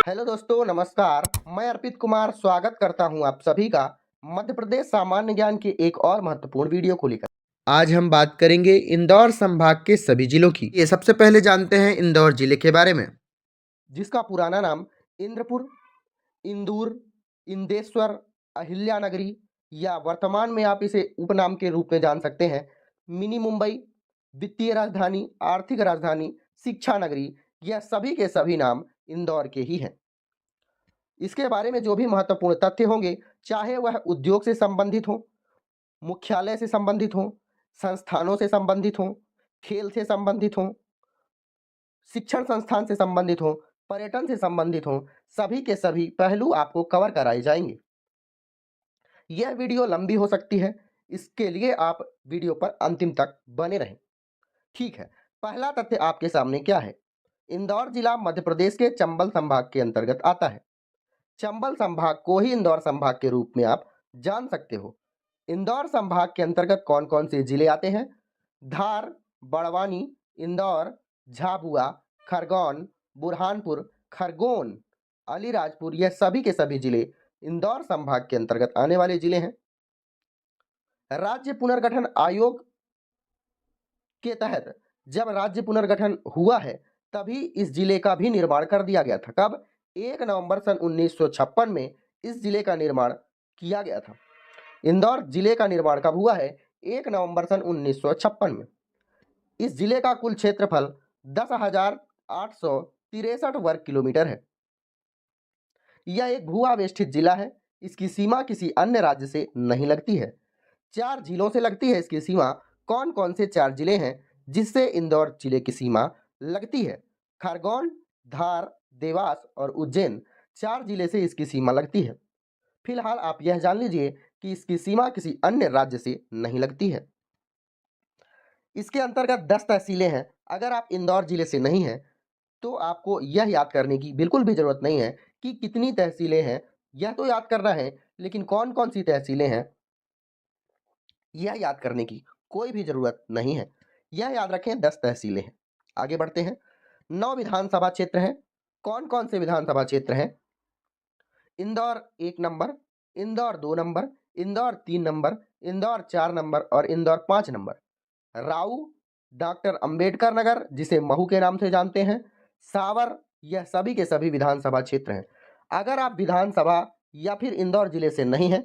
Hello दोस्तों, नमस्कार। मैं अर्पित कुमार स्वागत करता हूं आप सभी का मध्य प्रदेश सामान्य ज्ञान के एक और महत्वपूर्ण वीडियो को लेकर। आज हम बात करेंगे इंदौर संभाग के सभी जिलों की। ये सबसे पहले जानते हैं इंदौर जिले के बारे में, जिसका पुराना नाम इंद्रपुर, इंदूर, इंदेश्वर, अहिल्यानगरी या वर्तमान में आप इसे उपनाम के रूप में जान सकते हैं मिनी मुंबई, वित्तीय राजधानी, आर्थिक राजधानी, शिक्षा नगरी। यह सभी के सभी नाम इंदौर के ही हैं। इसके बारे में जो भी महत्वपूर्ण तथ्य होंगे, चाहे वह उद्योग से संबंधित हो, मुख्यालय से संबंधित हो, संस्थानों से संबंधित हो, खेल से संबंधित हो, शिक्षण संस्थान से संबंधित हो, पर्यटन से संबंधित हो, सभी के सभी पहलू आपको कवर कराए जाएंगे। यह वीडियो लंबी हो सकती है, इसके लिए आप वीडियो पर अंतिम तक बने रहें। ठीक है, पहला तथ्य आपके सामने क्या है। इंदौर जिला मध्य प्रदेश के चंबल संभाग के अंतर्गत आता है। चंबल संभाग को ही इंदौर संभाग के रूप में आप जान सकते हो। इंदौर संभाग के अंतर्गत कौन कौन से जिले आते हैं? धार, बड़वानी, इंदौर, झाबुआ, खरगोन, बुरहानपुर, खरगोन, अलीराजपुर, यह सभी के सभी जिले इंदौर संभाग के अंतर्गत आने वाले जिले हैं। राज्य पुनर्गठन आयोग के तहत जब राज्य पुनर्गठन हुआ है, तभी इस जिले का भी निर्माण कर दिया गया था। कब? 1 नवंबर सन 1956 में इस जिले का निर्माण किया गया था। इंदौर जिले का निर्माण कब हुआ है? 1 नवंबर सन 1956 में। इस जिले का कुल क्षेत्रफल 10,863 वर्ग किलोमीटर है। यह एक भू आवेष्टित जिला है। इसकी सीमा किसी अन्य राज्य से नहीं लगती है। 4 जिलों से लगती है इसकी सीमा। कौन कौन से 4 जिले हैं जिससे इंदौर जिले की सीमा लगती है? खरगोन, धार, देवास और उज्जैन, 4 जिले से इसकी सीमा लगती है। फिलहाल आप यह जान लीजिए कि इसकी सीमा किसी अन्य राज्य से नहीं लगती है। इसके अंतर्गत 10 तहसीलें हैं। अगर आप इंदौर जिले से नहीं हैं, तो आपको यह याद करने की बिल्कुल भी जरूरत नहीं है कि कितनी तहसीलें हैं। यह तो याद करना है, लेकिन कौन कौन सी तहसीलें हैं यह याद करने की कोई भी जरूरत नहीं है। यह याद रखें 10 तहसीलें हैं। आगे बढ़ते हैं। 9 विधानसभा क्षेत्र हैं। कौन कौन से विधानसभा क्षेत्र हैं? Indore 1 number, Indore 2 number, Indore 3 number, Indore 4 number और इंदौर 5 नंबर। राऊ, डॉक्टर अंबेडकर नगर, जिसे महू के नाम से जानते हैं, सावर, यह सभी के सभी विधानसभा क्षेत्र हैं। अगर आप विधानसभा या फिर इंदौर जिले से नहीं हैं,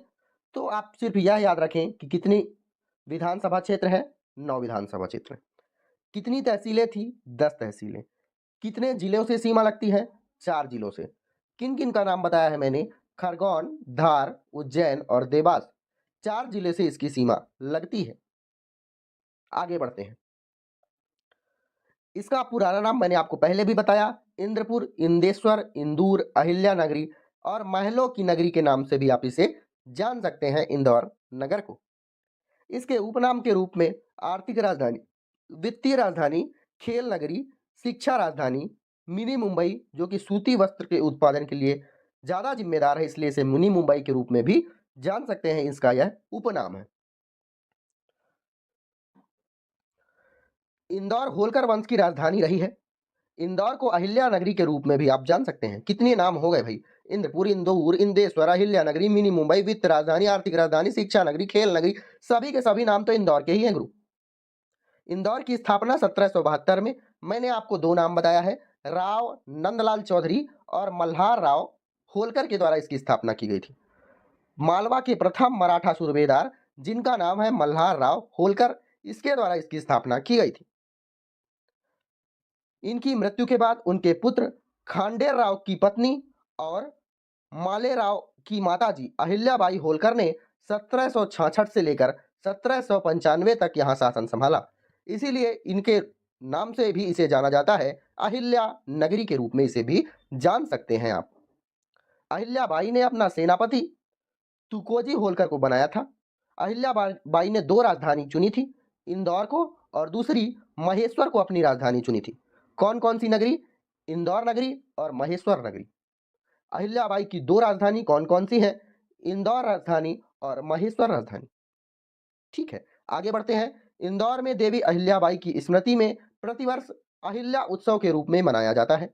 तो आप सिर्फ यह याद रखें कि कितनी विधानसभा क्षेत्र है? 9 विधानसभा क्षेत्र। कितनी तहसीलें थी? 10 तहसीलें। कितने जिलों से सीमा लगती है? 4 जिलों से। किन किन का नाम बताया है मैंने? खरगोन, धार, उज्जैन और देवास, 4 जिले से इसकी सीमा लगती है। आगे बढ़ते हैं। इसका पुराना नाम मैंने आपको पहले भी बताया, इंद्रपुर, इंदेश्वर, इंदूर, अहिल्यानगरी और महलों की नगरी के नाम से भी आप इसे जान सकते हैं, इंदौर नगर को। इसके उपनाम के रूप में आर्थिक राजधानी, वित्तीय राजधानी, खेल नगरी, शिक्षा राजधानी, मिनी मुंबई, जो कि सूती वस्त्र के उत्पादन के लिए ज्यादा जिम्मेदार है, इसलिए इसे मिनी मुंबई के रूप में भी जान सकते हैं, इसका यह उपनाम है। इंदौर होलकर वंश की राजधानी रही है। इंदौर को अहिल्या नगरी के रूप में भी आप जान सकते हैं। कितने नाम हो गए भाई? इंद्रपुर, इंदौर, इंदेश्वर, अहिल्या नगरी, मिनी मुंबई, वित्त राजधानी, आर्थिक राजधानी, शिक्षा नगरी, खेल नगरी, सभी के सभी नाम तो इंदौर के ही हैं गुरु। इंदौर की स्थापना 1772 में, मैंने आपको 2 नाम बताया है, राव नंदलाल चौधरी और मल्हार राव होलकर के द्वारा इसकी स्थापना की गई थी। मालवा के प्रथम मराठा सूबेदार, जिनका नाम है मल्हार राव होलकर, इसके द्वारा इसकी स्थापना की गई थी। इनकी मृत्यु के बाद उनके पुत्र खांडेर राव की पत्नी और माले राव की माताजी अहिल्याबाई होलकर ने 1766 से लेकर 1795 तक यहाँ शासन संभाला। इसीलिए इनके नाम से भी इसे जाना जाता है, अहिल्या नगरी के रूप में इसे भी जान सकते हैं आप। अहिल्याबाई ने अपना सेनापति तुकोजी होलकर को बनाया था। अहिल्याबाई ने 2 राजधानी चुनी थी, इंदौर को और दूसरी महेश्वर को अपनी राजधानी चुनी थी। कौन कौन सी नगरी? इंदौर नगरी और महेश्वर नगरी। अहिल्याबाई की 2 राजधानी कौन कौन सी हैं? इंदौर राजधानी और महेश्वर राजधानी। ठीक है, आगे बढ़ते हैं। इंदौर में देवी अहिल्याबाई की स्मृति में प्रतिवर्ष अहिल्या उत्सव के रूप में मनाया जाता है।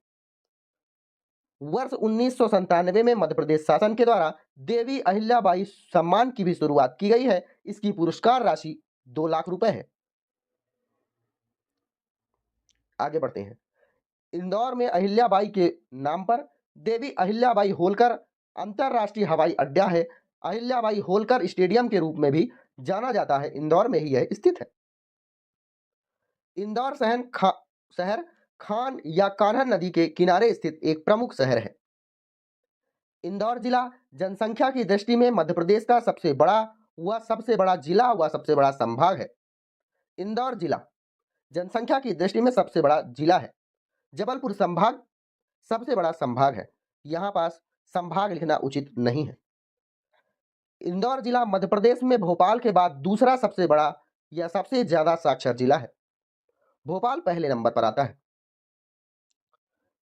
वर्ष 1997 में मध्य प्रदेश शासन के द्वारा देवी अहिल्याबाई सम्मान की भी शुरुआत की गई है। इसकी पुरस्कार राशि 2 लाख रुपए है। आगे बढ़ते हैं। इंदौर में अहिल्याबाई के नाम पर देवी अहिल्याबाई होलकर अंतरराष्ट्रीय हवाई अड्डा है। अहिल्याबाई होलकर स्टेडियम के रूप में भी जाना जाता है। इंदौर में ही यह स्थित है। इंदौर शहर खान या कान्हा नदी के किनारे स्थित एक प्रमुख शहर है। इंदौर जिला जनसंख्या की दृष्टि में मध्य प्रदेश का सबसे बड़ा जिला व सबसे बड़ा संभाग है। इंदौर जिला जनसंख्या की दृष्टि में सबसे बड़ा जिला है। जबलपुर संभाग सबसे बड़ा संभाग है। यहाँ पास संभाग लिखना उचित नहीं है। इंदौर जिला मध्य प्रदेश में भोपाल के बाद दूसरा सबसे बड़ा या सबसे ज्यादा साक्षर जिला है। भोपाल पहले नंबर पर आता है।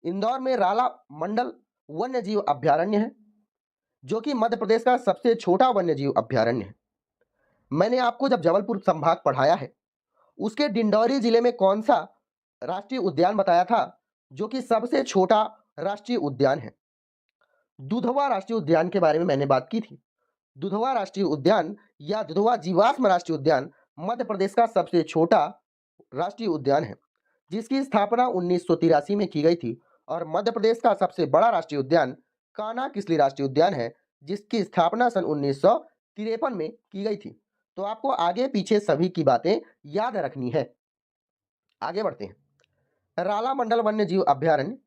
इंदौर में राला मंडल वन्य जीव अभयारण्य है, जो कि मध्य प्रदेश का सबसे छोटा वन्य जीव अभयारण्य है। मैंने आपको जब जबलपुर संभाग पढ़ाया है, उसके डिंडौरी जिले में कौन सा राष्ट्रीय उद्यान बताया था, जो कि सबसे छोटा राष्ट्रीय उद्यान है। दुधवा राष्ट्रीय उद्यान के बारे में मैंने बात की थी। दुधवा राष्ट्रीय उद्यान या दुधवा जीवाश्म राष्ट्रीय उद्यान मध्य प्रदेश का सबसे छोटा राष्ट्रीय उद्यान है, जिसकी स्थापना 1983 में की गई थी। और मध्य प्रदेश का सबसे बड़ा राष्ट्रीय उद्यान कान्हा किसली राष्ट्रीय उद्यान है, जिसकी स्थापना सन 1953 में की गई थी। तो आपको आगे पीछे सभी की बातें याद रखनी है। आगे बढ़ते हैं। राला मंडल वन्य जीव अभयारण्य,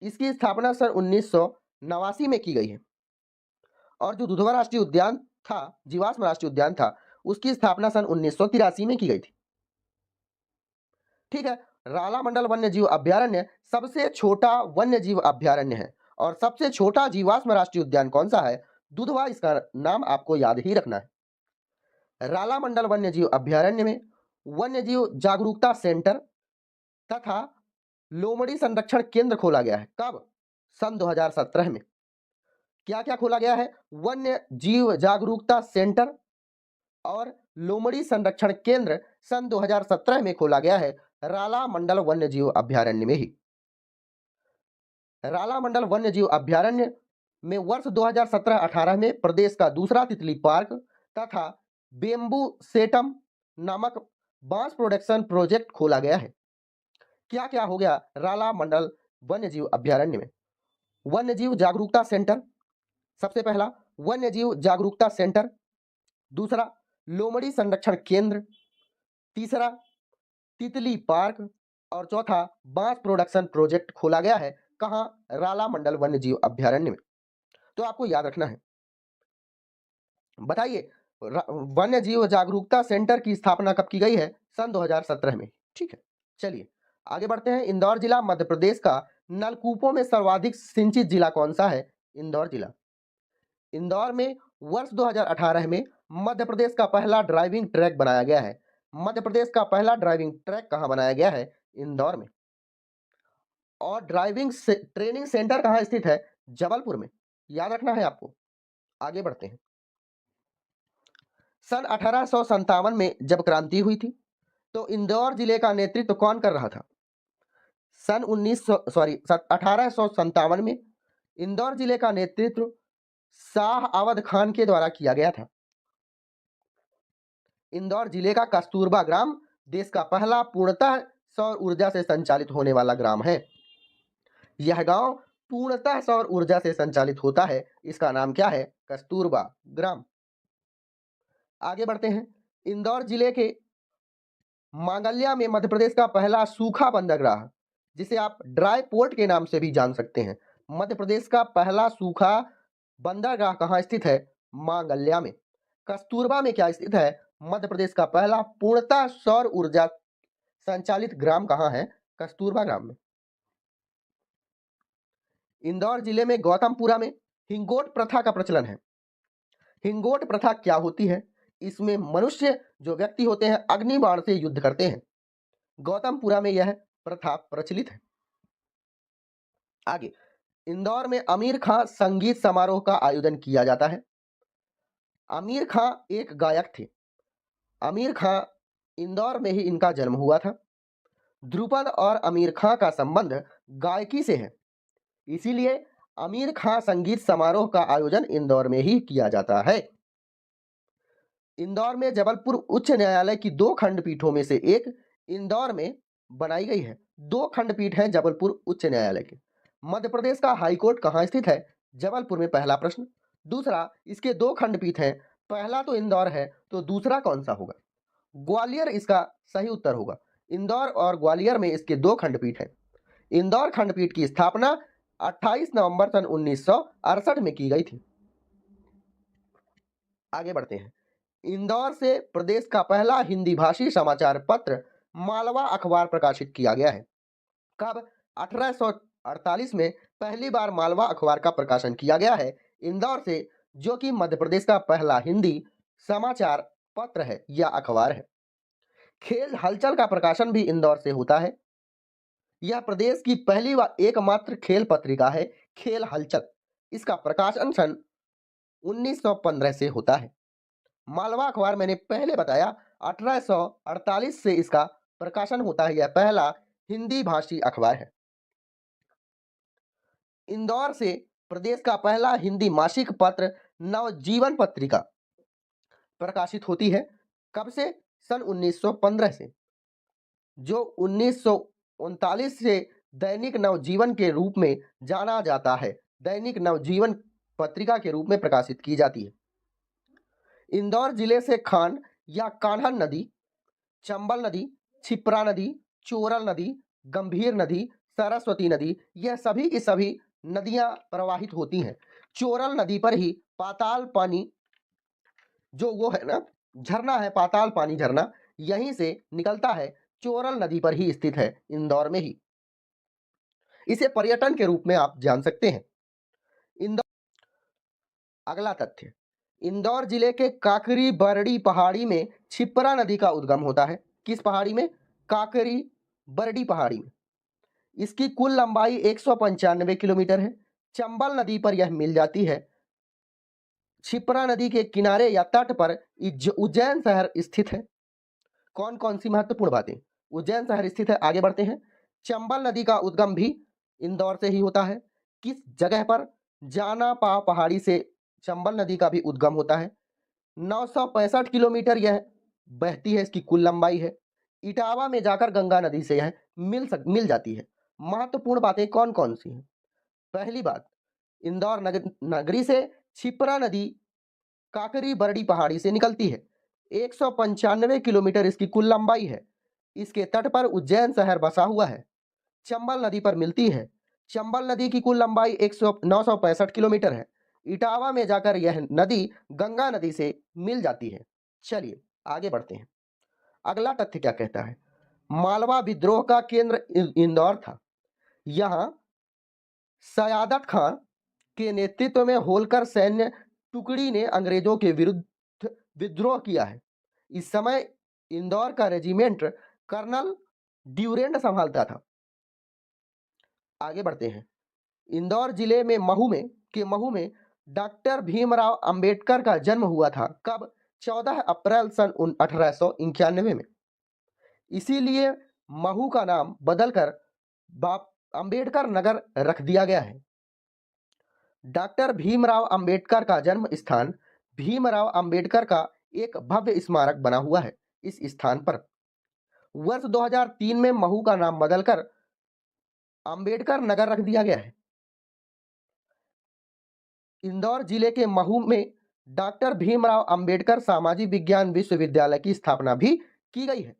इसकी स्थापना सन 1989 में की गई है। और जो दुधवा राष्ट्रीय उद्यान था, जीवाश्म राष्ट्रीय उद्यान था, उसकी स्थापना सन 1983 में की गई थी। ठीक है। राला मंडल वन्य जीव अभयारण्य सबसे छोटा वन्य जीव अभयारण्य है। और सबसे छोटा जीवाश्म राष्ट्रीय उद्यान कौन सा है? दुधवा। इसका नाम आपको याद ही रखना है। राला मंडल वन्य जीव अभयारण्य में वन्य जीव जागरूकता सेंटर तथा लोमड़ी संरक्षण केंद्र खोला गया है। कब? सन 2017 में। क्या क्या खोला गया है? वन्य जीव जागरूकता सेंटर और लोमड़ी संरक्षण केंद्र सन 2017 में खोला गया है, राला मंडल वन्य जीव अभयारण्य में ही। राला मंडल वन्य जीव अभयारण्य में वर्ष 2017-18 में प्रदेश का दूसरा तितली पार्क तथा बेम्बू सेटम नामक बांस प्रोडक्शन प्रोजेक्ट खोला गया है। क्या क्या हो गया राला मंडल वन्य जीव अभयारण्य में? वन्य जीव जागरूकता सेंटर, सबसे पहला वन्य जीव जागरूकता सेंटर, दूसरा लोमड़ी संरक्षण केंद्र, तीसरा तितली पार्क और चौथा बांस प्रोडक्शन प्रोजेक्ट खोला गया है। कहां? राला मंडल वन्य जीव अभयारण्य में। तो आपको याद रखना है। बताइए, वन्य जीव जागरूकता सेंटर की स्थापना कब की गई है? सन 2017 में। ठीक है, चलिए आगे बढ़ते हैं। इंदौर जिला मध्य प्रदेश का नलकूपों में सर्वाधिक सिंचित जिला कौन सा है? इंदौर जिला। इंदौर में वर्ष 2018 में मध्य प्रदेश का पहला ड्राइविंग ट्रैक बनाया गया है। मध्य प्रदेश का पहला ड्राइविंग ट्रैक कहां बनाया गया है? इंदौर में। और ड्राइविंग ट्रेनिंग सेंटर कहां स्थित है? जबलपुर में। याद रखना है आपको। आगे बढ़ते हैं। सन 1857 में जब क्रांति हुई थी, तो इंदौर जिले का नेतृत्व कौन कर रहा था? सन 1857 में इंदौर जिले का नेतृत्व शाह अवध खान के द्वारा किया गया था। इंदौर जिले का कस्तूरबा ग्राम देश का पहला पूर्णतः सौर ऊर्जा से संचालित होने वाला ग्राम है। यह गांव पूर्णतः सौर ऊर्जा से संचालित होता है। इसका नाम क्या है? कस्तूरबा ग्राम। आगे बढ़ते हैं। इंदौर जिले के मांगल्या में मध्य प्रदेश का पहला सूखा बंदरगाह, जिसे आप ड्राई पोर्ट के नाम से भी जान सकते हैं। मध्य प्रदेश का पहला सूखा बंदरगाह कहां स्थित है? मांगल्या में। कस्तूरबा में क्या स्थित है? मध्य प्रदेश का पहला पूर्णतः सौर ऊर्जा संचालित ग्राम कहां है? कस्तूरबा ग्राम में। इंदौर जिले में गौतमपुरा में हिंगोट प्रथा का प्रचलन है। हिंगोट प्रथा क्या होती है? इसमें मनुष्य जो व्यक्ति होते हैं अग्नि बाण से युद्ध करते हैं। गौतमपुरा में यह प्रथा प्रचलित है। आगे, इंदौर में आमिर खां संगीत समारोह का आयोजन किया जाता है। आमिर खां एक गायक थे। आमिर खां, इंदौर में ही इनका जन्म हुआ था। ध्रुपद और आमिर खां का संबंध गायकी से है, इसीलिए आमिर खां संगीत समारोह का आयोजन इंदौर में ही किया जाता है। इंदौर में जबलपुर उच्च न्यायालय की 2 खंडपीठों में से एक इंदौर में बनाई गई है। 2 खंडपीठ हैं जबलपुर उच्च न्यायालय के। मध्य प्रदेश का हाईकोर्ट कहाँ स्थित है? जबलपुर में, पहला प्रश्न। दूसरा, इसके 2 खंडपीठ हैं, पहला तो इंदौर है, तो दूसरा कौन सा होगा? ग्वालियर इसका सही उत्तर होगा। इंदौर और ग्वालियर में इसके 2 खंडपीठ हैं। इंदौर खंडपीठ की स्थापना 28 नवंबर सन 1968 में की गई थी। आगे बढ़ते हैं। इंदौर से प्रदेश का पहला हिंदी भाषी समाचार पत्र मालवा अखबार प्रकाशित किया गया है। कब? 1848 में पहली बार मालवा अखबार का प्रकाशन किया गया है इंदौर से, जो कि मध्य प्रदेश का पहला हिंदी समाचार पत्र है या अखबार है। खेल हलचल का प्रकाशन भी इंदौर से होता है। यह प्रदेश की पहली व एकमात्र खेल पत्रिका है, खेल हलचल। इसका प्रकाशन सन 1915 से होता है। मालवा अखबार मैंने पहले बताया 1848 से इसका प्रकाशन होता है। यह पहला हिंदी भाषी अखबार है। इंदौर से प्रदेश का पहला हिंदी मासिक पत्र नवजीवन पत्रिका प्रकाशित होती है। कब से? सन 1915 से, जो 1939 से दैनिक नवजीवन के रूप में जाना जाता है। दैनिक नवजीवन पत्रिका के रूप में प्रकाशित की जाती है। इंदौर जिले से खान या कान्हन नदी, चंबल नदी, छिप्रा नदी, चोरल नदी, गंभीर नदी, सरस्वती नदी, यह सभी की सभी नदियां प्रवाहित होती हैं। चोरल नदी पर ही पाताल पानी, जो वो है ना झरना है, पाताल पानी झरना यहीं से निकलता है। चोरल नदी पर ही स्थित है, इंदौर में ही। इसे पर्यटन के रूप में आप जान सकते हैं। इंदौर, अगला तथ्य, इंदौर जिले के काकरी बरड़ी पहाड़ी में छिप्रा नदी का उद्गम होता है। किस पहाड़ी में? काकरी बरड़ी पहाड़ी में। इसकी कुल लंबाई 195 किलोमीटर है। चंबल नदी पर यह मिल जाती है। छिप्रा नदी के किनारे या तट पर उज्जैन शहर स्थित है। कौन कौन सी महत्वपूर्ण बातें? उज्जैन शहर स्थित है। आगे बढ़ते हैं। चंबल नदी का उद्गम भी इंदौर से ही होता है। किस जगह पर? जानापा पहाड़ी से चंबल नदी का भी उद्गम होता है। 965 किलोमीटर यह बहती है, इसकी कुल लंबाई है। इटावा में जाकर गंगा नदी से यह मिल जाती है। महत्वपूर्ण बातें कौन कौन सी हैं? पहली बात, इंदौर नगरी से छिप्रा नदी काकरी बरड़ी पहाड़ी से निकलती है। 195 किलोमीटर इसकी कुल लंबाई है। इसके तट पर उज्जैन शहर बसा हुआ है। चंबल नदी पर मिलती है। चंबल नदी की कुल लंबाई 965 किलोमीटर है। इटावा में जाकर यह नदी गंगा नदी से मिल जाती है। चलिए आगे बढ़ते हैं। अगला तथ्य क्या कहता है? मालवा विद्रोह का केंद्र इंदौर था। यहां सयादत खान के नेतृत्व में होलकर सैन्य टुकड़ी ने अंग्रेजों के विरुद्ध विद्रोह किया है। इस समय इंदौर का रेजिमेंट कर्नल ड्यूरेंट संभालता था। आगे बढ़ते हैं। इंदौर जिले में महू में डॉक्टर भीमराव अंबेडकर का जन्म हुआ था। कब? 14 अप्रैल सन 1891 में। इसीलिए महू का नाम बदलकर अंबेडकर नगर रख दिया गया है। डॉक्टर भीमराव अंबेडकर का जन्म स्थान भीमराव अंबेडकर का एक भव्य स्मारक बना हुआ है इस स्थान पर। वर्ष 2003 में महू का नाम बदलकर अंबेडकर नगर रख दिया गया है। इंदौर जिले के महू में डॉक्टर भीमराव अंबेडकर सामाजिक विज्ञान विश्वविद्यालय की स्थापना भी की गई है।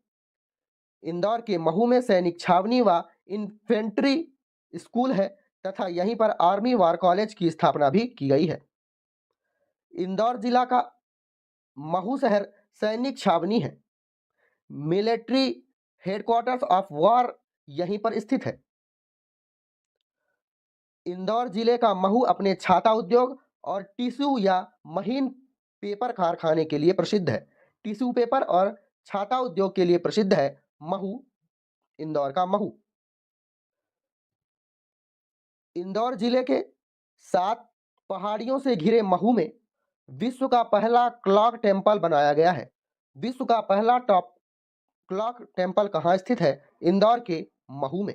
इंदौर के महू में सैनिक छावनी व इन्फेंट्री स्कूल है तथा यहीं पर आर्मी वार कॉलेज की स्थापना भी की गई है। इंदौर जिला का महू शहर सैनिक छावनी है। मिलिट्री हेडक्वार्टर्स ऑफ वॉर यहीं पर स्थित है। इंदौर जिले का महू अपने छाता उद्योग और टिश्यू या महीन पेपर कारखाने के लिए प्रसिद्ध है। टिश्यू पेपर और छाता उद्योग के लिए प्रसिद्ध है महू, इंदौर का महू। इंदौर जिले के 7 पहाड़ियों से घिरे महू में विश्व का पहला क्लॉक टेम्पल बनाया गया है। विश्व का पहला टॉप क्लॉक टेम्पल कहाँ स्थित है? इंदौर के महू में।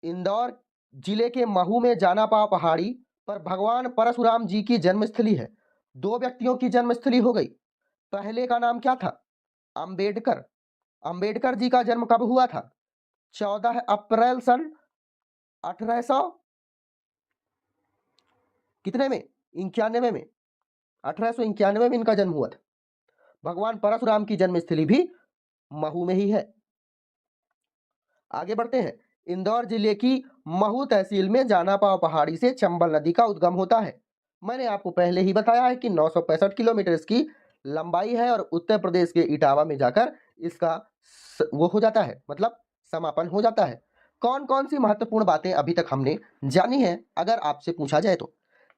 इंदौर जिले के महू में जानापा पहाड़ी पर भगवान परशुराम जी की जन्मस्थली है। दो व्यक्तियों की जन्मस्थली हो गई। पहले का नाम क्या था? अंबेडकर। अंबेडकर जी का जन्म कब हुआ था? 14 अप्रैल सन 1800 कितने में? 91 में। 1891 में इनका जन्म हुआ था। भगवान परशुराम की जन्मस्थली भी महू में ही है। आगे बढ़ते हैं। इंदौर जिले की महू तहसील में जानापा पहाड़ी से चंबल नदी का उद्गम होता है। मैंने आपको पहले ही बताया है कि 965 किलोमीटर इसकी लंबाई है और उत्तर प्रदेश के इटावा में जाकर इसका वो हो जाता है, मतलब समापन हो जाता है। कौन कौन सी महत्वपूर्ण बातें अभी तक हमने जानी है, अगर आपसे पूछा जाए तो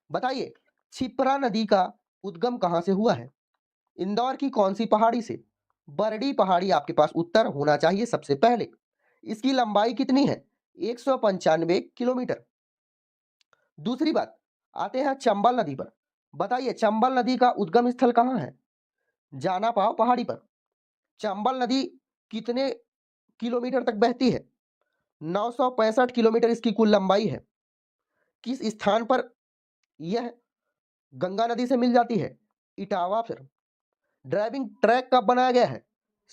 बताइए, छिप्रा नदी का उद्गम कहां से हुआ है? इंदौर की कौन सी पहाड़ी से? बरडी पहाड़ी आपके पास उत्तर होना चाहिए सबसे पहले। इसकी लंबाई कितनी है? 195 किलोमीटर। दूसरी बात, आते हैं चंबल नदी पर। बताइए, चंबल नदी का उद्गम स्थल कहां है? जानापाव पहाड़ी पर। चंबल नदी कितने किलोमीटर तक बहती है? 965 किलोमीटर इसकी कुल लंबाई है। किस स्थान पर यह गंगा नदी से मिल जाती है? इटावा। फिर ड्राइविंग ट्रैक कब बनाया गया है?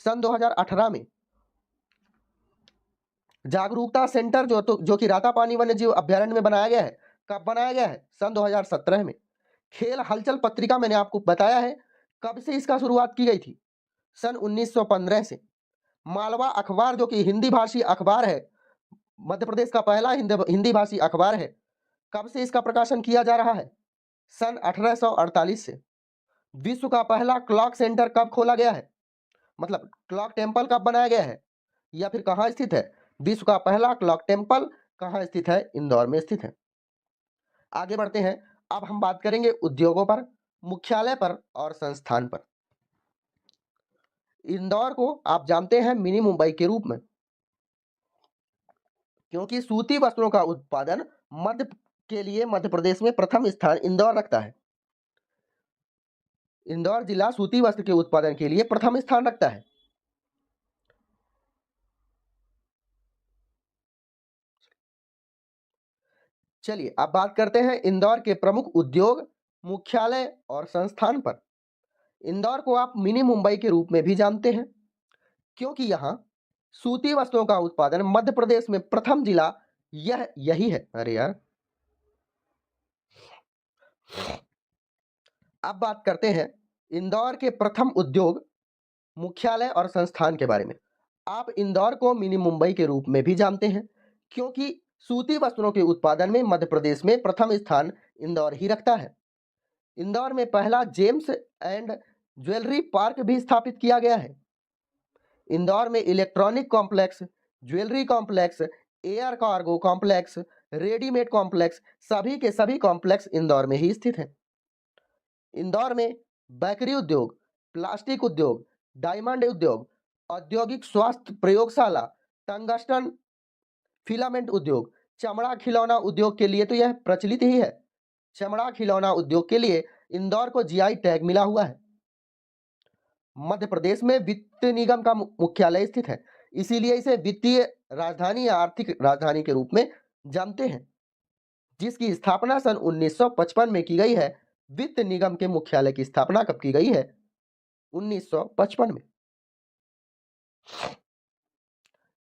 सन 2018 में। जागरूकता सेंटर जो कि रातापानी वन्य जीव अभ्यारण्य में बनाया गया है, कब बनाया गया है? सन 2017 में। खेल हलचल पत्रिका मैंने आपको बताया है कब से इसका शुरुआत की गई थी? सन 1915 से। मालवा अखबार जो कि हिंदी भाषी अखबार है, मध्य प्रदेश का पहला हिंदी भाषी अखबार है, कब से इसका प्रकाशन किया जा रहा है? सन 1848 से। विश्व का पहला क्लॉक सेंटर कब खोला गया है, मतलब क्लॉक टेम्पल कब बनाया गया है या फिर कहाँ स्थित है? विश्व का पहला क्लॉक टेम्पल कहाँ स्थित है? इंदौर में स्थित है। आगे बढ़ते हैं। अब हम बात करेंगे उद्योगों पर, मुख्यालय पर और संस्थान पर। इंदौर को आप जानते हैं मिनी मुंबई के रूप में, क्योंकि सूती वस्त्रों का उत्पादन के लिए मध्य प्रदेश में प्रथम स्थान इंदौर रखता है। इंदौर जिला सूती वस्त्र के उत्पादन के लिए प्रथम स्थान रखता है। चलिए अब बात करते हैं इंदौर के प्रमुख उद्योग, मुख्यालय और संस्थान पर। इंदौर को आप मिनी मुंबई के रूप में भी जानते हैं, क्योंकि यहाँ सूती वस्त्रों का उत्पादन मध्य प्रदेश में प्रथम जिला यही है। अरे यार, अब बात करते हैं इंदौर के प्रथम उद्योग, मुख्यालय और संस्थान के बारे में। आप इंदौर को मिनी मुंबई के रूप में भी जानते हैं, क्योंकि सूती वस्त्रों के उत्पादन में मध्य प्रदेश में प्रथम स्थान इंदौर ही रखता है। इंदौर में पहला जेम्स एंड ज्वेलरी पार्क भी स्थापित किया गया है। इंदौर में electronic complex, jewellery complex, air cargo complex, readymade complex, सभी के सभी कॉम्प्लेक्स इंदौर में ही स्थित हैं। इंदौर में बेकरी उद्योग, प्लास्टिक उद्योग, डायमंड उद्योग, औद्योगिक स्वास्थ्य प्रयोगशाला, टंगस्टन फिलामेंट उद्योग, चमड़ा खिलौना उद्योग के लिए तो यह प्रचलित ही है। चमड़ा खिलौना उद्योग के लिए इंदौर को जीआई टैग मिला हुआ है। मध्य प्रदेश में वित्त निगम का मुख्यालय स्थित है, इसीलिए इसे वित्तीय राजधानी या आर्थिक राजधानी के रूप में जानते हैं, जिसकी स्थापना सन 1955 में की गई है। वित्त निगम के मुख्यालय की स्थापना कब की गई है? 1955 में।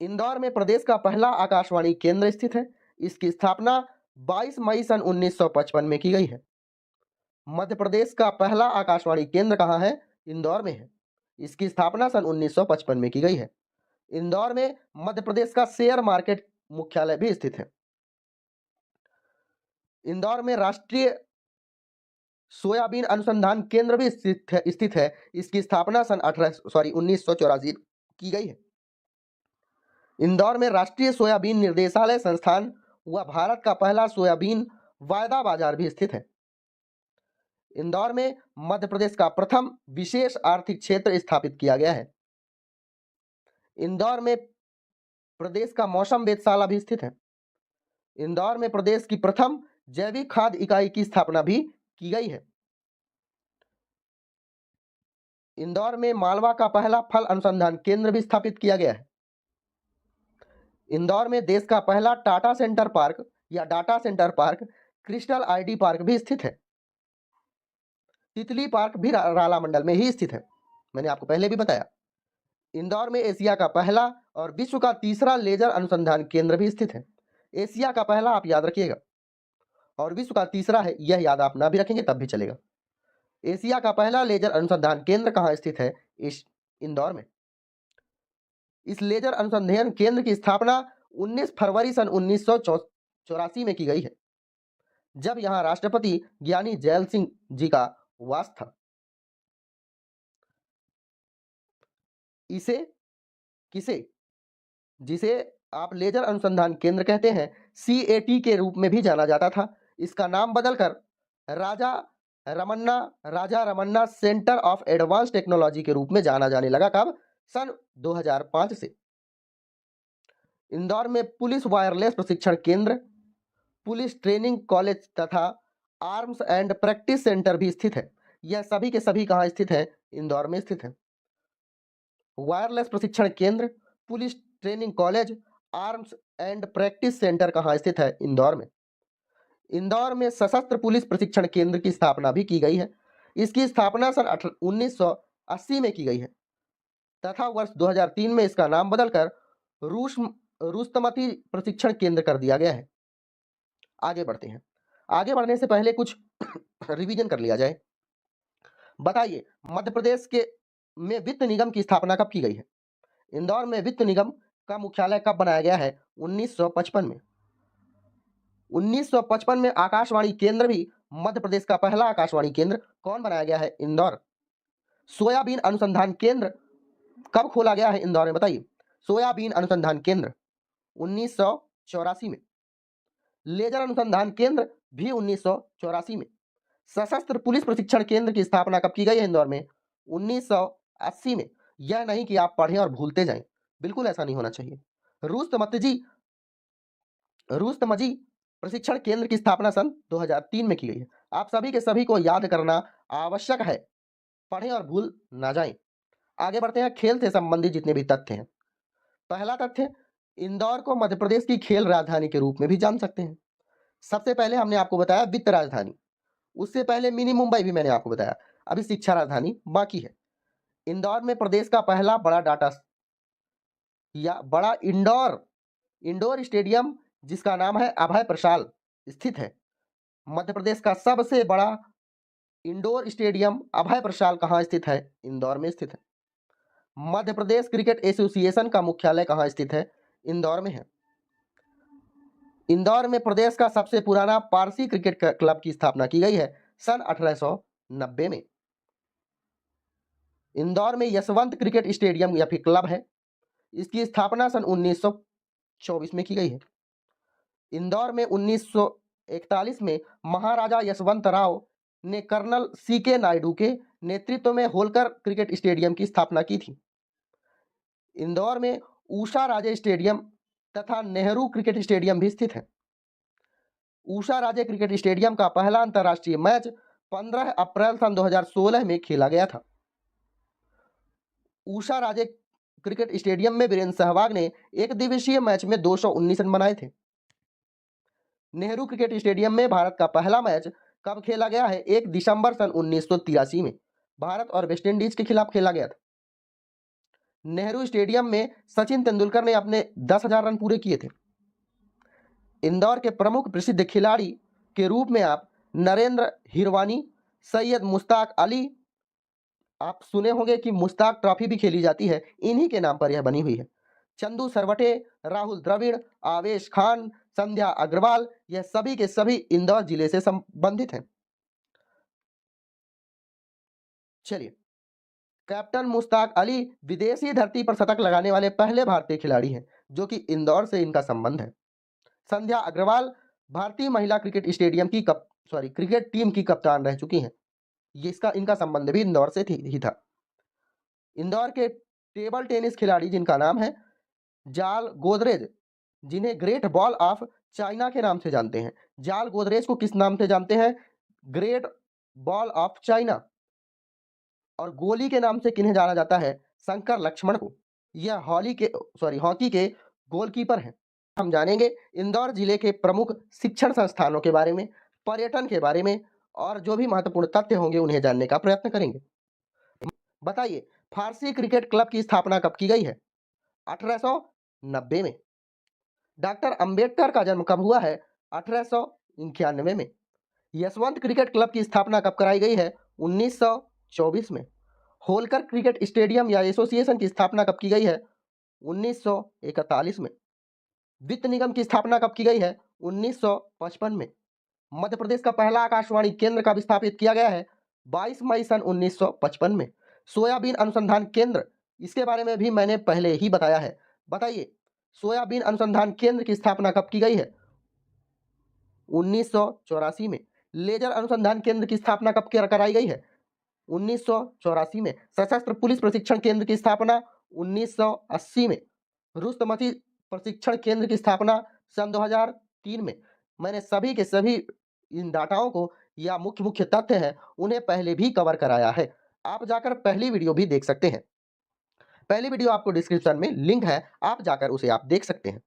इंदौर में प्रदेश का पहला आकाशवाणी केंद्र स्थित है। इसकी स्थापना 22 मई सन 1955 में की गई है। मध्य प्रदेश का पहला आकाशवाणी केंद्र कहाँ है? इंदौर में है। इसकी स्थापना सन 1955 में की गई है। इंदौर में मध्य प्रदेश का शेयर मार्केट मुख्यालय भी स्थित है। इंदौर में राष्ट्रीय सोयाबीन अनुसंधान केंद्र भी स्थित है। इसकी स्थापना सन 1984 की गई है। इंदौर में राष्ट्रीय सोयाबीन निर्देशालय संस्थान व भारत का पहला सोयाबीन वायदा बाजार भी स्थित है। इंदौर में मध्य प्रदेश का प्रथम विशेष आर्थिक क्षेत्र स्थापित किया गया है। इंदौर में प्रदेश का मौसम वेधशाला भी स्थित है। इंदौर में प्रदेश की प्रथम जैविक खाद्य इकाई की स्थापना भी की गई है। इंदौर में मालवा का पहला फल अनुसंधान केंद्र भी स्थापित किया गया है। इंदौर में देश का पहला टाटा सेंटर पार्क या data centre park crystal ID park भी स्थित है। तितली पार्क भी राला मंडल में ही स्थित है, मैंने आपको पहले भी बताया। इंदौर में एशिया का पहला और विश्व का तीसरा लेजर अनुसंधान केंद्र भी स्थित है। एशिया का पहला आप याद रखिएगा, और विश्व का तीसरा है, यह याद आप ना भी रखेंगे तब भी चलेगा। एशिया का पहला लेजर अनुसंधान केंद्र कहाँ स्थित है? इस इंदौर में। इस लेजर अनुसंधान केंद्र की स्थापना 19 फरवरी सन 1984 में की गई है, जब यहां राष्ट्रपति ज्ञानी जैल सिंह जी का वास था। इसे किसे जिसे आप लेजर अनुसंधान केंद्र कहते हैं, CAT के रूप में भी जाना जाता था। इसका नाम बदलकर Raja Ramanna centre of advance technology के रूप में जाना जाने लगा। कब? सन 2005 से। इंदौर में पुलिस वायरलेस प्रशिक्षण केंद्र, पुलिस ट्रेनिंग कॉलेज तथा आर्म्स एंड प्रैक्टिस सेंटर भी स्थित है। यह सभी के सभी कहाँ स्थित है? इंदौर में स्थित है। वायरलेस प्रशिक्षण केंद्र, police training college, arms and practice centre कहाँ स्थित है? इंदौर में। इंदौर में सशस्त्र पुलिस प्रशिक्षण केंद्र की स्थापना भी की गई है। इसकी स्थापना सन 1980 में की गई है तथा वर्ष 2003 में इसका नाम बदलकर रुस्तमती प्रशिक्षण केंद्र कर दिया गया है। आगे बढ़ते हैं। आगे बढ़ने से पहले कुछ रिवीजन कर लिया जाए। बताइए, मध्य प्रदेश के में वित्त निगम की स्थापना कब की गई है? इंदौर में वित्त निगम का मुख्यालय कब बनाया गया है? 1955 में। 1955 में आकाशवाणी केंद्र भी मध्य प्रदेश का पहला आकाशवाणी केंद्र कौन बनाया गया है? इंदौर। सोयाबीन अनुसंधान केंद्र कब खोला गया है इंदौर में? बताइए। सोयाबीन अनुसंधान केंद्र 1984 में। लेजर अनुसंधान केंद्र भी 1984 में। सशस्त्र पुलिस प्रशिक्षण केंद्र की स्थापना कब की गई है इंदौर में? 1980 में। यह नहीं कि आप पढ़ें और भूलते जाएं, बिल्कुल ऐसा नहीं होना चाहिए। रुस्तमजी प्रशिक्षण केंद्र की स्थापना सन 2003 में की गई है। आप सभी के सभी को याद करना आवश्यक है, पढ़ें और भूल ना जाएं। आगे बढ़ते हैं। खेल से संबंधित जितने भी तथ्य हैं। पहला तथ्य, इंदौर को मध्य प्रदेश की खेल राजधानी के रूप में भी जान सकते हैं। सबसे पहले हमने आपको बताया वित्त राजधानी, उससे पहले मिनी मुंबई भी मैंने आपको बताया, अभी शिक्षा राजधानी बाकी है। इंदौर में प्रदेश का पहला बड़ा इंडोर स्टेडियम जिसका नाम है अभय प्रशाल स्थित है। मध्य प्रदेश का सबसे बड़ा इंडोर स्टेडियम अभय प्रशाल कहाँ स्थित है? इंदौर में स्थित है। मध्य प्रदेश क्रिकेट एसोसिएशन का मुख्यालय कहाँ स्थित है? इंदौर में है। इंदौर में प्रदेश का सबसे पुराना पारसी क्रिकेट क्लब की स्थापना की गई है सन 1890 में। इंदौर में यशवंत क्रिकेट स्टेडियम या फिर क्लब है, इसकी स्थापना सन 1924 में की गई है। इंदौर में 1941 में महाराजा यशवंत राव ने कर्नल CK नायडू के नेतृत्व में होलकर क्रिकेट स्टेडियम की स्थापना की थी। इंदौर में उषा राजे स्टेडियम तथा नेहरू क्रिकेट स्टेडियम भी स्थित है। उषा राजे क्रिकेट स्टेडियम का पहला अंतर्राष्ट्रीय मैच 15 अप्रैल सन 2016 में खेला गया था। उषा राजे क्रिकेट स्टेडियम में वीरेंद्र सहवाग ने एक दिवसीय मैच में 219 रन बनाए थे। नेहरू क्रिकेट स्टेडियम में भारत का पहला मैच कब खेला गया है? 1 दिसंबर सन 1983 में भारत और वेस्टइंडीज के खिलाफ खेला गया था। नेहरू स्टेडियम में सचिन तेंदुलकर ने अपने 10,000 रन पूरे किए थे। इंदौर के प्रमुख प्रसिद्ध खिलाड़ी के रूप में आप नरेंद्र हिरवानी, सैयद मुश्ताक अली, आप सुने होंगे कि मुश्ताक ट्रॉफी भी खेली जाती है, इन्हीं के नाम पर यह बनी हुई है। चंदू सरवटे, राहुल द्रविड़, आवेश खान, संध्या अग्रवाल, यह सभी के सभी इंदौर जिले से संबंधित हैं। चलिए, कैप्टन मुश्ताक अली विदेशी धरती पर शतक लगाने वाले पहले भारतीय खिलाड़ी हैं, जो कि इंदौर से इनका संबंध है। संध्या अग्रवाल भारतीय महिला क्रिकेट टीम की कप्तान रह चुकी हैं। इनका संबंध भी इंदौर से ही था। इंदौर के टेबल टेनिस खिलाड़ी जिनका नाम है जाल गोदरेज, जिन्हें ग्रेट बॉल ऑफ चाइना के नाम से जानते हैं। जाल गोदरेज को किस नाम से जानते हैं? Great ball of China. और गोली के नाम से किन्हें जाना जाता है? शंकर लक्ष्मण को। यह हॉकी के गोलकीपर हैं। हम जानेंगे इंदौर जिले के प्रमुख शिक्षण संस्थानों के बारे में, पर्यटन के बारे में और जो भी महत्वपूर्ण तथ्य होंगे उन्हें जानने का प्रयत्न करेंगे। बताइए, फारसी क्रिकेट क्लब की स्थापना कब की गई है? 1890 में। डॉक्टर अंबेडकर का जन्म कब हुआ है? 1891 में। यशवंत क्रिकेट क्लब की स्थापना कब कराई गई है? 1924 में। होलकर क्रिकेट स्टेडियम या एसोसिएशन की स्थापना कब की गई है? 1941 में। वित्त निगम की स्थापना कब की गई है? 1955 में। मध्य प्रदेश का पहला आकाशवाणी केंद्र कब स्थापित किया गया है? 22 मई सन 1955 में। सोयाबीन अनुसंधान केंद्र, इसके बारे में भी मैंने पहले ही बताया है। बताइए, सोयाबीन अनुसंधान केंद्र की स्थापना कब की गई है? 1984 में। लेजर अनुसंधान केंद्र की स्थापना कब कराई गई है? 1984 में। सशस्त्र पुलिस प्रशिक्षण केंद्र की स्थापना 1980 में। रुस्तमती प्रशिक्षण केंद्र की स्थापना सन 2003 में। मैंने सभी के सभी इन डाटाओं को या मुख्य मुख्य तथ्य हैं उन्हें पहले भी कवर कराया है। आप जाकर पहली वीडियो भी देख सकते हैं। पहली वीडियो आपको डिस्क्रिप्शन में लिंक है, आप जाकर उसे आप देख सकते हैं।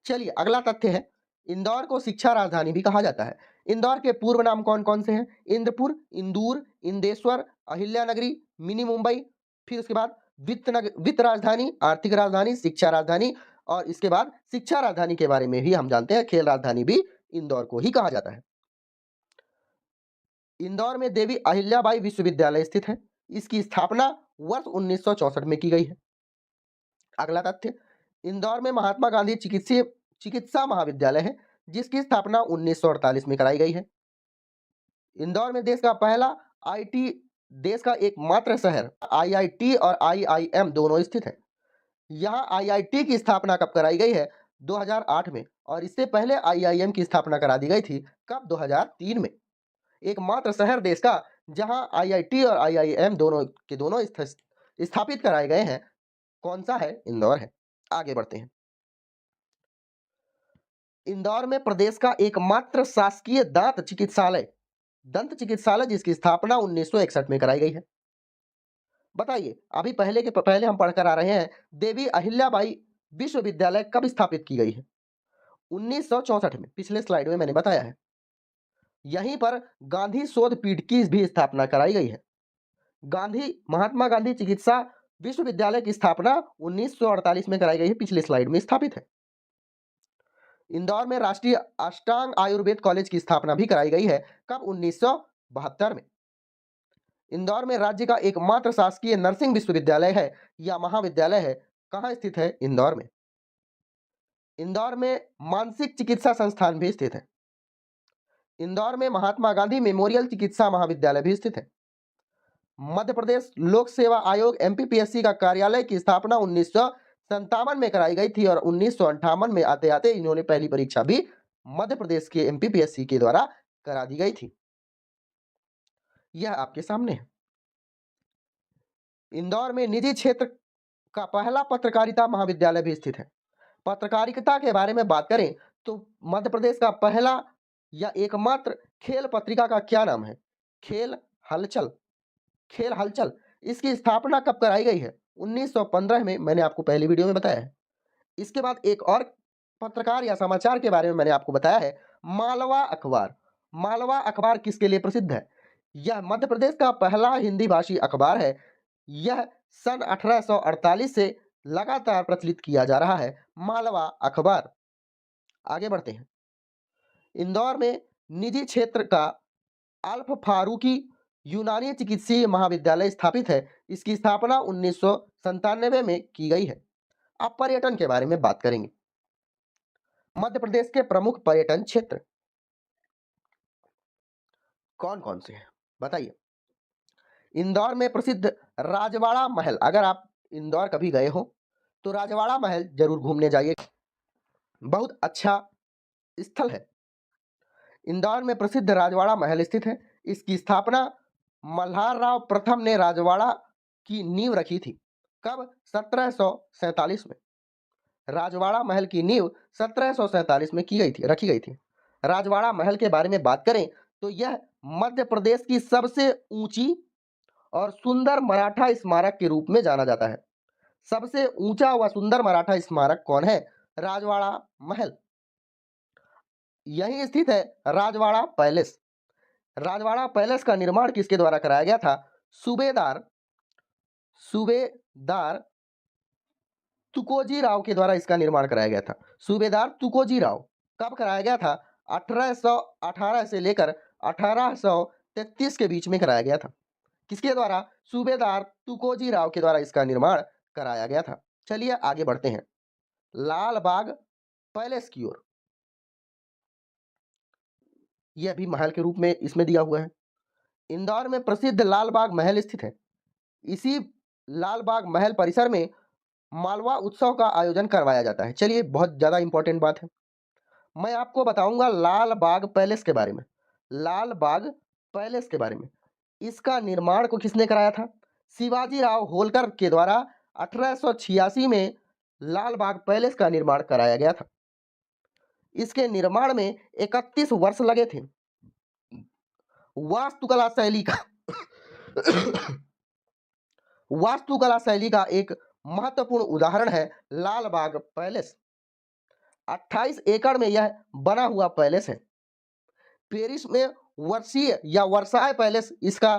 चलिए, अगला तथ्य है, इंदौर को शिक्षा राजधानी भी कहा जाता है। इंदौर के पूर्व नाम कौन कौन से हैं? इंद्रपुर, इंदूर, इंदेश्वर, अहिल्यानगरी, मिनी मुंबई, फिर उसके बाद वित्त राजधानी, आर्थिक राजधानी, शिक्षा राजधानी और इसके बाद शिक्षा राजधानी के बारे में भी हम जानते हैं, खेल राजधानी भी इंदौर को ही कहा जाता है। इंदौर में देवी अहिल्याबाई विश्वविद्यालय स्थित है। इसकी स्थापना वर्ष 1964 में की गई है। अगला तथ्य, इंदौर में महात्मा गांधी चिकित्सा महाविद्यालय है जिसकी स्थापना 1948 में कराई गई है। इंदौर में देश का पहला आईटी, देश का एकमात्र शहर आईआईटी और आईआईएम दोनों स्थित है। यहाँ आईआईटी की स्थापना कब कराई गई है? 2008 में। और इससे पहले आईआईएम की स्थापना करा दी गई थी कब? 2003 में। एकमात्र शहर देश का जहां आईआईटी और आईआईएम दोनों के दोनों स्थापित कराए गए हैं, कौन सा है? इंदौर है। आगे बढ़ते हैं। इंदौर में प्रदेश का एकमात्र शासकीय दंत चिकित्सालय जिसकी स्थापना 1961 में कराई गई है। बताइए, अभी पहले हम पढ़कर आ रहे हैं, देवी अहिल्याबाई विश्वविद्यालय कब स्थापित की गई है? 1964 में। पिछले स्लाइड में मैंने बताया है। यहीं पर गांधी शोध पीठ की भी स्थापना कराई गई है। महात्मा गांधी चिकित्सा विश्वविद्यालय की स्थापना 1948 में कराई गई है, पिछले स्लाइड में स्थापित है। इंदौर में राष्ट्रीय अष्टांग आयुर्वेद कॉलेज की स्थापना भी कराई गई है कब? 1972 में। इंदौर में राज्य का एकमात्र शासकीय नर्सिंग विश्वविद्यालय है या महाविद्यालय है, कहाँ स्थित है? इंदौर में। इंदौर में मानसिक चिकित्सा संस्थान भी स्थित है। इंदौर में महात्मा गांधी मेमोरियल चिकित्सा महाविद्यालय भी स्थित है। मध्य प्रदेश लोक सेवा आयोग एमपीपीएससी का कार्यालय की स्थापना 1957 में कराई गई थी और 1958 में आते आते इन्होंने पहली परीक्षा भी मध्य प्रदेश के एमपीपीएससी के द्वारा करा दी गई थी। यह आपके सामने है। इंदौर में निजी क्षेत्र का पहला पत्रकारिता महाविद्यालय भी स्थित है। पत्रकारिता के बारे में बात करें तो मध्य प्रदेश का पहला या एकमात्र खेल पत्रिका का क्या नाम है? खेल हलचल। इसकी स्थापना कब कराई गई है? 1915 में। मैंने आपको पहली वीडियो में बताया है। इसके बाद एक और पत्रकार या समाचार के बारे में मैंने आपको बताया है, मालवा अखबार। मालवा अखबार किसके लिए प्रसिद्ध है? यह मध्य प्रदेश का पहला हिंदी भाषी अखबार है। यह सन 1848 से लगातार प्रचलित किया जा रहा है, मालवा अखबार। आगे बढ़ते हैं। इंदौर में निजी क्षेत्र का अल्फ फारूकी यूनानी चिकित्सीय महाविद्यालय स्थापित है। इसकी स्थापना 1997 में की गई है। अब पर्यटन के बारे में बात करेंगे। मध्य प्रदेश के प्रमुख पर्यटन क्षेत्र कौन कौन से हैं? बताइए। इंदौर में प्रसिद्ध राजवाड़ा महल, अगर आप इंदौर कभी गए हो तो राजवाड़ा महल जरूर घूमने जाइए, बहुत अच्छा स्थल है। इंदौर में प्रसिद्ध राजवाड़ा महल स्थित है। इसकी स्थापना मल्हार राव प्रथम ने राजवाड़ा की नींव रखी थी कब? 1747 में। राजवाड़ा महल की नींव 1747 में रखी गई थी। राजवाड़ा महल के बारे में बात करें तो यह मध्य प्रदेश की सबसे ऊंची और सुंदर मराठा स्मारक के रूप में जाना जाता है। सबसे ऊंचा व सुंदर मराठा स्मारक कौन है? राजवाड़ा महल। यहीं स्थित है राजवाड़ा पैलेस। राजवाड़ा पैलेस का निर्माण किसके द्वारा कराया गया था? सूबेदार सूबेदार तुकोजी राव के द्वारा इसका निर्माण कराया गया था। सूबेदार तुकोजी राव। कब कराया गया था? 1818 से लेकर 1833 के बीच में कराया गया था। किसके द्वारा? सूबेदार तुकोजी राव के द्वारा इसका निर्माण कराया गया था। चलिए आगे बढ़ते हैं लाल बाग पैलेस की ओर। यह भी महल के रूप में इसमें दिया हुआ है। इंदौर में प्रसिद्ध लाल बाग महल स्थित है। इसी लाल बाग महल परिसर में मालवा उत्सव का आयोजन करवाया जाता है। चलिए बहुत ज्यादा इंपॉर्टेंट बात है, मैं आपको बताऊंगा लाल बाग पैलेस के बारे में। लाल बाग पैलेस के बारे में, इसका निर्माण को किसने कराया था? शिवाजी राव होलकर के द्वारा 1886 में लाल बाग पैलेस का निर्माण कराया गया था। इसके निर्माण में 31 वर्ष लगे थे। वास्तुकला शैली का वास्तुकला शैली का एक महत्वपूर्ण उदाहरण है लाल बाग पैलेस। 28 एकड़ में यह बना हुआ पैलेस है। पेरिस में वर्षीय या वर्साय पैलेस इसका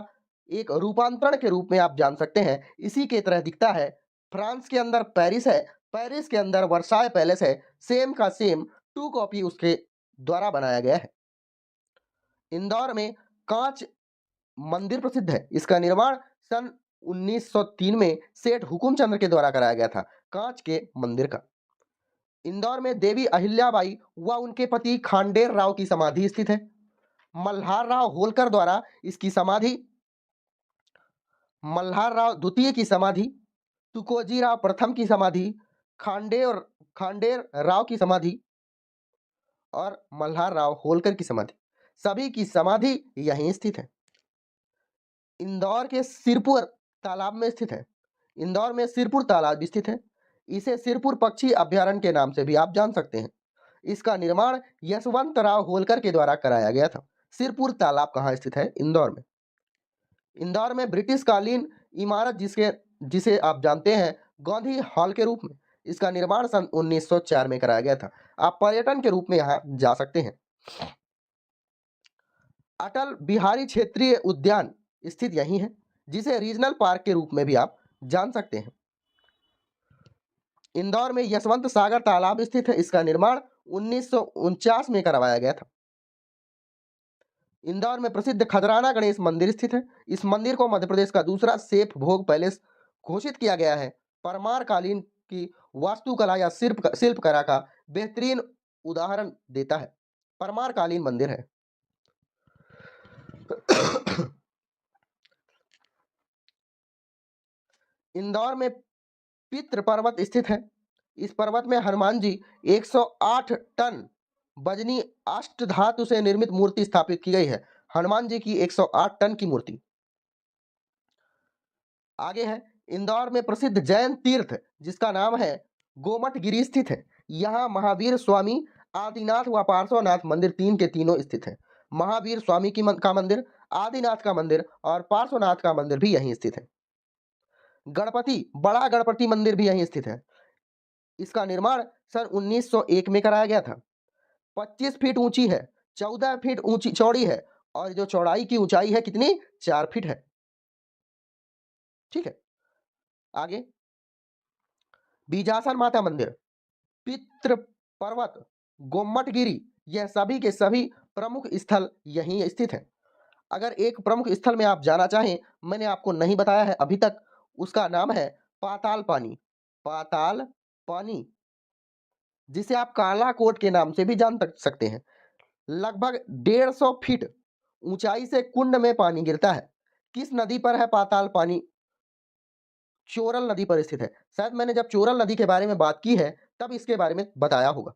एक रूपांतरण के रूप में आप जान सकते हैं, इसी के तरह दिखता है। फ्रांस के अंदर पेरिस है, पेरिस के अंदर वर्साय पैलेस है, सेम का सेम 2 कॉपी उसके द्वारा बनाया गया है। इंदौर में कांच मंदिर प्रसिद्ध है। इसका निर्माण सन 1903 में सेठ हुकुमचंद के द्वारा कराया गया था, कांच के मंदिर का। इंदौर में देवी अहिल्याबाई व उनके पति खांडेर राव की समाधि स्थित है। मल्हार राव होलकर द्वारा इसकी समाधि, मल्हार राव द्वितीय की समाधि, तुकोजी राव प्रथम की समाधि, खांडेर राव की समाधि और मल्हार राव होलकर की समाधि, सभी की समाधि यहीं स्थित है। इंदौर के सिरपुर तालाब में स्थित है। इंदौर में सिरपुर तालाब स्थित है। इसे सिरपुर पक्षी अभ्यारण्य के नाम से भी आप जान सकते हैं। इसका निर्माण यशवंतराव होलकर के द्वारा कराया गया था। सिरपुर तालाब कहाँ स्थित है? इंदौर में। इंदौर में ब्रिटिश कालीन इमारत जिसे आप जानते हैं गांधी हॉल के रूप में, इसका निर्माण सन 1904 में कराया गया था। आप पर्यटन के रूप में यहाँ जा सकते हैं। अटल बिहारी क्षेत्रीय उद्यान स्थित यहीं है, जिसे रीजनल पार्क के रूप में भी आप जान सकते हैं। इंदौर में यशवंत सागर तालाब स्थित है। इसका निर्माण 1949 में करवाया गया था। इंदौर में प्रसिद्ध खजराना गणेश मंदिर स्थित है। इस मंदिर को मध्य प्रदेश का दूसरा सेफ भोग पैलेस घोषित किया गया है। परमार कालीन की वास्तुकला या शिल्पकला का बेहतरीन उदाहरण देता है। परमार कालीन मंदिर है। इंदौर में पितृ पर्वत स्थित है। इस पर्वत में हनुमान जी 108 टन वजनी अष्टधातु से निर्मित मूर्ति स्थापित की गई है। हनुमान जी की 108 टन की मूर्ति। आगे है इंदौर में प्रसिद्ध जैन तीर्थ जिसका नाम है गोमट गिरी स्थित है। यहाँ महावीर स्वामी, आदिनाथ व पार्श्वनाथ मंदिर तीन के तीनों स्थित है। महावीर स्वामी का मंदिर, आदिनाथ का मंदिर और पार्श्वनाथ का मंदिर भी यहीं स्थित है। गणपति, बड़ा गणपति मंदिर भी यहीं स्थित है। इसका निर्माण सन 1901 में कराया गया था। 25 फीट ऊंची है, 14 फीट ऊंची चौड़ी है और जो चौड़ाई की ऊंचाई है कितनी? 4 फीट है। ठीक है, आगे बीजासन माता मंदिर, पितृ पर्वत, गोमटगिरी, यह सभी के सभी प्रमुख स्थल यहीं स्थित हैं। अगर एक प्रमुख स्थल में आप जाना चाहें, मैंने आपको नहीं बताया है अभी तक, उसका नाम है पाताल पानी। पाताल पानी, जिसे आप काला कोट के नाम से भी जान सकते हैं। लगभग 150 फीट ऊंचाई से कुंड में पानी गिरता है। किस नदी पर है पाताल पानी? चोरल नदी पर स्थित है। शायद मैंने जब चोरल नदी के बारे में बात की है तब इसके बारे में बताया होगा।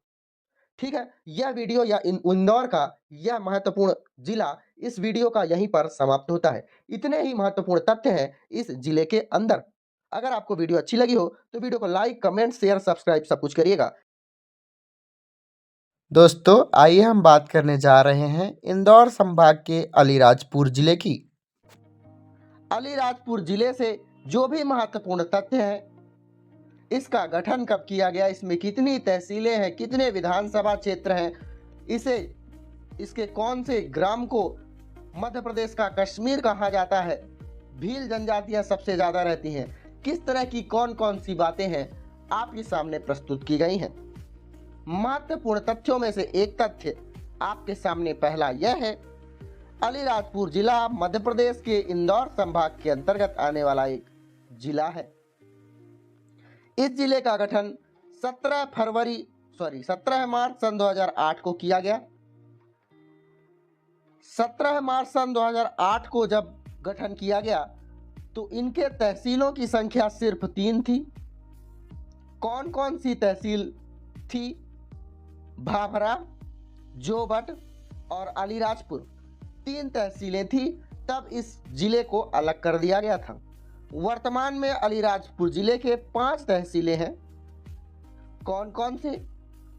ठीक है, यह वीडियो या इंदौर का यह महत्वपूर्ण जिला इस वीडियो का यहीं पर समाप्त होता है। इतने ही महत्वपूर्ण तथ्य हैं इस जिले के अंदर। अगर आपको वीडियो अच्छी लगी हो तो वीडियो को लाइक, कमेंट, शेयर, सब्सक्राइब सब कुछ करिएगा। दोस्तों आइए हम बात करने जा रहे हैं इंदौर संभाग के अलीराजपुर जिले की। अलीराजपुर जिले से जो भी महत्वपूर्ण तथ्य हैं इसका गठन कब किया गया, इसमें कितनी तहसीलें हैं, कितने विधानसभा क्षेत्र हैं, इसके कौन से ग्राम को मध्य प्रदेश का कश्मीर कहा जाता है, भील जनजातियां सबसे ज्यादा रहती हैं, किस तरह की कौन कौन सी बातें हैं आपके सामने प्रस्तुत की गई हैं। महत्वपूर्ण तथ्यों में से एक तथ्य आपके सामने पहला यह है, अलीराजपुर जिला मध्य प्रदेश के इंदौर संभाग के अंतर्गत आने वाला एक जिला है। इस जिले का गठन 17 मार्च सन 2008 को किया गया। 17 मार्च सन 2008 को जब गठन किया गया तो इनके तहसीलों की संख्या सिर्फ 3 थी। कौन कौन सी तहसील थी? भाभरा, जोबट और अलीराजपुर, 3 तहसीलें थी। तब इस जिले को अलग कर दिया गया था। वर्तमान में अलीराजपुर जिले के 5 तहसीलें हैं। कौन कौन से?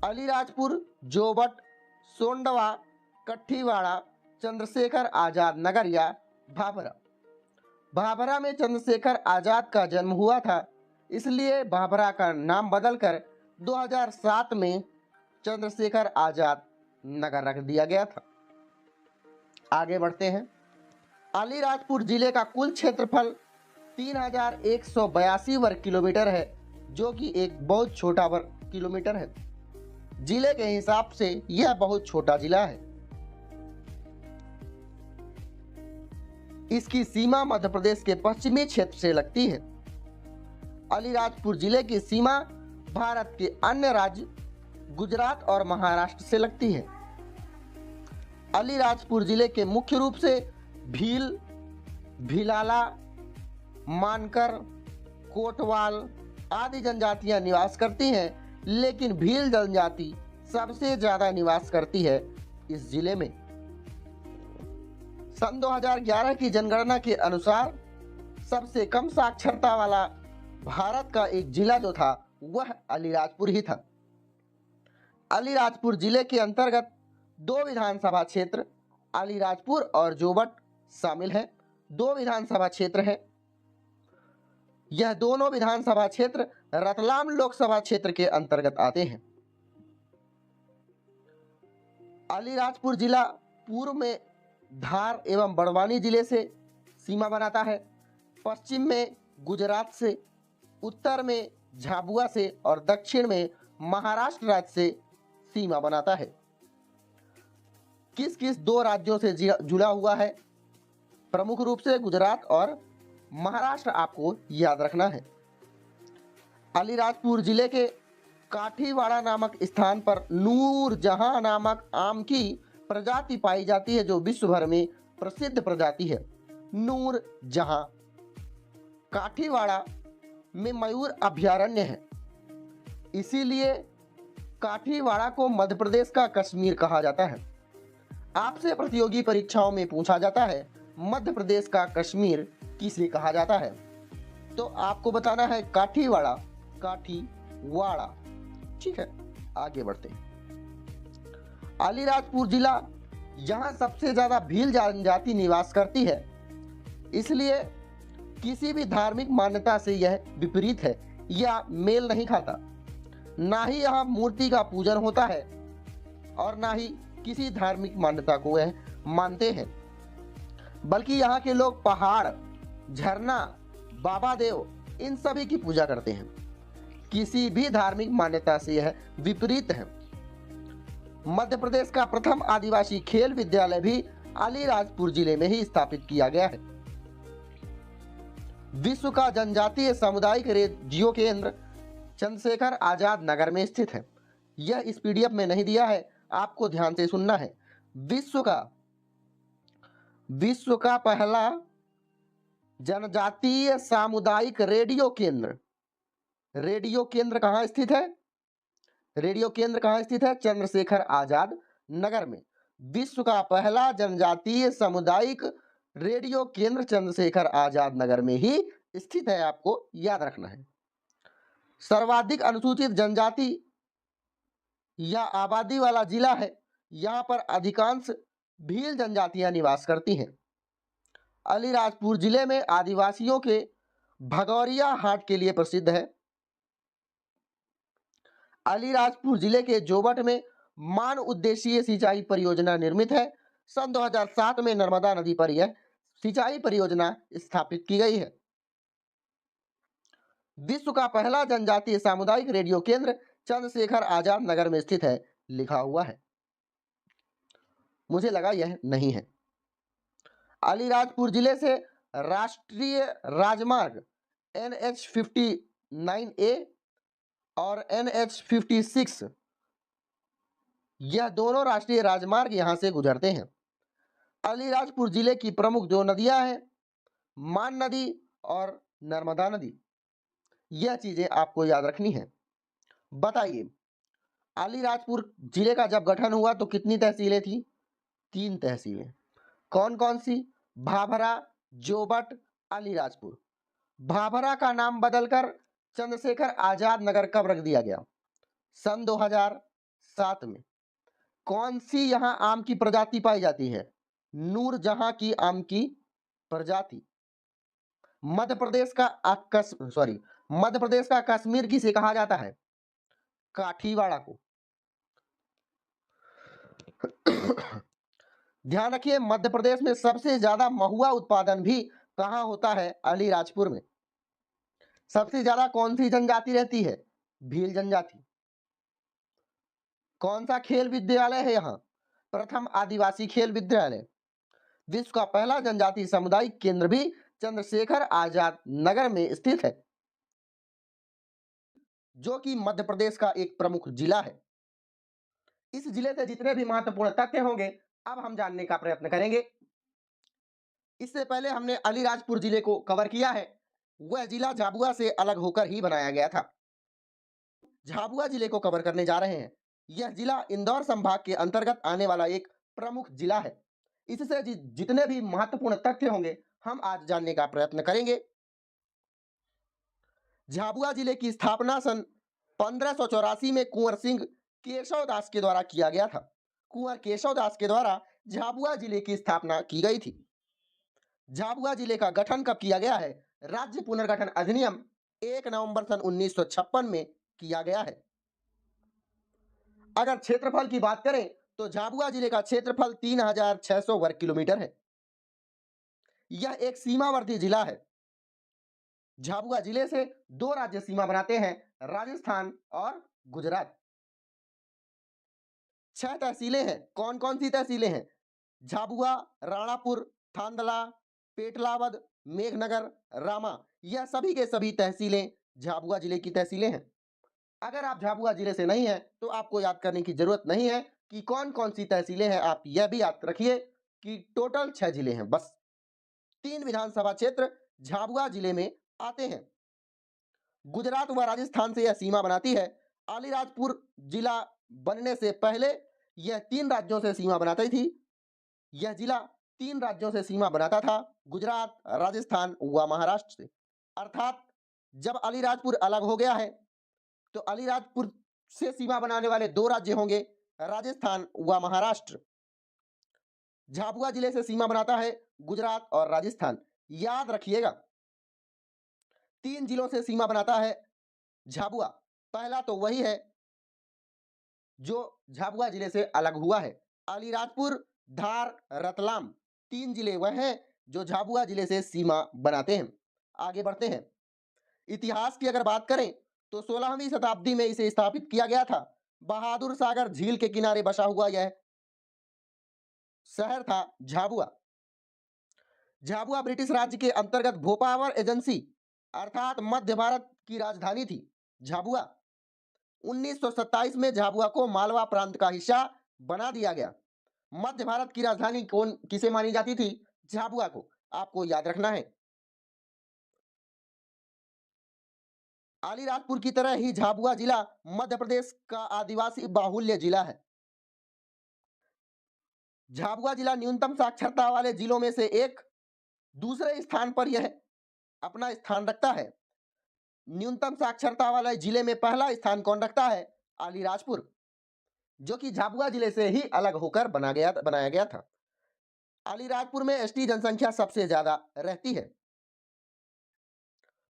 अलीराजपुर, जोबट, सोंडवा, कट्ठीवाड़ा, चंद्रशेखर आजाद नगर या भाभरा। भाभरा में चंद्रशेखर आजाद का जन्म हुआ था, इसलिए भाभरा का नाम बदलकर 2007 में चंद्रशेखर आजाद नगर रख दिया गया था। आगे बढ़ते हैं। अलीराजपुर जिले का कुल क्षेत्रफल 3182 वर्ग किलोमीटर है, जो कि एक बहुत छोटा वर्ग किलोमीटर है। जिले के हिसाब से यह बहुत छोटा जिला है। इसकी सीमा मध्य प्रदेश के पश्चिमी क्षेत्र से लगती है। अलीराजपुर जिले की सीमा भारत के अन्य राज्य गुजरात और महाराष्ट्र से लगती है। अलीराजपुर जिले के मुख्य रूप से भील, भिलाला, मानकर, कोटवाल आदि जनजातियां निवास करती हैं, लेकिन भील जनजाति सबसे ज्यादा निवास करती है इस जिले में। सन 2011 की जनगणना के अनुसार सबसे कम साक्षरता वाला भारत का एक जिला जो था वह अलीराजपुर ही था। अलीराजपुर जिले के अंतर्गत 2 विधानसभा क्षेत्र अलीराजपुर और जोबट शामिल हैं। 2 विधानसभा क्षेत्र हैं। यह दोनों विधानसभा क्षेत्र रतलाम लोकसभा क्षेत्र के अंतर्गत आते हैं। अलीराजपुर जिला पूर्व में धार एवं बड़वानी जिले से सीमा बनाता है, पश्चिम में गुजरात से, उत्तर में झाबुआ से और दक्षिण में महाराष्ट्र राज्य से सीमा बनाता है। किस किस 2 राज्यों से जुड़ा हुआ है? प्रमुख रूप से गुजरात और महाराष्ट्र आपको याद रखना है। अलीराजपुर जिले के काठीवाड़ा नामक स्थान पर नूरजहां नामक आम की प्रजाति पाई जाती है, जो विश्व भर में प्रसिद्ध प्रजाति है। नूरजहां। काठीवाड़ा में मयूर अभयारण्य है, इसीलिए काठीवाड़ा को मध्य प्रदेश का कश्मीर कहा जाता है। आपसे प्रतियोगी परीक्षाओं में पूछा जाता है मध्य प्रदेश का कश्मीर किसे कहा जाता है, तो आपको बताना है काठीवाड़ा, काठीवाड़ा। ठीक है, आगे बढ़ते हैं। अलीराजपुर जिला यहाँ सबसे ज्यादा भील जनजाति निवास करती है, इसलिए किसी भी धार्मिक मान्यता से यह विपरीत है या मेल नहीं खाता। ना ही यहाँ मूर्ति का पूजन होता है और ना ही किसी धार्मिक मान्यता को वह मानते हैं, बल्कि यहाँ के लोग पहाड़, झरना, बाबा देव इन सभी की पूजा करते हैं। किसी भी धार्मिक मान्यता से यह विपरीत है। मध्य प्रदेश का प्रथम आदिवासी खेल विद्यालय भी अलीराजपुर जिले में ही स्थापित किया गया है। विश्व का जनजातीय सामुदायिक रेडियो केंद्र चंद्रशेखर आजाद नगर में स्थित है। यह इस पीडीएफ में नहीं दिया है, आपको ध्यान से सुनना है। विश्व का पहला जनजातीय सामुदायिक रेडियो केंद्र कहाँ स्थित है? रेडियो केंद्र कहाँ स्थित है? चंद्रशेखर आजाद नगर में। विश्व का पहला जनजातीय सामुदायिक रेडियो केंद्र चंद्रशेखर आजाद नगर में ही स्थित है, आपको याद रखना है। सर्वाधिक अनुसूचित जनजाति या आबादी वाला जिला है। यहाँ पर अधिकांश भील जनजातियां निवास करती हैं। अलीराजपुर जिले में आदिवासियों के भगौरिया हाट के लिए प्रसिद्ध है। अलीराजपुर जिले के जोबट में मान उद्देशीय सिंचाई परियोजना निर्मित है। सन 2007 में नर्मदा नदी पर यह सिंचाई परियोजना स्थापित की गई है। विश्व का पहला जनजातीय सामुदायिक रेडियो केंद्र चंद्रशेखर आजाद नगर में स्थित है, लिखा हुआ है। मुझे लगा यह नहीं है। अलीराजपुर जिले से राष्ट्रीय राजमार्ग NH59A और NH56 यह दोनों राष्ट्रीय राजमार्ग यहां से गुजरते हैं। अलीराजपुर जिले की प्रमुख दो नदियां हैं, मान नदी और नर्मदा नदी। यह चीजें आपको याद रखनी है। बताइए, अलीराजपुर जिले का जब गठन हुआ तो कितनी तहसीलें थी? 3 तहसीलें। कौन कौन सी? भाभरा, जोबट, अलीराजपुर। भाभरा का नाम बदलकर चंद्रशेखर आजाद नगर कब रख दिया गया? सन 2007 में। कौन सी यहां आम की प्रजाति पाई जाती है? नूरजहां की आम की प्रजाति। मध्य प्रदेश का कश्मीर किसे कहा जाता है? काठीवाड़ा को। ध्यान रखिए, मध्य प्रदेश में सबसे ज्यादा महुआ उत्पादन भी कहां होता है? अलीराजपुर में। सबसे ज्यादा कौन सी जनजाति रहती है? भील जनजाति। कौन सा खेल विद्यालय है यहाँ? प्रथम आदिवासी खेल विद्यालय। विश्व का पहला जनजातीय सामुदायिक केंद्र भी चंद्रशेखर आजाद नगर में स्थित है, जो कि मध्य प्रदेश का एक प्रमुख जिला है। इस जिले से जितने भी महत्वपूर्ण तथ्य होंगे अब हम जानने का प्रयत्न करेंगे। इससे पहले हमने अलीराजपुर जिले को कवर किया है। वह जिला झाबुआ से अलग होकर ही बनाया गया था। झाबुआ जिले को कवर करने जा रहे हैं। यह जिला इंदौर संभाग के अंतर्गत आने वाला एक प्रमुख जिला है। इससे जितने भी महत्वपूर्ण तथ्य होंगे हम आज जानने का प्रयत्न करेंगे। झाबुआ जिले की स्थापना सन 1584 में कुंवर सिंह केशव दास के द्वारा किया गया था। कुंवर केशव दास के द्वारा झाबुआ जिले की स्थापना की गई थी। झाबुआ जिले का गठन कब किया गया है? राज्य पुनर्गठन अधिनियम 1 नवंबर सन 1956 में किया गया है। अगर क्षेत्रफल की बात करें तो झाबुआ जिले का क्षेत्रफल 3600 वर्ग किलोमीटर है। यह एक सीमावर्ती जिला है। झाबुआ जिले से 2 राज्य सीमा बनाते हैं, राजस्थान और गुजरात। 6 तहसीलें हैं। कौन कौन सी तहसीलें हैं? झाबुआ, राणापुर, थांदला, पेटलावद, मेघनगर, रामा। यह सभी के सभी तहसीलें झाबुआ जिले की तहसीलें हैं। अगर आप झाबुआ जिले से नहीं हैं तो आपको याद करने की जरूरत नहीं है कि कौन कौन सी तहसीलें हैं। आप यह भी याद रखिए कि टोटल 6 जिले हैं, बस 3 विधानसभा क्षेत्र झाबुआ जिले में आते हैं। गुजरात व राजस्थान से यह सीमा बनाती है। अलीराजपुर जिला बनने से पहले यह 3 राज्यों से सीमा बनाती थी। यह जिला 3 राज्यों से सीमा बनाता था, गुजरात, राजस्थान व महाराष्ट्र से। अर्थात जब अलीराजपुर अलग हो गया है तो अलीराजपुर से सीमा बनाने वाले 2 राज्य होंगे, राजस्थान व महाराष्ट्र। झाबुआ जिले से सीमा बनाता है गुजरात और राजस्थान। याद रखिएगा, 3 जिलों से सीमा बनाता है झाबुआ। पहला तो वही है जो झाबुआ जिले से अलग हुआ है। अलीराजपुर, धार, रतलाम 3 जिले वह हैं जो झाबुआ जिले से सीमा बनाते हैं। आगे बढ़ते हैं। इतिहास की अगर बात करें तो 16वीं शताब्दी में इसे स्थापित किया गया था। बहादुर सागर झील के किनारे बसा हुआ यह शहर था झाबुआ। झाबुआ ब्रिटिश राज्य के अंतर्गत भोपावर एजेंसी अर्थात मध्य भारत की राजधानी थी झाबुआ। 1927 में झाबुआ को मालवा प्रांत का हिस्सा बना दिया गया। मध्य भारत की राजधानी किसे मानी जाती थी? झाबुआ को। आपको याद रखना है। अलीराजपुर की तरह ही झाबुआ जिला मध्य प्रदेश का आदिवासी बाहुल्य जिला है। झाबुआ जिला न्यूनतम साक्षरता वाले जिलों में से एक दूसरे स्थान पर यह अपना स्थान रखता है। न्यूनतम साक्षरता वाले जिले में पहला स्थान कौन रखता है? अलीराजपुर, जो कि झाबुआ जिले से ही अलग होकर बनाया गया था। अलीराजपुर में एसटी जनसंख्या सबसे ज्यादा रहती है।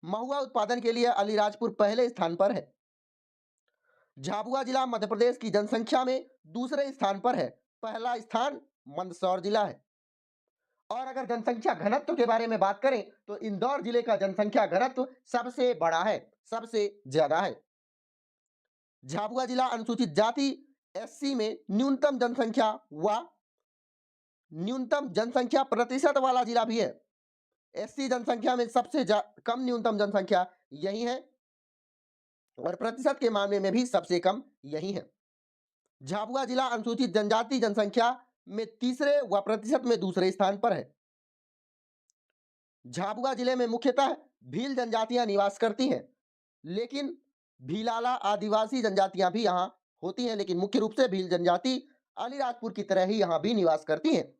महुआ उत्पादन के लिए अलीराजपुर पहले स्थान पर है। झाबुआ जिला मध्य प्रदेश की जनसंख्या में दूसरे स्थान पर है, पहला स्थान मंदसौर जिला है। और अगर जनसंख्या घनत्व के बारे में बात करें तो इंदौर जिले का जनसंख्या घनत्व सबसे बड़ा है, सबसे ज्यादा है। झाबुआ जिला अनुसूचित जाति एससी में न्यूनतम जनसंख्या प्रतिशत वाला जिला भी है। एससी जनसंख्या में सबसे कम न्यूनतम जनसंख्या यही है और प्रतिशत के मामले में भी सबसे कम यही है। झाबुआ जिला अनुसूचित जनजाति जनसंख्या में तीसरे व प्रतिशत में दूसरे स्थान पर है। झाबुआ जिले में मुख्यतः भील जनजातियां निवास करती हैं, लेकिन भीलाला आदिवासी जनजातियां भी यहाँ होती हैं, लेकिन मुख्य रूप से भील जनजाति अलीराजपुर की तरह ही यहाँ भी निवास करती हैं।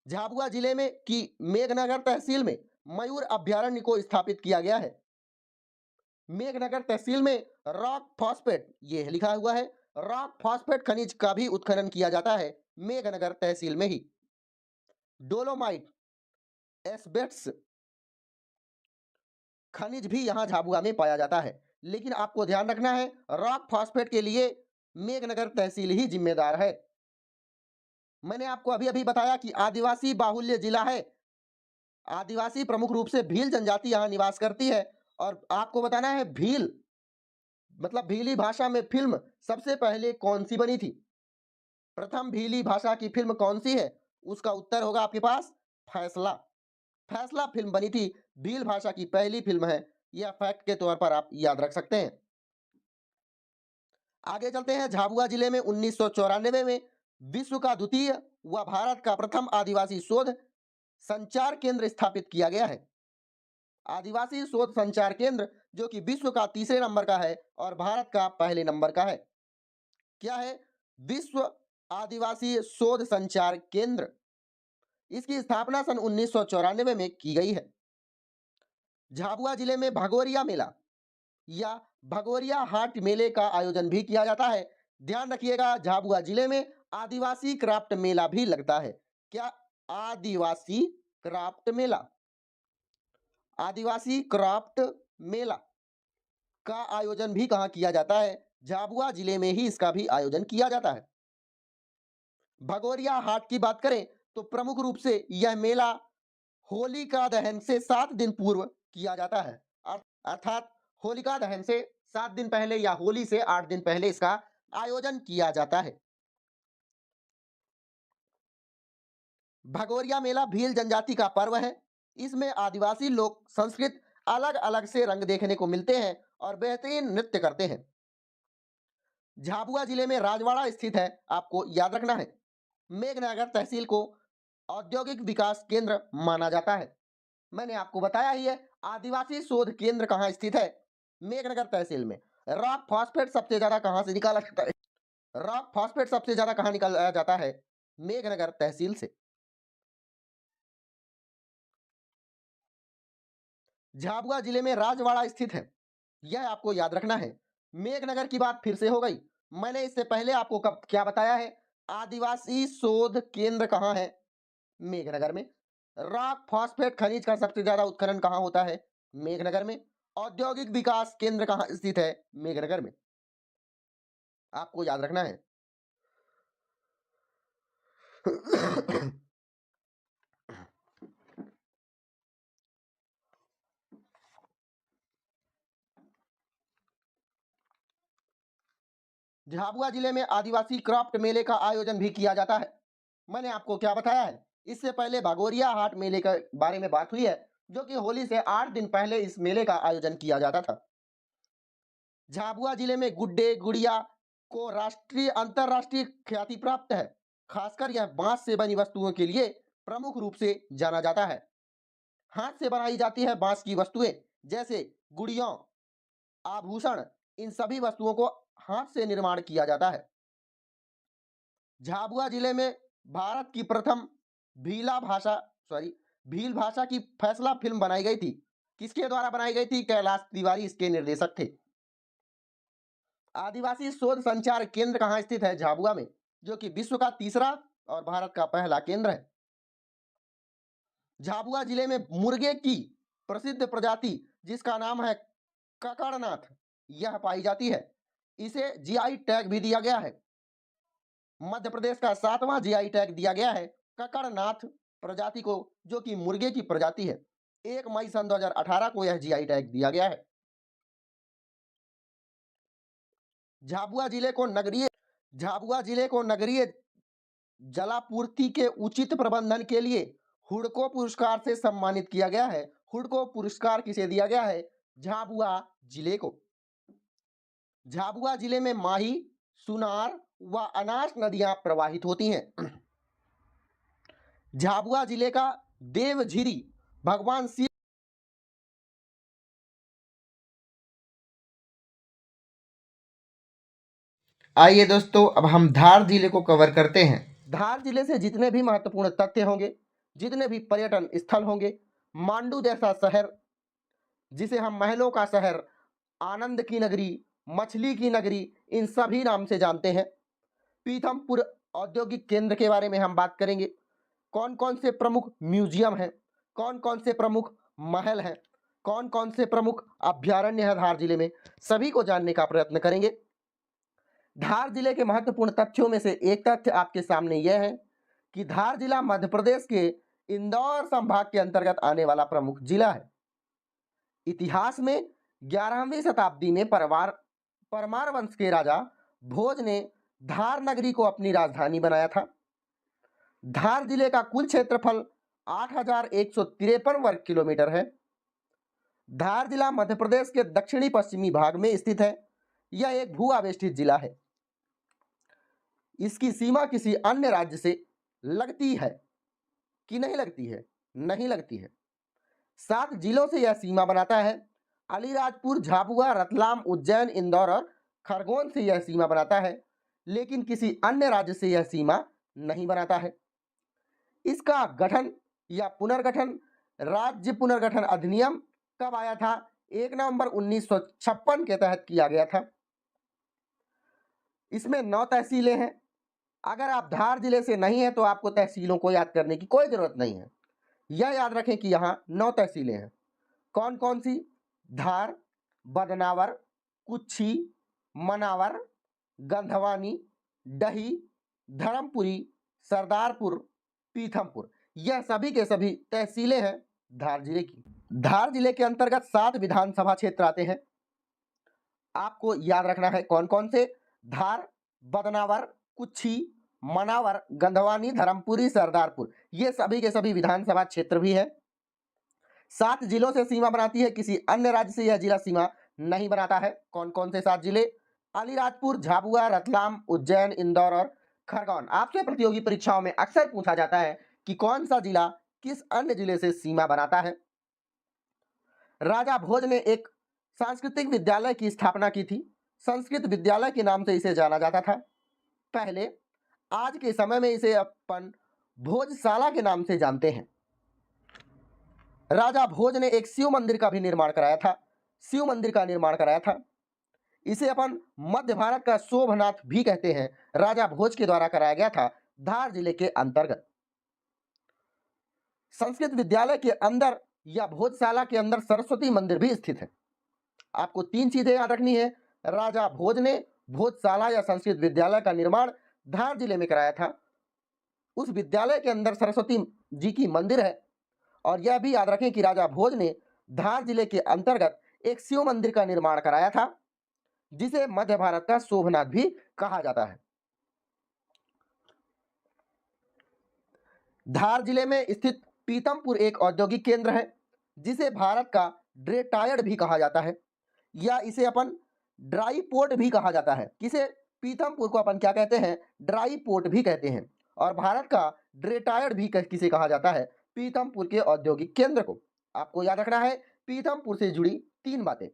झाबुआ जिले में की मेघनगर तहसील में मयूर अभ्यारण्य को स्थापित किया गया है। मेघनगर तहसील में रॉक फॉस्फेट, ये लिखा हुआ है, रॉक फॉस्फेट खनिज का भी उत्खनन किया जाता है मेघनगर तहसील में ही। डोलोमाइट, एस्बेस्टस खनिज भी यहां झाबुआ में पाया जाता है, लेकिन आपको ध्यान रखना है रॉक फॉस्फेट के लिए मेघनगर तहसील ही जिम्मेदार है। मैंने आपको अभी अभी बताया कि आदिवासी बाहुल्य जिला है, आदिवासी प्रमुख रूप से भील जनजाति यहां निवास करती है। और आपको बताना है भील मतलब भीली भाषा में फिल्म सबसे पहले कौन सी बनी थी, प्रथम भीली भाषा की फिल्म कौन सी है, उसका उत्तर होगा आपके पास फैसला। फैसला फिल्म बनी थी, भील भाषा की पहली फिल्म है, यह फैक्ट के तौर पर आप याद रख सकते हैं। आगे चलते हैं। झाबुआ जिले में 1994 में विश्व का द्वितीय व भारत का प्रथम आदिवासी शोध संचार केंद्र स्थापित किया गया है। आदिवासी शोध संचार केंद्र जो कि विश्व का तीसरे नंबर का है और भारत का पहले नंबर का है। क्या है? विश्व आदिवासी शोध संचार केंद्र। इसकी स्थापना सन 1994 में की गई है। झाबुआ जिले में भगोरिया मेला या भगोरिया हाट मेले का आयोजन भी किया जाता है। ध्यान रखिएगा, झाबुआ जिले में आदिवासी क्राफ्ट मेला भी लगता है। क्या? आदिवासी क्राफ्ट मेला। आदिवासी क्राफ्ट मेला का आयोजन भी कहां किया जाता है? झाबुआ जिले में ही इसका भी आयोजन किया जाता है। भगोरिया हाट की बात करें तो प्रमुख रूप से यह मेला होलिका दहन से 7 दिन पूर्व किया जाता है, अर्थात होलिका दहन से 7 दिन पहले या होली से 8 दिन पहले इसका आयोजन किया जाता है। भगोरिया मेला भील जनजाति का पर्व है। इसमें आदिवासी लोग संस्कृत अलग अलग से रंग देखने को मिलते हैं और बेहतरीन नृत्य करते हैं। झाबुआ जिले में राजवाड़ा स्थित है, आपको याद रखना है। मेघनगर तहसील को औद्योगिक विकास केंद्र माना जाता है। मैंने आपको बताया ही है, आदिवासी शोध केंद्र कहाँ स्थित है? मेघनगर तहसील में। रॉक फॉस्फेट सबसे ज्यादा कहां से निकाला जाता है? रॉक फॉस्फेट सबसे ज्यादा कहां निकाला जाता है? मेघनगर तहसील से। झाबुआ जिले में राजवाड़ा स्थित है, यह आपको याद रखना है। मेघनगर की बात फिर से हो गई। मैंने इससे पहले आपको कब क्या बताया है? आदिवासी शोध केंद्र कहां है? मेघनगर में। रॉक फॉस्फेट खनिज का सबसे ज्यादा उत्खनन कहां होता है? मेघनगर में। औद्योगिक विकास केंद्र कहां स्थित है? मेघनगर में। आपको याद रखना है। झाबुआ जिले में आदिवासी क्राफ्ट मेले का आयोजन भी किया जाता है। मैंने आपको क्या बताया है? इससे पहले भगोरिया हाट मेले के बारे में बात हुई है, जो कि होली से 8 दिन पहले इस मेले का आयोजन किया जाता था। झाबुआ जिले में गुड्डे गुड़िया को राष्ट्रीय अंतरराष्ट्रीय ख्याति प्राप्त है। खासकर यह बांस से बनी वस्तुओं के लिए प्रमुख रूप से जाना जाता है। हाथ से बनाई जाती है बांस की वस्तुएं, जैसे गुड़ियों, आभूषण, इन सभी वस्तुओं को हाथ से निर्माण किया जाता है। झाबुआ जिले में भारत की प्रथम भीला भाषा भील भाषा की फैसला फिल्म बनाई गई थी। किसके द्वारा बनाई गई थी? कैलाश तिवारी इसके निर्देशक थे। आदिवासी शोध संचार केंद्र कहां स्थित है? झाबुआ में, जो कि विश्व का तीसरा और भारत का पहला केंद्र है। झाबुआ जिले में मुर्गे की प्रसिद्ध प्रजाति जिसका नाम है ककड़नाथ, यह पाई जाती है। इसे जीआई टैग भी दिया गया है। मध्य प्रदेश का 7वां जीआई टैग दिया गया है ककड़नाथ प्रजाति को, जो कि मुर्गे की प्रजाति है। 1 मई सन 2018 को यह जीआई टैग दिया गया है। झाबुआ जिले को नगरीय जलापूर्ति के उचित प्रबंधन के लिए हुडको पुरस्कार से सम्मानित किया गया है। हुडको पुरस्कार किसे दिया गया है? झाबुआ जिले को। झाबुआ जिले में माही, सुनार व अनास नदियां प्रवाहित होती हैं। झाबुआ जिले का देवझिरी भगवान शिव। आइए दोस्तों, अब हम धार जिले को कवर करते हैं। धार जिले से जितने भी महत्वपूर्ण तथ्य होंगे, जितने भी पर्यटन स्थल होंगे, मांडू जैसा शहर जिसे हम महलों का शहर, आनंद की नगरी, मछली की नगरी, इन सभी नाम से जानते हैं। पीथमपुर औद्योगिक केंद्र के बारे में हम बात करेंगे। कौन कौन से प्रमुख म्यूजियम हैं, कौन कौन से प्रमुख महल हैं, कौन कौन से प्रमुख अभ्यारण्य है धार जिले में, सभी को जानने का प्रयत्न करेंगे। धार जिले के महत्वपूर्ण तथ्यों में से एक तथ्य आपके सामने यह है कि धार जिला मध्य प्रदेश के इंदौर संभाग के अंतर्गत आने वाला प्रमुख जिला है। इतिहास में 11वीं शताब्दी में परमार वंश के राजा भोज ने धार नगरी को अपनी राजधानी बनाया था। धार जिले का कुल क्षेत्रफल 8,153 वर्ग किलोमीटर है। धार जिला मध्य प्रदेश के दक्षिणी पश्चिमी भाग में स्थित है। यह एक भू आवेष्टित जिला है। इसकी सीमा किसी अन्य राज्य से लगती है कि नहीं लगती है? नहीं लगती है। 7 जिलों से यह सीमा बनाता है। अलीराजपुर, झाबुआ, रतलाम, उज्जैन, इंदौर और खरगोन से यह सीमा बनाता है, लेकिन किसी अन्य राज्य से यह सीमा नहीं बनाता है। इसका गठन या पुनर्गठन राज्य पुनर्गठन अधिनियम कब आया था? 1 नवंबर 1956 के तहत किया गया था। इसमें 9 तहसीलें हैं। अगर आप धार जिले से नहीं हैं तो आपको तहसीलों को याद करने की कोई जरूरत नहीं है। यह याद रखें कि यहाँ 9 तहसीलें हैं। कौन कौन सी? धार, बदनावर, कुच्छी, मनावर, गंधवानी, डही, धर्मपुरी, सरदारपुर, पीथमपुर, यह सभी के सभी तहसीलें हैं धार जिले की। धार जिले के अंतर्गत 7 विधानसभा क्षेत्र आते हैं। आपको याद रखना है कौन कौन से? धार, बदनावर, कुच्छी, मनावर, गंधवानी, धर्मपुरी, सरदारपुर, ये सभी के सभी विधानसभा क्षेत्र भी है। 7 जिलों से सीमा बनाती है। किसी अन्य राज्य से यह जिला सीमा नहीं बनाता है। कौन कौन से 7 जिले? अलीराजपुर, झाबुआ, रतलाम, उज्जैन, इंदौर और खरगोन। आपसे प्रतियोगी परीक्षाओं में अक्सर पूछा जाता है कि कौन सा जिला किस अन्य जिले से सीमा बनाता है। राजा भोज ने एक सांस्कृतिक विद्यालय की स्थापना की थी। संस्कृत विद्यालय के नाम से इसे जाना जाता था पहले। आज के समय में इसे अपन भोजशाला के नाम से जानते हैं। राजा भोज ने एक शिव मंदिर का भी निर्माण कराया था। शिव मंदिर का निर्माण कराया था। इसे अपन मध्य भारत का शोभनाथ भी कहते हैं। राजा भोज के द्वारा कराया गया था धार जिले के अंतर्गत। संस्कृत विद्यालय के अंदर या भोजशाला के अंदर सरस्वती मंदिर भी स्थित है। आपको 3 चीजें याद रखनी है। राजा भोज ने भोजशाला या संस्कृत विद्यालय का निर्माण धार जिले में कराया था। उस विद्यालय के अंदर सरस्वती जी की मंदिर है। और यह भी याद रखें कि राजा भोज ने धार जिले के अंतर्गत एक शिव मंदिर का निर्माण कराया था, जिसे मध्य भारत का शोभनाथ भी कहा जाता है। धार जिले में स्थित पीथमपुर एक औद्योगिक केंद्र है, जिसे भारत का ड्रेटायड भी कहा जाता है, या इसे अपन ड्राई पोर्ट भी कहा जाता है। किसे? पीथमपुर को अपन क्या कहते हैं? ड्राई पोर्ट भी कहते हैं। और भारत का ड्रेटायड भी किसे कहा जाता है? पीथमपुर के औद्योगिक केंद्र को। आपको याद रखना है पीथमपुर से जुड़ी 3 बातें।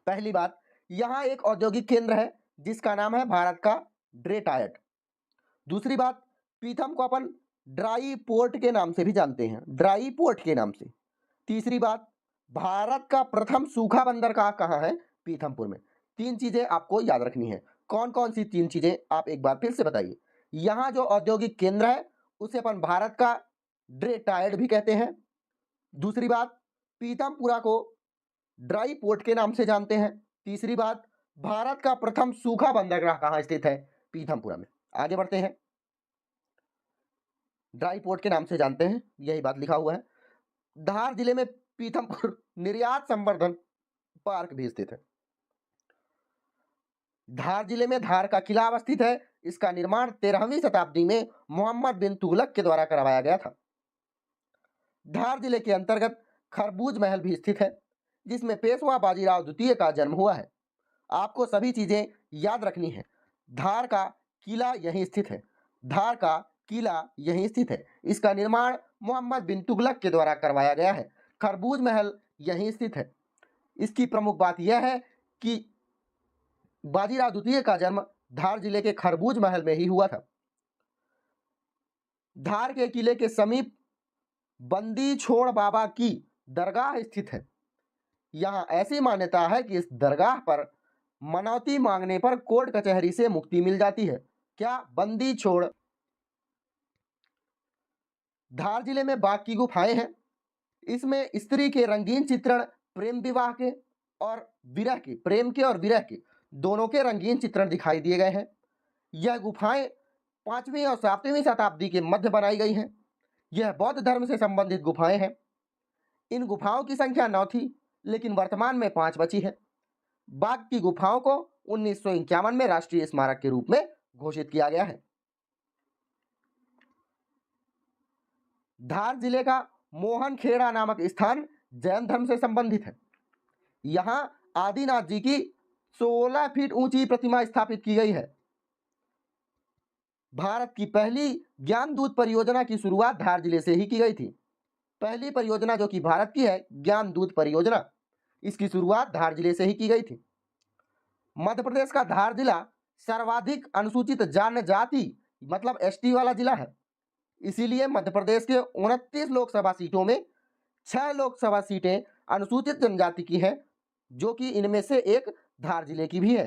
पहली बात, यहाँ एक औद्योगिक केंद्र है जिसका नाम है भारत का ड्रेटायड। दूसरी बात, पीथम को अपन ड्राई पोर्ट के नाम से भी जानते हैं, ड्राई पोर्ट के नाम से। तीसरी बात, भारत का प्रथम सूखा बंदरगाह कहाँ है? पीथमपुर में। 3 चीजें आपको याद रखनी है। कौन कौन सी 3 चीजें आप एक बार फिर से बताइए। यहाँ जो औद्योगिक केंद्र है उसे अपन भारत का ड्रेटायड भी कहते हैं। दूसरी बात, पीथमपुरा को ड्राई पोर्ट के नाम से जानते हैं। तीसरी बात, भारत का प्रथम सूखा बंदरगाह कहाँ स्थित है? पीथमपुरा में। आगे बढ़ते हैं, ड्राई पोर्ट के नाम से जानते हैं, यही बात लिखा हुआ है। धार जिले में पीथमपुर निर्यात संवर्धन पार्क भी स्थित है। धार जिले में धार का किला अवस्थित है। इसका निर्माण 13वीं शताब्दी में मोहम्मद बिन तुगलक के द्वारा करवाया गया था। धार जिले के अंतर्गत खरबूज महल भी स्थित है, जिसमें पेशवा बाजीराव द्वितीय का जन्म हुआ है। आपको सभी चीजें याद रखनी है। धार का किला यहीं स्थित है। धार का किला यहीं स्थित है। इसका निर्माण मोहम्मद बिन तुगलक के द्वारा करवाया गया है। खरबूज महल यहीं स्थित है। इसकी प्रमुख बात यह है कि बाजीराव द्वितीय का जन्म धार जिले के खरबूज महल में ही हुआ था। धार के किले के समीप बंदी छोड़ बाबा की दरगाह स्थित है। यहां ऐसी मान्यता है कि इस दरगाह पर मनौती मांगने पर कोर्ट कचहरी से मुक्ति मिल जाती है। क्या? बंदी छोड़। धार जिले में बाघ की गुफाएं हैं। इसमें स्त्री के रंगीन चित्रण, प्रेम विवाह के और विरह के, प्रेम के और विरह के दोनों के रंगीन चित्रण दिखाई दिए गए हैं। यह गुफाएं 5वीं और 7वीं शताब्दी के मध्य बनाई गई हैं। यह बौद्ध धर्म से संबंधित गुफाएं हैं। इन गुफाओं की संख्या 9 थी, लेकिन वर्तमान में 5 बची है। बाघ की गुफाओं को 1951 में राष्ट्रीय स्मारक के रूप में घोषित किया गया है। धार जिले का मोहन खेड़ा नामक स्थान जैन धर्म से संबंधित है। यहां आदिनाथ जी की 16 फीट ऊंची प्रतिमा स्थापित की गई है। भारत की पहली ज्ञान दूत परियोजना की शुरुआत धार जिले से ही की गई थी। पहली परियोजना जो कि भारत की है, ज्ञान दूत परियोजना, इसकी शुरुआत धार जिले से ही की गई थी। मध्य प्रदेश का धार जिला सर्वाधिक अनुसूचित जनजाति मतलब एसटी वाला जिला है। इसीलिए मध्य प्रदेश के 29 लोकसभा सीटों में 6 लोकसभा सीटें अनुसूचित जनजाति की हैं, जो कि इनमें से एक धार जिले की भी है।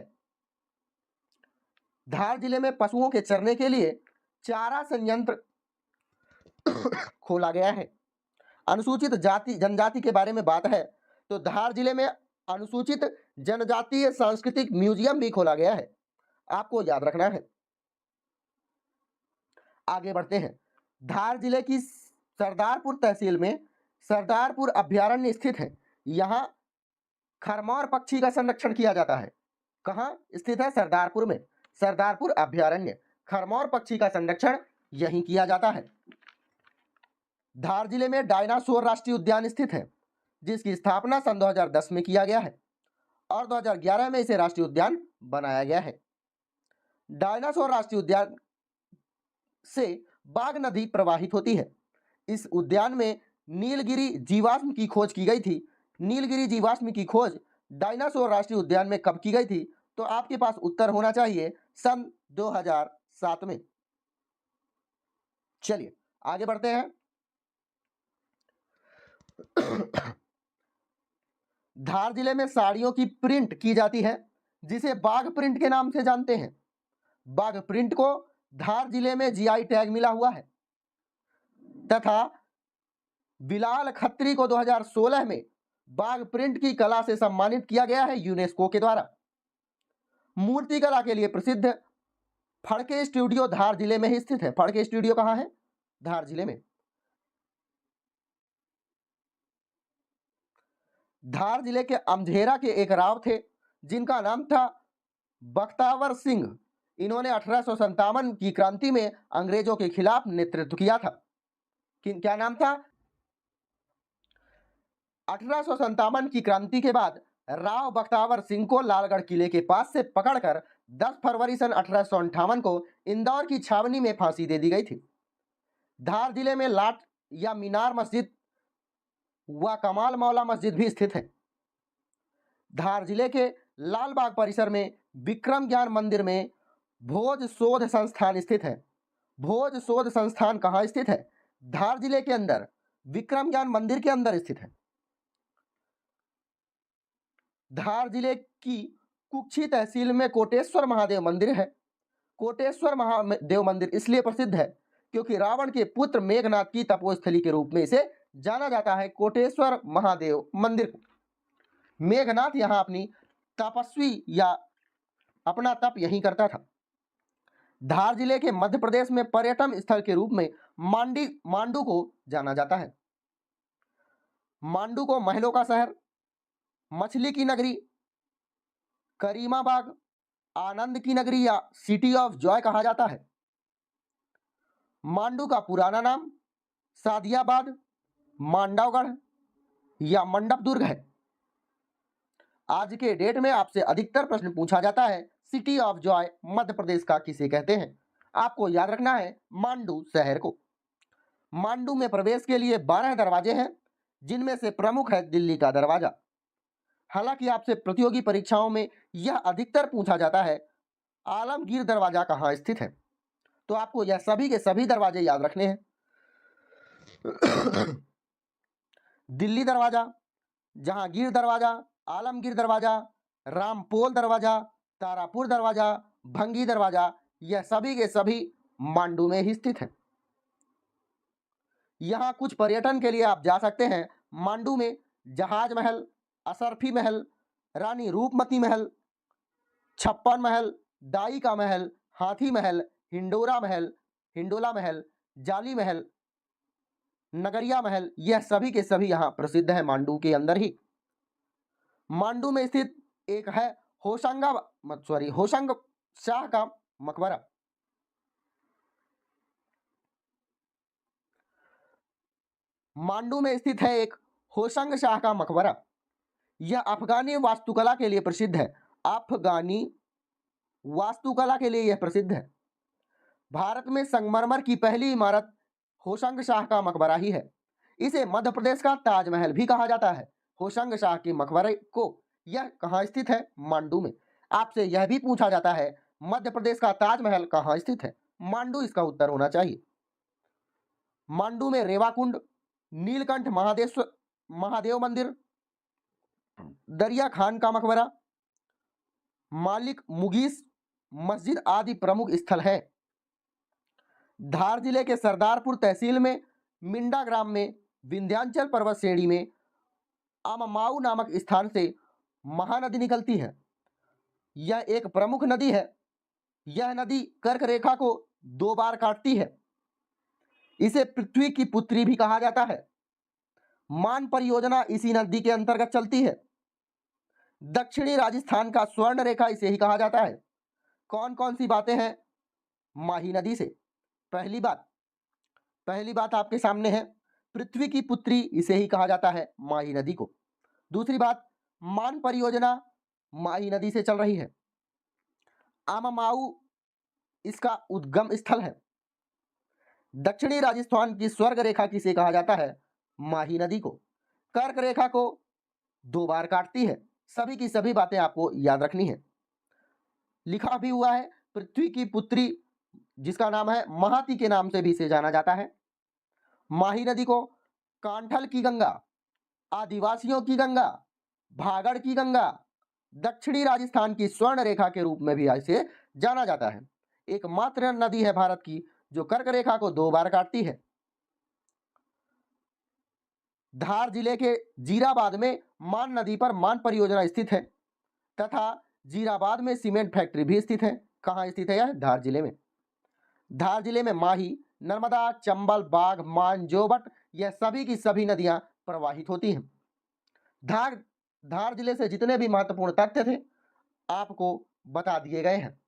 धार जिले में पशुओं के चरने के लिए चारा संयंत्र खोला गया है। अनुसूचित जाति जनजाति के बारे में बात है तो धार जिले में अनुसूचित जनजातीय सांस्कृतिक म्यूजियम भी खोला गया है। आपको याद रखना है। आगे बढ़ते हैं। धार जिले की सरदारपुर तहसील में सरदारपुर अभयारण्य स्थित है। यहाँ खरमौर पक्षी का संरक्षण किया जाता है। कहाँ स्थित है? सरदारपुर में। सरदारपुर अभयारण्य, खरमौर पक्षी का संरक्षण यहीं किया जाता है। धार जिले में डायनासोर राष्ट्रीय उद्यान स्थित है, जिसकी स्थापना सन 2010 में किया गया है और 2011 में इसे राष्ट्रीय उद्यान बनाया गया है। डायनासोर राष्ट्रीय उद्यान से बाघ नदी प्रवाहित होती है। इस उद्यान में नीलगिरी जीवाश्म की खोज की गई थी। नीलगिरी जीवाश्म की खोज डायनासोर राष्ट्रीय उद्यान में कब की गई थी? तो आपके पास उत्तर होना चाहिए सन 2007 में। चलिए आगे बढ़ते हैं। धार जिले में साड़ियों की प्रिंट की जाती है, जिसे बाघ प्रिंट के नाम से जानते हैं। बाघ प्रिंट को धार जिले में जीआई टैग मिला हुआ है तथा बिलाल खत्री को 2016 में बाघ प्रिंट की कला से सम्मानित किया गया है यूनेस्को के द्वारा। मूर्ति कला के लिए प्रसिद्ध फड़के स्टूडियो धार जिले में ही स्थित है। फड़के स्टूडियो कहाँ है? धार जिले में। धार जिले के अमझेरा के एक राव थे, जिनका नाम था बख्तावर सिंह। इन्होंने 1857 की क्रांति में अंग्रेजों के खिलाफ नेतृत्व किया था। क्या नाम था? 1857 की क्रांति के बाद राव बख्तावर सिंह को लालगढ़ किले के पास से पकड़कर 10 फरवरी सन 1858 को इंदौर की छावनी में फांसी दे दी गई थी। धार जिले में लाट या मीनार मस्जिद व कमाल मौला मस्जिद भी स्थित है। धार जिले के लालबाग परिसर में विक्रम ज्ञान मंदिर में भोज शोध संस्थान स्थित है। भोज शोध संस्थान कहाँ स्थित है? धार जिले के अंदर, विक्रम ज्ञान मंदिर के अंदर स्थित है। धार जिले की कुक्षी तहसील में कोटेश्वर महादेव मंदिर है। कोटेश्वर महादेव मंदिर इसलिए प्रसिद्ध है क्योंकि रावण के पुत्र मेघनाथ की तपोस्थली के रूप में इसे जाना जाता है। कोटेश्वर महादेव मंदिर को मेघनाथ यहाँ अपनी तपस्वी या अपना तप यहीं करता था। धार जिले के मध्य प्रदेश में पर्यटन स्थल के रूप में मांडू को जाना जाता है। मांडू को महलों का शहर, मछली की नगरी, करीमाबाग, आनंद की नगरी या सिटी ऑफ जॉय कहा जाता है। मांडू का पुराना नाम सादियाबाद, मांडवगढ़ या मंडप दुर्ग है। आज के डेट में आपसे अधिकतर प्रश्न पूछा जाता है, city of Joy Madhya Pradesh का किसे कहते हैं। आपको याद रखना है मांडू शहर को। मांडू में प्रवेश के लिए 12 दरवाजे हैं, जिनमें से प्रमुख है दिल्ली का दरवाजा। हालांकि आपसे प्रतियोगी परीक्षाओं में यह अधिकतर पूछा जाता है, आलमगीर दरवाजा कहाँ स्थित है। तो आपको यह सभी के सभी दरवाजे याद रखने हैं। दिल्ली दरवाजा, जहांगीर दरवाजा, आलमगीर दरवाजा, रामपोल दरवाजा, तारापुर दरवाजा, भंगी दरवाजा, यह सभी के सभी मांडू में ही स्थित है। यहाँ कुछ पर्यटन के लिए आप जा सकते हैं। मांडू में जहाज महल, असरफी महल, रानी रूपमती महल, छप्पन महल, दाई का महल, हाथी महल, हिंडोला महल, जाली महल, नगरिया महल, यह सभी के सभी यहाँ प्रसिद्ध है मांडू के अंदर ही। मांडू में स्थित एक है होशंग शाह का मकबरा। मांडू में स्थित है एक होशंग शाह का मकबरा। यह अफगानी वास्तुकला के लिए प्रसिद्ध है। अफगानी वास्तुकला के लिए यह प्रसिद्ध है। भारत में संगमरमर की पहली इमारत होशंग शाह का मकबरा ही है। इसे मध्य प्रदेश का ताजमहल भी कहा जाता है। होशंग शाह के मकबरे को यह कहाँ स्थित है? मांडू में। आपसे यह भी पूछा जाता है मध्य प्रदेश का ताजमहल कहाँ स्थित है? मांडू इसका उत्तर होना चाहिए। मांडू में रेवाकुंड, नीलकंठ महादेव मंदिर, दरिया खान का मकबरा, मालिक मुगीस मस्जिद आदि प्रमुख स्थल है। धार जिले के सरदारपुर तहसील में मिंडा ग्राम में विंध्याचल पर्वत श्रेणी में आममाऊ नामक स्थान से महानदी निकलती है। यह एक प्रमुख नदी है। यह नदी कर्क रेखा को 2 बार काटती है। इसे पृथ्वी की पुत्री भी कहा जाता है। मान परियोजना इसी नदी के अंतर्गत चलती है। दक्षिणी राजस्थान का स्वर्ण रेखा इसे ही कहा जाता है। कौन कौन सी बातें हैं माही नदी से? पहली बात आपके सामने है, पृथ्वी की पुत्री इसे ही कहा जाता है माही नदी को। दूसरी बात, मान परियोजना माही नदी से चल रही है। आममाऊ इसका उद्गम स्थल है। दक्षिणी राजस्थान की स्वर्ग रेखा किसे कहा जाता है? माही नदी को। कर्क रेखा को 2 बार काटती है। सभी की सभी बातें आपको याद रखनी है। लिखा भी हुआ है पृथ्वी की पुत्री, जिसका नाम है महाती के नाम से भी इसे जाना जाता है। माही नदी को कांठल की गंगा, आदिवासियों की गंगा, भागड़ की गंगा, दक्षिणी राजस्थान की स्वर्ण रेखा के रूप में भी इसे जाना जाता है। एकमात्र नदी है भारत की जो कर्क रेखा को 2 बार काटती है। धार जिले के जीराबाद में मान नदी पर मान परियोजना स्थित है तथा जीराबाद में सीमेंट फैक्ट्री भी स्थित है। कहाँ स्थित है यह? धार जिले में। धार जिले में माही, नर्मदा, चंबल, बाघ, मान, जोबट, यह सभी की सभी नदियां प्रवाहित होती हैं। धार जिले से जितने भी महत्वपूर्ण तथ्य थे आपको बता दिए गए हैं।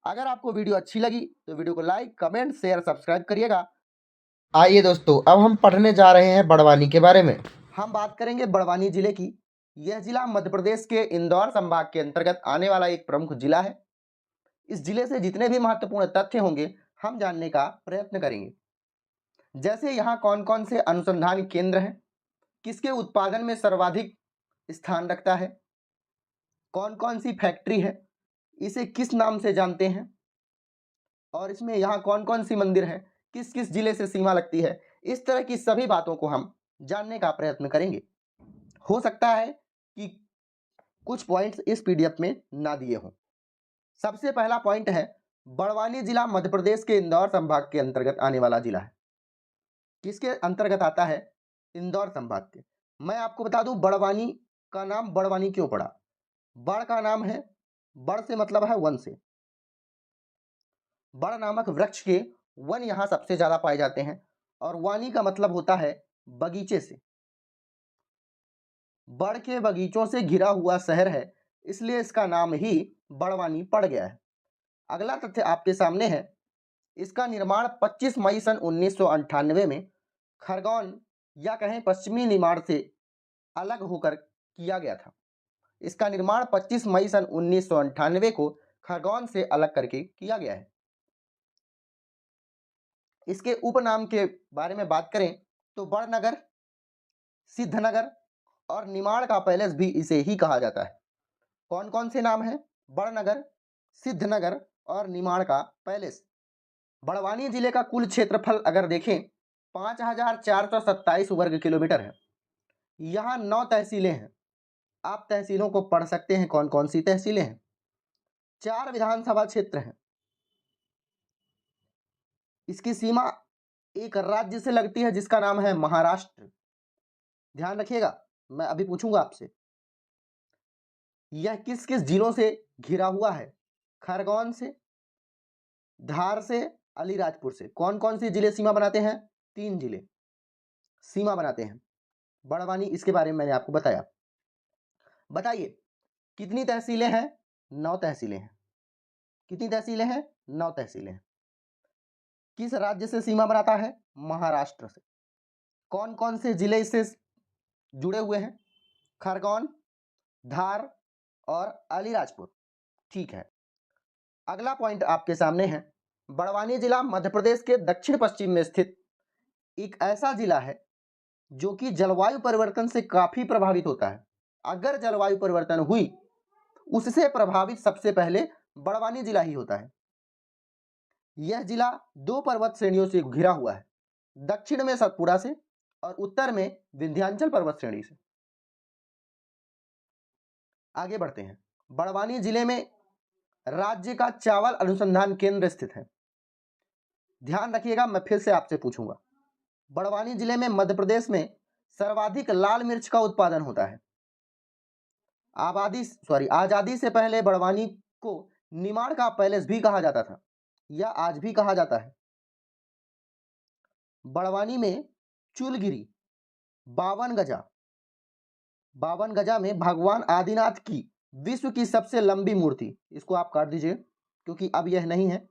अगर आपको वीडियो अच्छी लगी तो वीडियो को लाइक, कमेंट, शेयर, सब्सक्राइब करिएगा। आइए दोस्तों, अब हम पढ़ने जा रहे हैं बड़वानी के बारे में। हम बात करेंगे बड़वानी जिले की। यह जिला मध्य प्रदेश के इंदौर संभाग के अंतर्गत आने वाला एक प्रमुख जिला है। इस जिले से जितने भी महत्वपूर्ण तथ्य होंगे हम जानने का प्रयत्न करेंगे। जैसे यहाँ कौन कौन से अनुसंधान केंद्र हैं, किसके उत्पादन में सर्वाधिक स्थान रखता है, कौन कौन सी फैक्ट्री है, इसे किस नाम से जानते हैं, और इसमें यहाँ कौन कौन सी मंदिर है, किस किस जिले से सीमा लगती है, इस तरह की सभी बातों को हम जानने का प्रयत्न करेंगे। हो सकता है कि कुछ पॉइंट्स इस पीडीएफ में ना दिए हों। सबसे पहला पॉइंट है, बड़वानी जिला मध्य प्रदेश के इंदौर संभाग के अंतर्गत आने वाला जिला है। किसके अंतर्गत आता है? इंदौर संभाग के। मैं आपको बता दूं बड़वानी का नाम बड़वानी क्यों पड़ा। बड़ का नाम है, बड़ से मतलब है वन से। बड़ नामक वृक्ष के वन यहाँ सबसे ज्यादा पाए जाते हैं और वानी का मतलब होता है बगीचे से। बड़ के बगीचों से घिरा हुआ शहर है, इसलिए इसका नाम ही बड़वानी पड़ गया है। अगला तथ्य आपके सामने है। इसका निर्माण 25 मई सन 1998 में खरगोन या कहें पश्चिमी निमाड़ से अलग होकर किया गया था। इसका निर्माण 25 मई सन 1998 को खरगोन से अलग करके किया गया है। इसके उपनाम के बारे में बात करें तो बड़नगर, सिद्धनगर और निमाड़ का पैलेस भी इसे ही कहा जाता है। कौन कौन से नाम हैं? बड़नगर, सिद्धनगर और निमाड़ का पैलेस। बड़वानी जिले का कुल क्षेत्रफल अगर देखें 5427 वर्ग किलोमीटर है। यहाँ 9 तहसीलें हैं। आप तहसीलों को पढ़ सकते हैं, कौन कौन सी तहसीलें हैं। 4 विधानसभा क्षेत्र हैं। इसकी सीमा एक राज्य से लगती है जिसका नाम है महाराष्ट्र। ध्यान रखिएगा, मैं अभी पूछूंगा आपसे, यह किस किस जिलों से घिरा हुआ है? खरगोन से, धार से, अलीराजपुर से। कौन कौन से जिले सीमा बनाते हैं? 3 जिले सीमा बनाते हैं। बड़वानी, इसके बारे में मैंने आपको बताया। बताइए कितनी तहसीलें हैं? 9 तहसीलें हैं। कितनी तहसीलें हैं? 9 तहसीलें हैं। किस राज्य से सीमा बनाता है? महाराष्ट्र से। कौन कौन से जिले इससे जुड़े हुए हैं? खरगोन, धार और अलीराजपुर। ठीक है, अगला पॉइंट आपके सामने है। बड़वानी जिला मध्य प्रदेश के दक्षिण पश्चिम में स्थित एक ऐसा जिला है जो कि जलवायु परिवर्तन से काफी प्रभावित होता है। अगर जलवायु परिवर्तन हुई, उससे प्रभावित सबसे पहले बड़वानी जिला ही होता है। यह जिला 2 पर्वत श्रेणियों से घिरा हुआ है, दक्षिण में सतपुड़ा से और उत्तर में विंध्याचल पर्वत श्रेणी से। आगे बढ़ते हैं। बड़वानी जिले में राज्य का चावल अनुसंधान केंद्र स्थित है। ध्यान रखिएगा, मैं फिर से आपसे पूछूंगा, बड़वानी जिले में मध्य प्रदेश में सर्वाधिक लाल मिर्च का उत्पादन होता है। आजादी से पहले बड़वानी को निमाड़ का पैलेस भी कहा जाता था, या आज भी कहा जाता है। बड़वानी में चूलगिरी 52 गजा में भगवान आदिनाथ की विश्व की सबसे लंबी मूर्ति, इसको आप काट दीजिए क्योंकि अब यह नहीं है,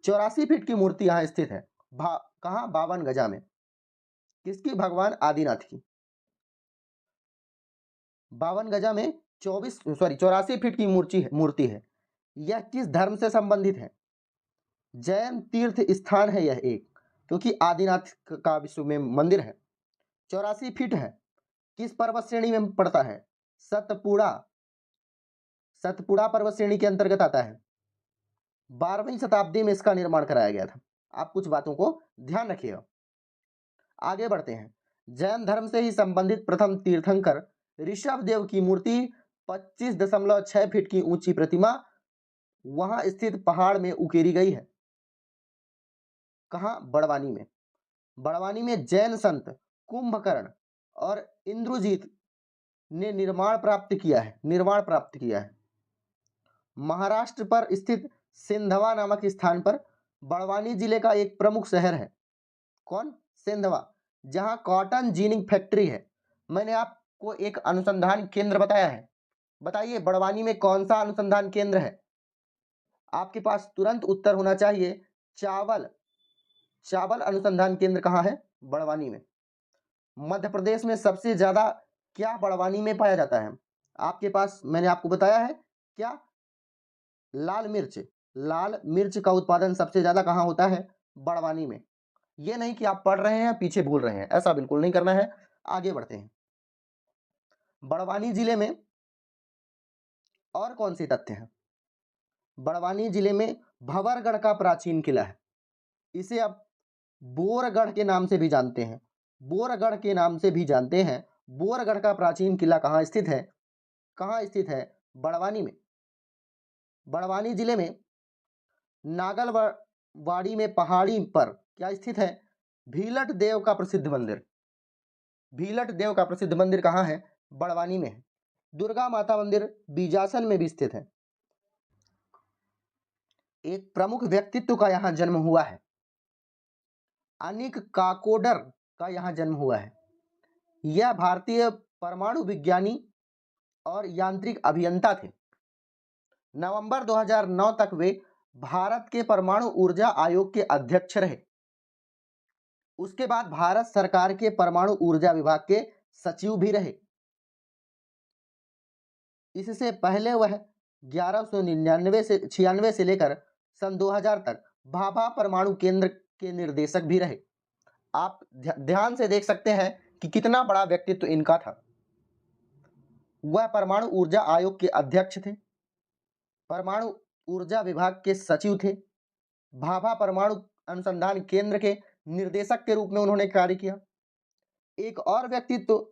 84 फीट की मूर्ति यहाँ स्थित है। कहाँ? 52 गजा में। किसकी? भगवान आदिनाथ की। 52 गजा में 84 फीट की मूर्ति है। यह किस धर्म से संबंधित है? जैन तीर्थ स्थान है यह एक, क्योंकि आदिनाथ का विश्व में मंदिर है। 84 फीट है। किस पर्वत श्रेणी में पड़ता है? सतपुड़ा पर्वत श्रेणी के अंतर्गत आता है। 12वीं शताब्दी में इसका निर्माण कराया गया था। आप कुछ बातों को ध्यान रखिएगा। आगे बढ़ते हैं। जैन धर्म से ही संबंधित प्रथम तीर्थंकर ऋषभ देव की मूर्ति 25.6 फीट की ऊंची प्रतिमा वहां स्थित पहाड़ में उकेरी गई है। कहां? बड़वानी में। बड़वानी में जैन संत कुंभकर्ण और इंद्रुजीत ने निर्माण प्राप्त किया है। महाराष्ट्र पर स्थित सिंधवा नामक स्थान पर बड़वानी जिले का एक प्रमुख शहर है। कौन? सिंधवा, जहां कॉटन जीनिंग फैक्ट्री है। मैंने आपको एक अनुसंधान केंद्र बताया है। बताइए बड़वानी में कौन सा अनुसंधान केंद्र है? आपके पास तुरंत उत्तर होना चाहिए। चावल अनुसंधान केंद्र कहाँ है? बड़वानी में। मध्य प्रदेश में सबसे ज्यादा क्या बड़वानी में पाया जाता है? आपके पास मैंने आपको बताया है क्या? लाल मिर्च का उत्पादन सबसे ज्यादा कहाँ होता है? बड़वानी में। ये नहीं कि आप पढ़ रहे हैं पीछे भूल रहे हैं, ऐसा बिल्कुल नहीं करना है। आगे बढ़ते हैं। बड़वानी जिले में और कौन से तथ्य हैं? बड़वानी जिले में भंवरगढ़ का प्राचीन किला है। इसे अब बोरगढ़ के नाम से भी जानते हैं। बोरगढ़ का प्राचीन किला कहाँ स्थित है? बड़वानी में। बड़वानी जिले में नागलवाड़ी में पहाड़ी पर क्या स्थित है? भीलट देव का प्रसिद्ध मंदिर कहाँ है? बड़वानी में है। दुर्गा माता मंदिर बीजासन में भी स्थित है। एक प्रमुख व्यक्तित्व का यहाँ जन्म हुआ है, अनिक काकोडर का यहाँ जन्म हुआ है। यह भारतीय परमाणु विज्ञानी और यांत्रिक अभियंता थे। नवंबर 2009 तक वे भारत के परमाणु ऊर्जा आयोग के अध्यक्ष रहे। उसके बाद भारत सरकार के परमाणु ऊर्जा विभाग के सचिव भी रहे। इससे पहले वह 1199 से 96 से लेकर सन 2000 तक भाभा परमाणु केंद्र के निर्देशक भी रहे। आप ध्यान से देख सकते हैं कि कितना बड़ा व्यक्तित्व इनका था। वह परमाणु ऊर्जा आयोग के अध्यक्ष थे, परमाणु ऊर्जा विभाग के सचिव थे, भाभा परमाणु अनुसंधान केंद्र के निर्देशक के रूप में उन्होंने कार्य किया। एक और व्यक्तित्व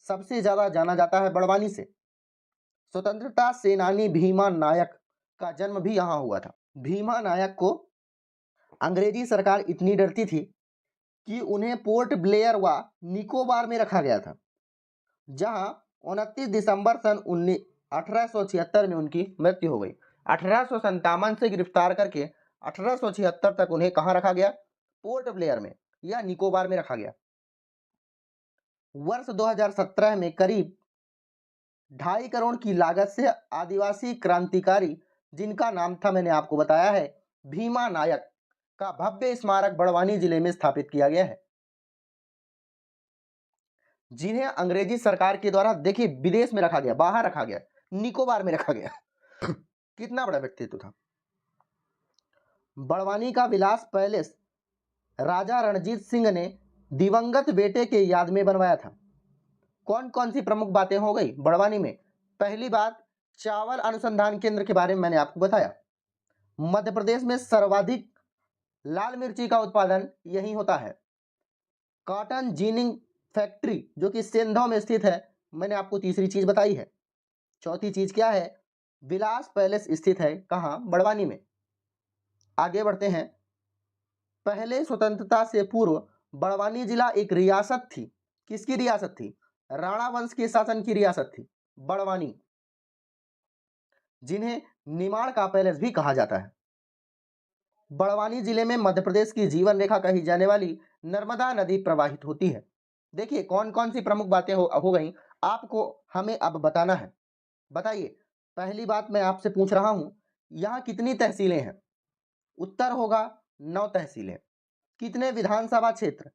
सबसे ज्यादा जाना जाता है बड़वानी से। स्वतंत्रता सेनानी भीमा नायक का जन्म भी यहां हुआ था। भीमा नायक को अंग्रेजी सरकार इतनी डरती थी कि उन्हें पोर्ट ब्लेयर व निकोबार में रखा गया था, जहां 29 दिसंबर सन 1876 में उनकी मृत्यु हो गई। 1857 से गिरफ्तार करके 1876 तक उन्हें कहां रखा गया? पोर्ट ब्लेयर में या निकोबार में रखा गया। वर्ष 2017 में करीब 2.5 करोड़ की लागत से आदिवासी क्रांतिकारी, जिनका नाम था मैंने आपको बताया है भीमा नायक, का भव्य स्मारक बड़वानी जिले में स्थापित किया गया है, जिन्हें अंग्रेजी सरकार के द्वारा देखिए विदेश में रखा गया, बाहर रखा गया, निकोबार में रखा गया। कितना बड़ा व्यक्तित्व था। बड़वानी का विलास पैलेस राजा रणजीत सिंह ने दिवंगत बेटे के याद में बनवाया था। कौन कौन सी प्रमुख बातें हो गई बड़वानी में? पहली बात, चावल अनुसंधान केंद्र के बारे में मैंने आपको बताया। मध्य प्रदेश में सर्वाधिक लाल मिर्ची का उत्पादन यहीं होता है। कॉटन जीनिंग फैक्ट्री जो कि सेंधव में स्थित है, मैंने आपको तीसरी चीज बताई है। चौथी चीज क्या है? विलास पैलेस स्थित है कहाँ? बड़वानी में। आगे बढ़ते हैं। पहले स्वतंत्रता से पूर्व बड़वानी जिला एक रियासत थी। किसकी रियासत थी? राणा वंश के शासन की रियासत थी बड़वानी, जिन्हें निमाड़ का पैलेस भी कहा जाता है। बड़वानी जिले में मध्य प्रदेश की जीवन रेखा कही जाने वाली नर्मदा नदी प्रवाहित होती है। देखिए कौन कौन सी प्रमुख बातें हो गई, आपको हमें अब बताना है। बताइए, पहली बात मैं आपसे पूछ रहा हूं, यहाँ कितनी तहसीलें हैं? उत्तर होगा 9 तहसीलें। कितने विधानसभा क्षेत्र?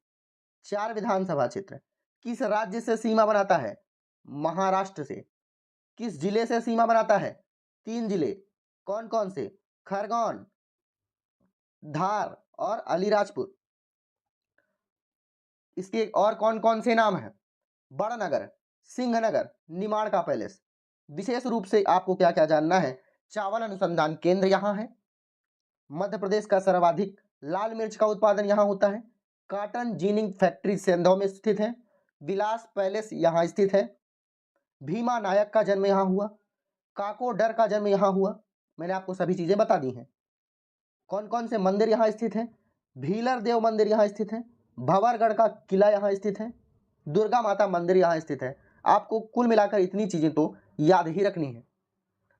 4 विधानसभा क्षेत्र। किस राज्य से सीमा बनाता है? महाराष्ट्र से। किस जिले से सीमा बनाता है? 3 जिले। कौन कौन से? खरगोन, धार और अलीराजपुर। इसके और कौन कौन से नाम हैं? बड़नगर, सिंहनगर, निमाड़ का पैलेस। विशेष रूप से आपको क्या क्या जानना है? चावल अनुसंधान केंद्र यहाँ है। मध्य प्रदेश का सर्वाधिक लाल मिर्च का उत्पादन यहाँ होता है। कॉटन जीनिंग फैक्ट्री सेंधव में स्थित है। विलास पैलेस यहाँ स्थित है। भीमा नायक का जन्म यहाँ हुआ। काकोडर का जन्म यहाँ हुआ। मैंने आपको सभी चीजें बता दी हैं। कौन कौन से मंदिर यहाँ स्थित हैं? भीलर देव मंदिर यहाँ स्थित है। भंवरगढ़ का किला यहाँ स्थित है। दुर्गा माता मंदिर यहाँ स्थित है। आपको कुल मिलाकर इतनी चीजें तो याद ही रखनी है।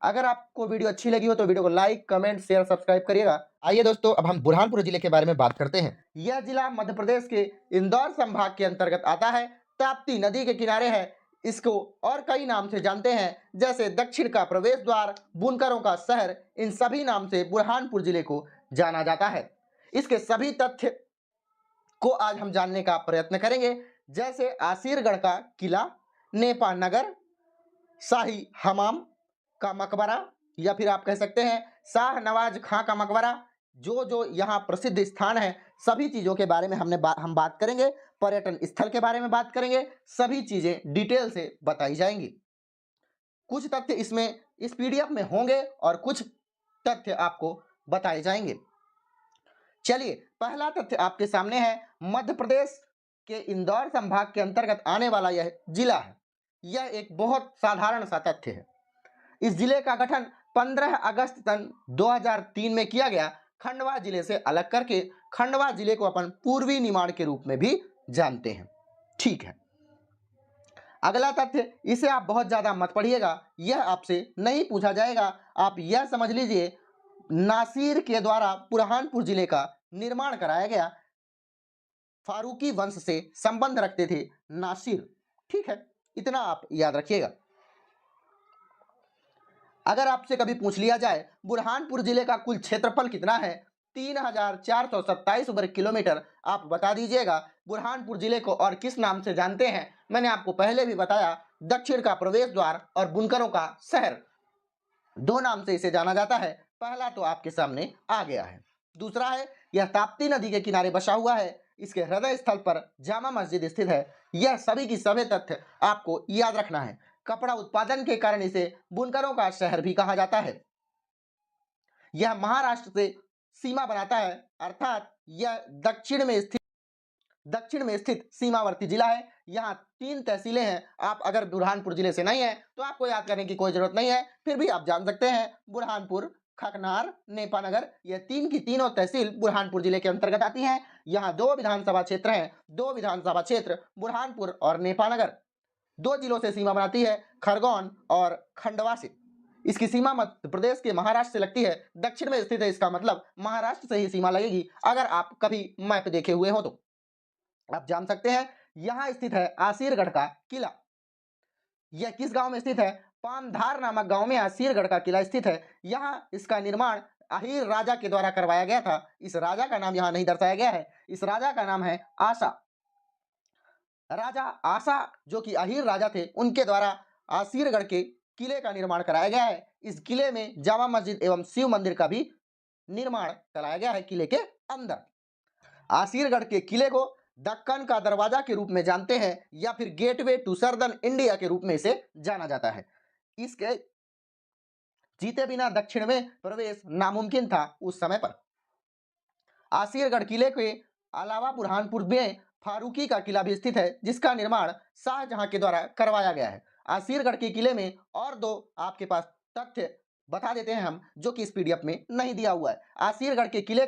अगर आपको वीडियो अच्छी लगी हो तो वीडियो को लाइक, कमेंट, शेयर, सब्सक्राइब करिएगा। आइए दोस्तों, अब हम बुरहानपुर जिले के बारे में बात करते हैं। यह जिला मध्य प्रदेश के इंदौर संभाग के अंतर्गत आता है। ताप्ती नदी के किनारे है। इसको और कई नाम से जानते हैं, जैसे दक्षिण का प्रवेश द्वार, बुनकरों का शहर। इन सभी नाम से बुरहानपुर जिले को जाना जाता है। इसके सभी तथ्य को आज हम जानने का प्रयत्न करेंगे, जैसे आसिरगढ़ का किला, नेपा नगर, शाही हमाम का मकबरा, या फिर आप कह सकते हैं शाह नवाज खां का मकबरा। जो जो यहाँ प्रसिद्ध स्थान है, सभी चीजों के बारे में हम बात करेंगे। पर्यटन स्थल के बारे में बात करेंगे। सभी चीजें डिटेल से बताई जाएंगी। कुछ तथ्य इसमें इस पीडीएफ में होंगे और कुछ तथ्य आपको बताए जाएंगे। चलिए, पहला तथ्य आपके सामने है। मध्य प्रदेश के इंदौर संभाग के अंतर्गत आने वाला यह जिला है। यह एक बहुत साधारण सा तथ्य है। इस जिले का गठन 15 अगस्त सन 2003 में किया गया। खंडवा जिले से अलग करके खंडवा जिले को अपन पूर्वी निमाड़ के रूप में भी जानते हैं। ठीक है, अगला तथ्य, इसे आप बहुत ज्यादा मत पढ़िएगा, यह आपसे नहीं पूछा जाएगा। आप यह समझ लीजिए नासिर के द्वारा बुरहानपुर जिले का निर्माण कराया गया। फारूकी वंश से संबंध रखते थे नासिर। ठीक है, इतना आप याद रखिएगा। अगर आपसे कभी पूछ लिया जाए बुरहानपुर जिले का कुल क्षेत्रफल कितना है, 3427 वर्ग किलोमीटर, आप बता दीजिएगा बुरहानपुर जिले को और किस नाम से जानते हैं। मैंने आपको पहले भी बताया, दक्षिण का प्रवेश द्वार और बुनकरों का शहर, दो नाम से इसे जाना जाता है। पहला तो आपके सामने आ गया है। दूसरा है, यह ताप्ती नदी के किनारे बसा हुआ है। इसके हृदय स्थल पर जामा मस्जिद स्थित है। यह सभी की सभी तथ्य आपको याद रखना है। कपड़ा उत्पादन के कारण इसे बुनकरों का शहर भी कहा जाता है। यह महाराष्ट्र से सीमा बनाता है, अर्थात यह दक्षिण में स्थित सीमावर्ती जिला है। यहाँ 3 तहसीलें हैं। आप अगर बुरहानपुर जिले से नहीं है तो आपको याद करने की कोई जरूरत नहीं है, फिर भी आप जान सकते हैं बुरहानपुर, खकनार, नेपानगर, ये 3 की तीनों तहसील बुरहानपुर जिले के अंतर्गत आती हैं। यहाँ 2 विधानसभा क्षेत्र हैं, 2 विधानसभा क्षेत्र बुरहानपुर और नेपानगर। 2 जिलों से सीमा बनाती है, खरगोन और खंडवा से। इसकी सीमा मध्य प्रदेश के महाराष्ट्र से लगती है, दक्षिण में स्थित है, इसका मतलब महाराष्ट्र से ही सीमा लगेगी। अगर आप कभी मैप देखे हुए हो तो आप जान सकते हैं। यहां स्थित है आसीरगढ़ का किला। यह किस गांव में स्थित है? पामधार नामक गांव में आसीरगढ़ का किला स्थित है। यहां इसका निर्माण अहीर राजा के द्वारा करवाया गया था। इस राजा का नाम यहां नहीं दर्शाया गया है। इस राजा का नाम है आशा। राजा आशा, जो कि अहीर राजा थे, उनके द्वारा आसीरगढ़ के किले का निर्माण कराया गया है। इस किले में जामा मस्जिद एवं शिव मंदिर का भी निर्माण कराया गया है किले के अंदर। आसीरगढ़ के किले को दक्कन का दरवाजा के रूप में जानते हैं, या फिर गेटवे टू सर्दर्न इंडिया के रूप में इसे जाना जाता है। इसके जीते बिना दक्षिण में प्रवेश नामुमकिन था उस समय पर। आसीरगढ़ किले के अलावा बुरहानपुर में फारूकी का किला भी स्थित है, जिसका निर्माण शाहजहां के द्वारा करवाया गया है। आसीरगढ़ के किले में और 2 आपके पास तथ्य बता देते हैं हम, जो कि इस पीडीएफ में नहीं दिया हुआ है। आसीरगढ़ के किले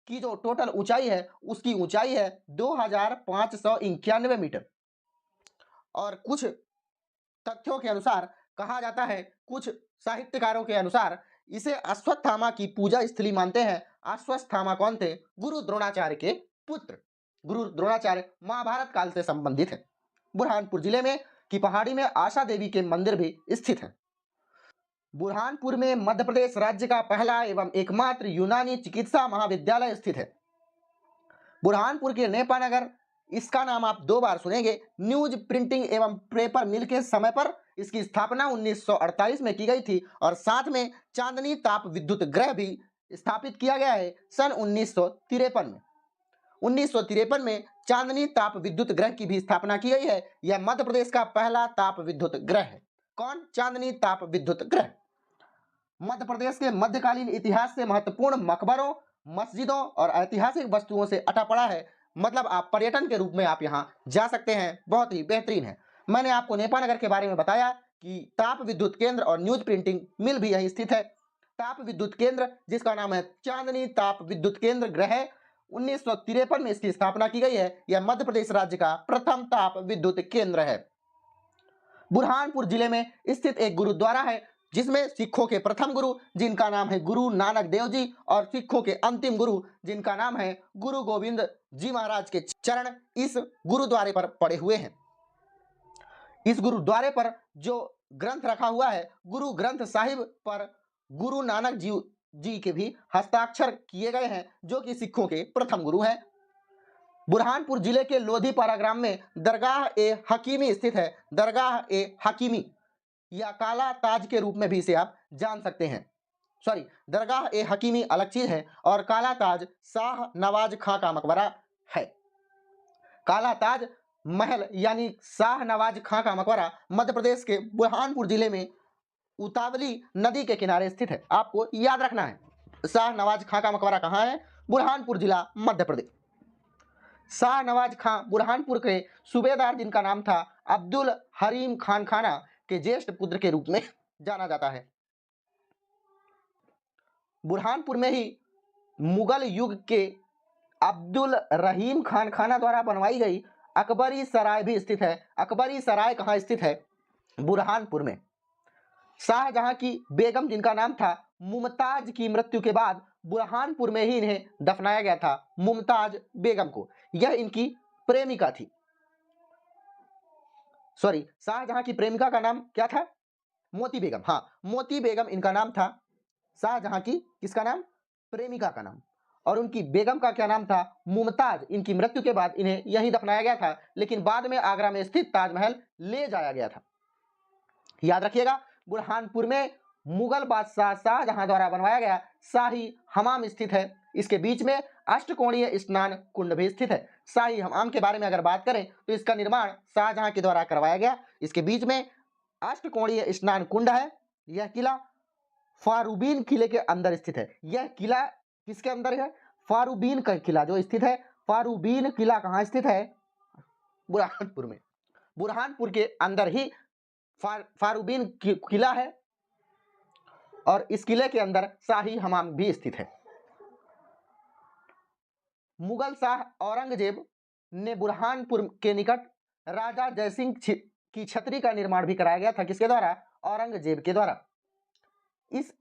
की जो टोटल ऊंचाई है, उसकी ऊंचाई है 2591 मीटर। और कुछ तथ्यों के अनुसार कहा जाता है, कुछ साहित्यकारों के अनुसार इसे अश्वत्थामा की पूजा स्थली मानते हैं। अश्वत्थामा कौन थे? गुरु द्रोणाचार्य के पुत्र। गुरु द्रोणाचार्य महाभारत काल से संबंधित है। बुरहानपुर जिले में की पहाड़ी में आशा देवी के मंदिर भी स्थित है। बुरहानपुर में मध्य प्रदेश राज्य का पहला एवं एकमात्र यूनानी चिकित्सा महाविद्यालय स्थित है। बुरहानपुर के नेपानगर, इसका नाम आप 2 बार सुनेंगे। न्यूज प्रिंटिंग एवं पेपर मिल के समय पर इसकी स्थापना 1948 में की गई थी, और साथ में चांदनी ताप विद्युत गृह भी स्थापित किया गया है सन 1953 में। 1953 में चांदनी ताप विद्युत गृह की भी स्थापना की गई है। यह मध्य प्रदेश का पहला ताप विद्युत गृह है। कौन? चांदनी ताप विद्युत गृह। मध्य प्रदेश के मध्यकालीन इतिहास से महत्वपूर्ण मकबरों, मस्जिदों और ऐतिहासिक वस्तुओं से अटा पड़ा है। मतलब आप पर्यटन के रूप में आप यहाँ जा सकते हैं, बहुत ही बेहतरीन है। मैंने आपको नेपानगर के बारे में बताया कि ताप विद्युत केंद्र और न्यूज प्रिंटिंग मिल भी यहीं स्थित है। ताप विद्युत केंद्र, जिसका नाम है चांदनी ताप विद्युत केंद्र गृह, 1953 में इसकी स्थापना की गई है। यह मध्य प्रदेश राज्य का प्रथम ताप विद्युत केंद्र है। बुरहानपुर जिले में स्थित एक गुरुद्वारा है, जिसमें सिखों के प्रथम गुरु, जिनका नाम है गुरु नानक देव जी, और सिखों के अंतिम गुरु, जिनका नाम है गुरु गोविंद जी महाराज के चरण इस गुरुद्वारे पर पड़े हुए हैं। इस गुरुद्वारे पर जो ग्रंथ रखा हुआ है, गुरु ग्रंथ साहिब पर गुरु नानक जी के भी हस्ताक्षर किए गए हैं, जो कि सिखों के प्रथम गुरु हैं। बुरहानपुर जिले के लोधीपारा ग्राम में दरगाह ए हकीमी स्थित है। दरगाह ए हकीमी, या काला ताज के रूप में भी इसे आप जान सकते हैं। सॉरी, दरगाह ए हकीमी अलग चीज है, और काला ताज शाह नवाज खां का मकबरा है। काला ताज महल यानी शाह नवाज खां का मकबरा मध्य प्रदेश के बुरहानपुर जिले में उतावली नदी के किनारे स्थित है। आपको याद रखना है, शाह नवाज खां का मकबरा कहाँ है? बुरहानपुर जिला, मध्य प्रदेश। शाह नवाज खां बुरहानपुर के सूबेदार, जिनका नाम था अब्दुल हरीम खान खाना, के ज्येष्ठ पुत्र के रूप में जाना जाता है। बुरहानपुर में ही मुगल युग के अब्दुल रहीम खान खाना द्वारा बनवाई गई अकबरी सराय भी स्थित है। अकबरी सराय कहाँ स्थित है? बुरहानपुर में। शाहजहां की बेगम जिनका नाम था मुमताज की मृत्यु के बाद बुरहानपुर में ही इन्हें दफनाया गया था, मुमताज बेगम को। यह इनकी प्रेमिका थी। सॉरी, शाहजहां की प्रेमिका का नाम क्या था? मोती बेगम। हाँ, मोती बेगम इनका नाम था। शाहजहां की किसका नाम? प्रेमिका का नाम। और उनकी बेगम का क्या नाम था? मुमताज। इनकी मृत्यु के बाद इन्हें यहीं दफनाया गया था, लेकिन बाद में आगरा में स्थित ताजमहल ले जाया गया था। याद रखिएगा, बुरहानपुर में मुगल बादशाह शाहजहां द्वारा बनवाया गया शाही हमाम स्थित है। इसके बीच में अष्टकोणीय स्नान कुंड भी स्थित है। शाही हमाम के बारे में अगर बात करें तो इसका निर्माण शाहजहां के द्वारा करवाया गया। इसके बीच में अष्टकोणीय स्नान कुंड है। यह किला फारूबीन किले के अंदर स्थित है। यह किला किसके अंदर है? फारूबीन का किला जो स्थित है। फारूबीन किला कहाँ स्थित है? बुरहानपुर में। बुरहानपुर के अंदर ही फारूबीन किला है और इस किले के अंदर शाही हमाम भी स्थित है। मुगल शाह औरंगजेब ने बुरहानपुर के निकट राजा जयसिंह की छतरी का निर्माण भी कराया गया था। किसके द्वारा? औरंगजेब के द्वारा। इस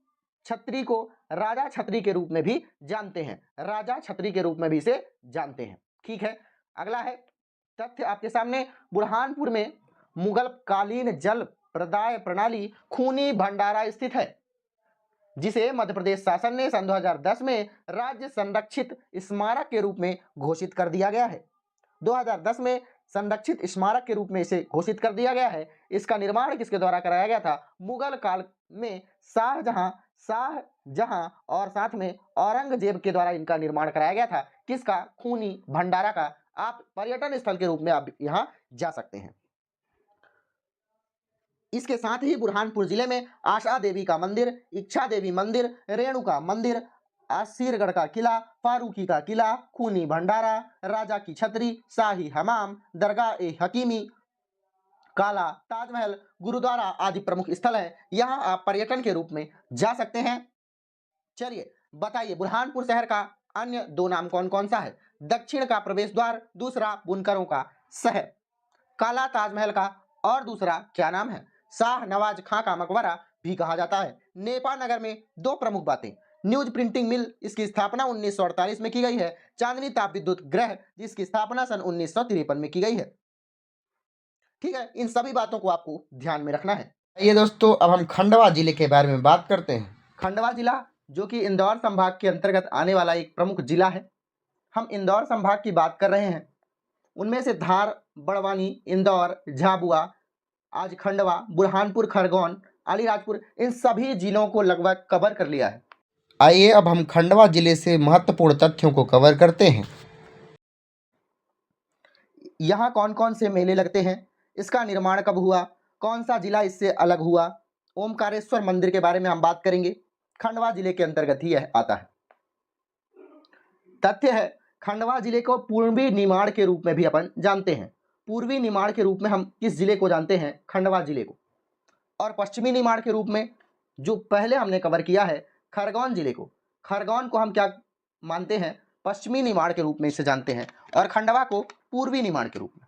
छतरी को राजा छतरी के रूप में भी जानते हैं। राजा छतरी के रूप में भी इसे जानते हैं। ठीक है, अगला है तथ्य आपके सामने। बुरहानपुर में मुगल कालीन जल प्रदाय प्रणाली खूनी भंडारा स्थित है, जिसे मध्य प्रदेश शासन ने सन 2010 में राज्य संरक्षित स्मारक के रूप में घोषित कर दिया गया है। 2010 में संरक्षित स्मारक के रूप में इसे घोषित कर दिया गया है। इसका निर्माण किसके द्वारा कराया गया था? मुगल काल में शाहजहां और साथ में औरंगजेब के द्वारा इनका निर्माण कराया गया था। किसका? खूनी भंडारा का। आप पर्यटन स्थल के रूप में आप यहाँ जा सकते हैं। इसके साथ ही बुरहानपुर जिले में आशा देवी का मंदिर, इच्छा देवी मंदिर, रेणुका मंदिर, आसिरगढ़ का किला, फारूकी का किला, खूनी भंडारा, राजा की छतरी, शाही हमाम, दरगाह ए हकीमी, काला ताजमहल, गुरुद्वारा आदि प्रमुख स्थल है। यहाँ आप पर्यटन के रूप में जा सकते हैं। चलिए बताइए, बुरहानपुर शहर का अन्य दो नाम कौन कौन सा है? दक्षिण का प्रवेश द्वार, दूसरा बुनकरों का शहर। काला ताजमहल का और दूसरा क्या नाम है? शाह नवाज खां का मकबरा भी कहा जाता है। नेपा नगर में दो प्रमुख बातें। न्यूज प्रिंटिंग मिल, इसकी स्थापना 1948 में की गई है। चांदनी ताप विद्युत ग्रह, जिसकी स्थापना सन 1953 में की गई है। ठीक है, इन सभी बातों को आपको ध्यान में रखना है। ये दोस्तों, अब हम खंडवा जिले के बारे में बात करते हैं। खंडवा जिला जो कि इंदौर संभाग के अंतर्गत आने वाला एक प्रमुख जिला है। हम इंदौर संभाग की बात कर रहे हैं। उनमें से धार, बड़वानी, इंदौर, झाबुआ, आज खंडवा, बुरहानपुर, खरगोन, अलीराजपुर, इन सभी जिलों को लगभग कवर कर लिया है। आइए अब हम खंडवा जिले से महत्वपूर्ण तथ्यों को कवर करते हैं। यहाँ कौन कौन से मेले लगते हैं, इसका निर्माण कब हुआ, कौन सा जिला इससे अलग हुआ, ओमकारेश्वर मंदिर के बारे में हम बात करेंगे। खंडवा जिले के अंतर्गत ही यह आता है। तथ्य है, खंडवा जिले को पूर्वी निमाड़ के रूप में भी अपन जानते हैं। पूर्वी निमाड़ के रूप में हम किस जिले को जानते हैं? खंडवा जिले को। और पश्चिमी निमाड़ के रूप में जो पहले हमने कवर किया है, खरगोन जिले को। खरगोन को हम क्या मानते हैं? पश्चिमी निमाड़ के रूप में इसे जानते हैं, और खंडवा को पूर्वी निमाड़ के रूप में।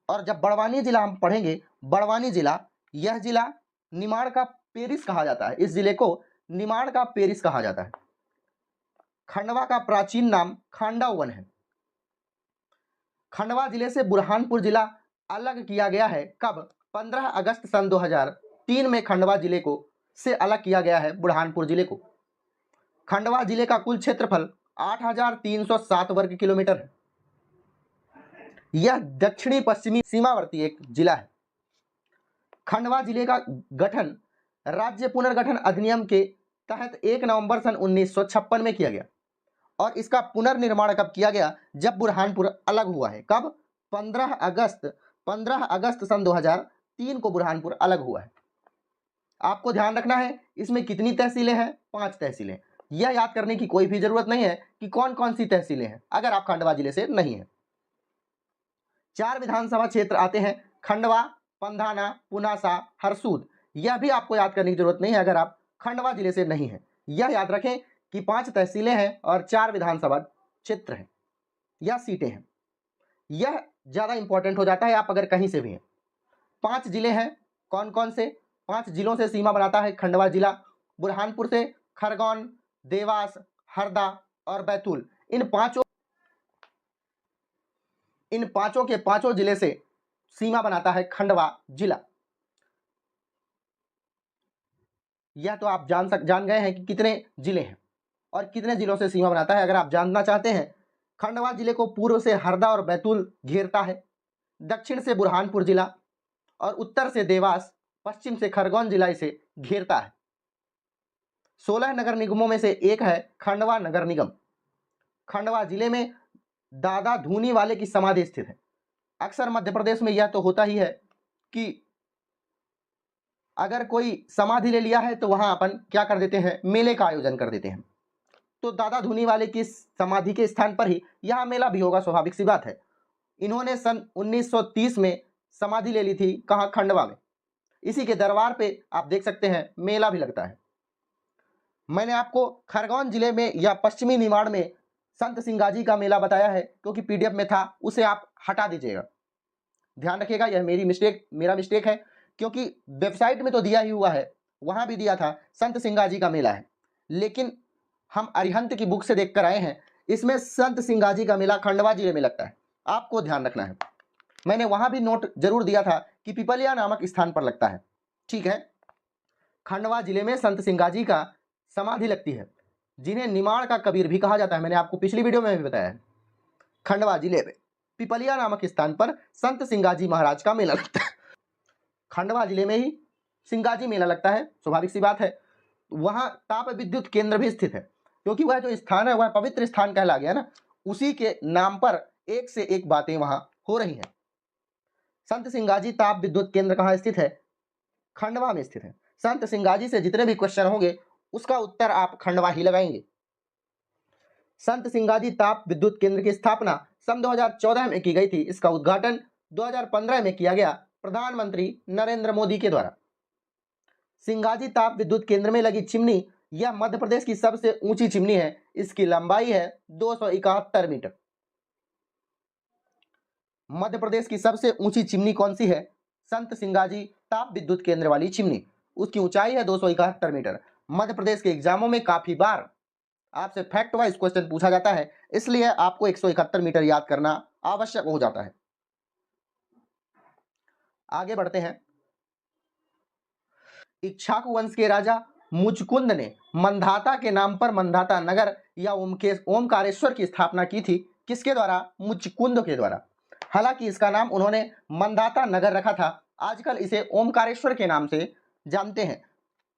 और जब बड़वानी जिला हम पढ़ेंगे, बड़वानी जिला, यह जिला निमाड़ का पेरिस कहा जाता है। इस जिले को निमाड़ का पेरिस कहा जाता है। खंडवा का प्राचीन नाम खांडा है। खंडवा जिले से बुरहानपुर जिला अलग किया गया है। कब? 15 अगस्त सन 2003 में खंडवा जिले को से अलग किया गया है, बुरहानपुर जिले को। खंडवा जिले का कुल क्षेत्रफल 8,307 वर्ग किलोमीटर है। यह दक्षिणी पश्चिमी सीमावर्ती एक जिला है। खंडवा जिले का गठन राज्य पुनर्गठन अधिनियम के तहत 1 नवंबर सन 1956 में किया गया, और इसका पुनर्निर्माण कब किया गया? जब बुरहानपुर अलग हुआ है। कब? 15 अगस्त सन 2003 को बुरहानपुर अलग हुआ है। आपको ध्यान रखना है, इसमें कितनी तहसीलें हैं? 5 तहसीलें। यह याद करने की कोई भी जरूरत नहीं है कि कौन कौन सी तहसीलें हैं, अगर आप खंडवा जिले से नहीं है। 4 विधानसभा क्षेत्र आते हैं, खंडवा, पंधाना, पुनासा, हरसूद। यह भी आपको याद करने की जरूरत नहीं है अगर आप खंडवा जिले से नहीं है। यह याद रखें कि 5 तहसीलें हैं और 4 विधानसभा क्षेत्र हैं या सीटें हैं। यह ज़्यादा इंपॉर्टेंट हो जाता है आप अगर कहीं से भी हैं। 5 जिले हैं, कौन कौन से? 5 जिलों से सीमा बनाता है खंडवा जिला। बुरहानपुर से खरगोन, देवास, हरदा और बैतूल, इन पांचों के पांचों जिले से सीमा बनाता है खंडवा जिला। यह तो आप जान गए हैं कि कितने जिले हैं और कितने जिलों से सीमा बनाता है। अगर आप जानना चाहते हैं, खंडवा जिले को पूर्व से हरदा और बैतूल घेरता है, दक्षिण से बुरहानपुर जिला और उत्तर से देवास, पश्चिम से खरगोन जिला इसे घेरता है। 16 नगर निगमों में से एक है खंडवा नगर निगम। खंडवा जिले में दादा धूनी वाले की समाधि स्थित है। अक्सर मध्य प्रदेश में यह तो होता ही है कि अगर कोई समाधि ले लिया है तो वहां अपन क्या कर देते हैं, मेले का आयोजन कर देते हैं। तो दादा धूनी वाले की समाधि के स्थान पर ही यहां मेला भी होगा, स्वाभाविक सी बात है। इन्होंने सन 1930 में समाधि ले ली थी, कहां? खंडवा में। इसी के दरबार पे आप देख सकते हैं मेला भी लगता है। मैंने आपको खरगोन जिले में या पश्चिमी निमाड़ में संत सिंगाजी का मेला बताया है, क्योंकि पीडीएफ में था, उसे आप हटा दीजिएगा। ध्यान रखिएगा, यह मेरा मिस्टेक है, क्योंकि वेबसाइट में तो दिया ही हुआ है, वहां भी दिया था संत सिंगाजी का मेला है, लेकिन हम अरिहंत की बुक से देखकर आए हैं, इसमें संत सिंगाजी का मेला खंडवा जिले में लगता है। आपको ध्यान रखना है। मैंने वहां भी नोट जरूर दिया था कि पिपलिया नामक स्थान पर लगता है। ठीक है, खंडवा जिले में संत सिंगाजी का समाधि लगती है, जिन्हें निमाड़ का कबीर भी कहा जाता है। मैंने आपको पिछली वीडियो में भी बताया है। खंडवा जिले में पिपलिया नामक स्थान पर संत सिंगाजी महाराज का मेला लगता है। खंडवा जिले में ही सिंगाजी मेला लगता है, स्वाभाविक सी बात है। वहां ताप विद्युत केंद्र भी स्थित है, क्योंकि वह जो स्थान है वह पवित्र स्थान कहला गया ना, उसी के नाम पर एक से एक बातें वहां हो रही हैं। संत सिंगाजी ताप विद्युत केंद्र कहां स्थित है? खंडवा में स्थित है। संत सिंगाजी से जितने भी क्वेश्चन होंगे उसका उत्तर आप खंडवा ही लगाएंगे। संत सिंगाजी ताप विद्युत केंद्र की स्थापना सन 2014 में की गई थी। इसका उद्घाटन 2015 में किया गया प्रधानमंत्री नरेंद्र मोदी के द्वारा। सिंगाजी ताप विद्युत केंद्र में लगी चिमनी यह मध्य प्रदेश की सबसे ऊंची चिमनी है। इसकी लंबाई है 271 मीटर। मध्य प्रदेश की सबसे ऊंची चिमनी कौन सी है? संत सिंगाजी ताप विद्युत केंद्र वाली चिमनी, उसकी ऊंचाई है 271 मीटर। मध्य प्रदेश के एग्जामों में काफी बार आपसे फैक्ट वाइज क्वेश्चन पूछा जाता है, इसलिए आपको 171 मीटर याद करना आवश्यक हो जाता है। आगे बढ़ते हैं। इक्ष्वाकु वंश के राजा मुचकुंद ने मंधाता के नाम पर मंधाता नगर या ओमकारेश्वर की स्थापना की थी। किसके द्वारा? मुचकुंद के द्वारा। हालांकि इसका नाम उन्होंने मंधाता नगर रखा था, आजकल इसे ओमकारेश्वर के नाम से जानते हैं।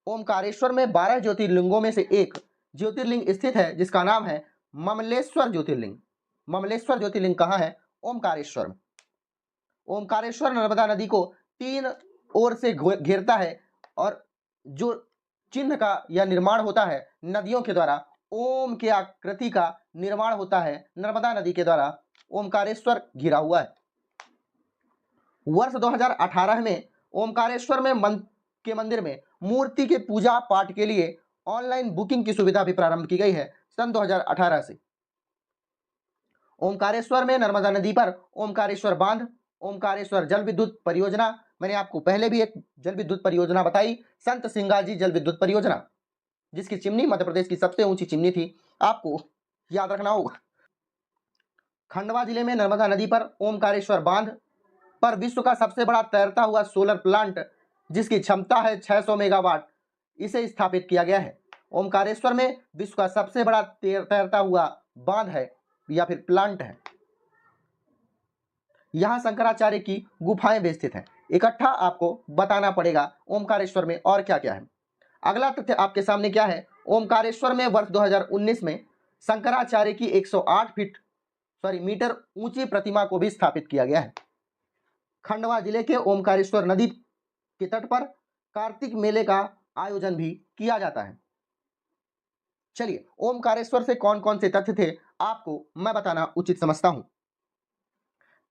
ओमकारेश्वर में 12 ज्योतिर्लिंगों में से एक ज्योतिर्लिंग स्थित है, जिसका नाम है ममलेश्वर ज्योतिर्लिंग। ममलेश्वर ज्योतिर्लिंग कहाँ है? ओमकारेश्वर में। ओमकारेश्वर नर्मदा नदी को 3 ओर से घेरता है और जो चिन्ह का यह निर्माण होता है नदियों के द्वारा, ओम के आकृति का निर्माण होता है नर्मदा नदी के द्वारा। ओमकारेश्वर घिरा हुआ है। वर्ष 2018 में ओमकारेश्वर में मंदिर में मूर्ति के पूजा पाठ के लिए ऑनलाइन बुकिंग की सुविधा भी प्रारंभ की गई है सन 2018 से। ओमकारेश्वर में नर्मदा नदी पर ओमकारेश्वर बांध, ओमकारेश्वर जल विद्युत परियोजना, मैंने आपको पहले भी एक जल विद्युत परियोजना बताई, संत सिंगाजी जल विद्युत परियोजना, जिसकी चिमनी मध्य प्रदेश की सबसे ऊंची चिमनी थी, आपको याद रखना होगा। खंडवा जिले में नर्मदा नदी पर ओमकारेश्वर बांध पर विश्व का सबसे बड़ा तैरता हुआ सोलर प्लांट, जिसकी क्षमता है 600 मेगावाट, इसे स्थापित किया गया है। ओमकारेश्वर में विश्व का सबसे बड़ा तैरता हुआ बांध है या फिर प्लांट है। यहां शंकराचार्य की गुफाएं भी स्थित हैं। इकट्ठा आपको बताना पड़ेगा ओमकारेश्वर में और क्या क्या है। अगला तथ्य आपके सामने क्या है? ओमकारेश्वर में वर्ष 2019 में शंकराचार्य की 108 मीटर ऊंची प्रतिमा को भी स्थापित किया गया है। खंडवा जिले के ओमकारेश्वर नदी के तट पर कार्तिक मेले का आयोजन भी किया जाता है। चलिए, ओमकारेश्वर से कौन कौन से तथ्य थे आपको मैं बताना उचित समझता हूं।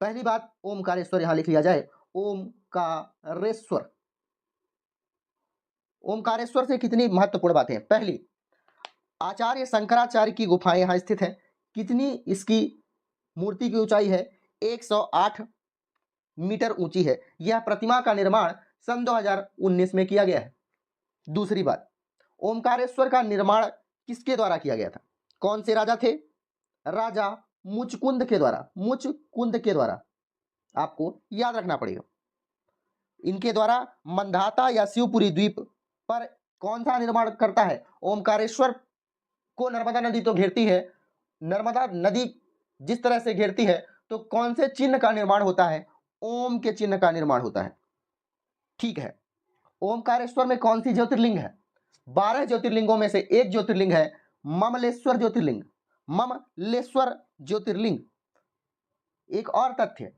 पहली बात, ओमकारेश्वर यहां लिख लिया जाए, ओमकारेश्वर। ओमकारेश्वर से कितनी महत्वपूर्ण बातें। पहली, आचार्य शंकराचार्य की गुफाएं यहां स्थित हैं। कितनी इसकी मूर्ति की ऊंचाई है? 108 मीटर ऊंची है। यह प्रतिमा का निर्माण सन 2019 में किया गया है। दूसरी बात, ओमकारेश्वर का निर्माण किसके द्वारा किया गया था? कौन से राजा थे? राजा मुचकुंद के द्वारा। मुचकुंद के द्वारा आपको याद रखना पड़ेगा। इनके द्वारा मंधाता या शिवपुरी द्वीप पर कौन सा निर्माण करता है? ओमकारेश्वर को नर्मदा नदी तो घेरती है, नर्मदा नदी जिस तरह से घेरती है तो कौन से चिन्ह का निर्माण होता है? ओम के चिन्ह का निर्माण होता है। ठीक है, ओमकारेश्वर में कौन सी ज्योतिर्लिंग है? 12 ज्योतिर्लिंगों में से एक ज्योतिर्लिंग है ममलेश्वर ज्योतिर्लिंग। ममलेश्वर ज्योतिर्लिंग। एक और तथ्य,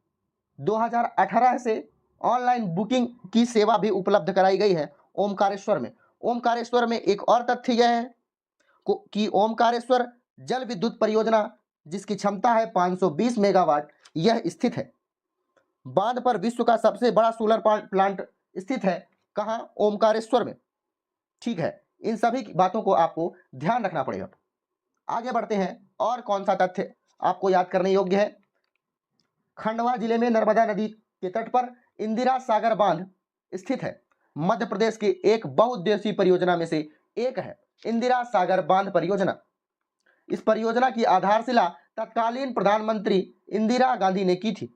2018 से ऑनलाइन बुकिंग की सेवा भी उपलब्ध कराई गई है ओमकारेश्वर में। ओमकारेश्वर में एक और तथ्य यह है कि ओमकारेश्वर जल विद्युत परियोजना जिसकी क्षमता है 520 मेगावाट, यह स्थित है। बांध पर विश्व का सबसे बड़ा सोलर प्लांट स्थित है कहां? ओमकारेश्वर में। ठीक है, इन सभी बातों को आपको ध्यान रखना पड़ेगा। आगे बढ़ते हैं, और कौन सा तथ्य आपको याद करने योग्य है? खंडवा जिले में नर्मदा नदी के तट पर इंदिरा सागर बांध स्थित है। मध्य प्रदेश की एक बहुउद्देशीय परियोजना में से एक है इंदिरा सागर बांध परियोजना। इस परियोजना की आधारशिला तत्कालीन प्रधानमंत्री इंदिरा गांधी ने की थी।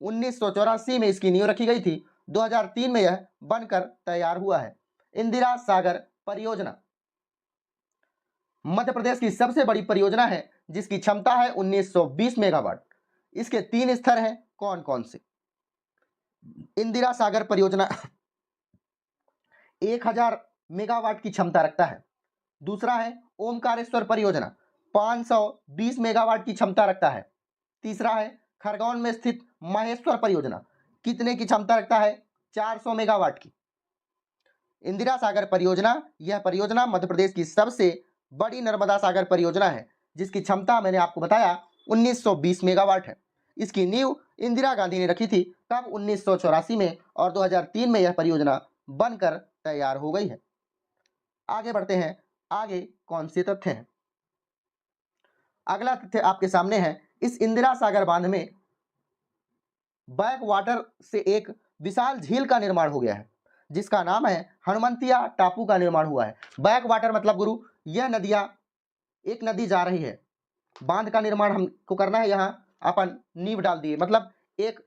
1984 में इसकी नींव रखी गई थी। 2003 में यह बनकर तैयार हुआ है। इंदिरा सागर परियोजना मध्य प्रदेश की सबसे बड़ी परियोजना है जिसकी क्षमता है 1920 मेगावाट। इसके 3 स्तर हैं। कौन कौन से? इंदिरा सागर परियोजना 1000 मेगावाट की क्षमता रखता है। दूसरा है ओमकारेश्वर परियोजना, 520 मेगावाट की क्षमता रखता है। तीसरा है खरगोन में स्थित महेश्वर परियोजना, कितने की क्षमता रखता है? 400 मेगावाट की। इंदिरा सागर परियोजना, यह परियोजना मध्य प्रदेश की सबसे बड़ी नर्मदा सागर परियोजना है जिसकी क्षमता मैंने आपको बताया 1920 मेगावाट है। इसकी नींव इंदिरा गांधी ने रखी थी, तब 1984 में, और 2003 में यह परियोजना बनकर तैयार हो गई है। आगे बढ़ते हैं, आगे कौन से तथ्य हैं? अगला तथ्य आपके सामने है, इस इंदिरा सागर बांध में बैक वाटर से एक विशाल झील का निर्माण हो गया है जिसका नाम है हनुमंतिया टापू का निर्माण हुआ है। बैक वाटर मतलब गुरु, यह नदियां, एक नदी जा रही है, बांध का निर्माण हमको करना है, यहाँ अपन नींव डाल दिए, मतलब एक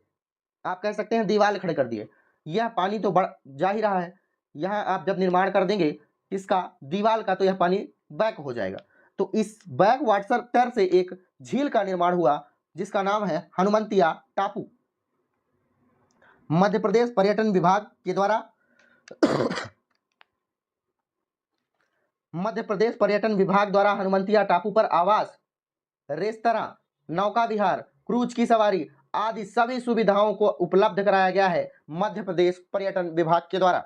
आप कह सकते हैं दीवार खड़े कर दिए। यह पानी तो बढ़ जा ही रहा है, यहाँ आप जब निर्माण कर देंगे इसका दीवार का तो यह पानी बैक हो जाएगा। तो इस बैक वाटर से एक झील का निर्माण हुआ जिसका नाम है हनुमंतिया टापू। मध्य प्रदेश पर्यटन विभाग के द्वारा मध्य प्रदेश पर्यटन विभाग द्वारा हनुमंतिया टापू पर आवास, रेस्तरां, नौका विहार, क्रूज की सवारी आदि सभी सुविधाओं को उपलब्ध कराया गया है मध्य प्रदेश पर्यटन विभाग के द्वारा।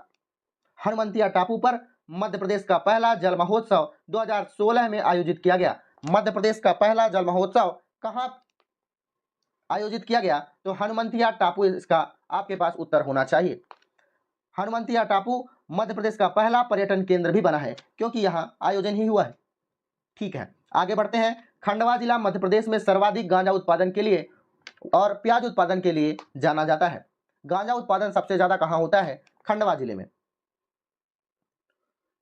हनुमंतिया टापू पर मध्य प्रदेश का पहला जल महोत्सव 2016 में आयोजित किया गया। मध्य प्रदेश का पहला जल महोत्सव कहां आयोजित किया गया? तो हनुमंतिया टापू, इसका आपके पास उत्तर होना चाहिए। हनुमंतिया टापू मध्य प्रदेश का पहला पर्यटन केंद्र भी बना है क्योंकि यहां आयोजन ही हुआ है। ठीक है, आगे बढ़ते हैं। खंडवा जिला मध्य प्रदेश में सर्वाधिक गांजा उत्पादन के लिए और प्याज उत्पादन के लिए जाना जाता है। गांजा उत्पादन सबसे ज्यादा कहां होता है? खंडवा जिले में।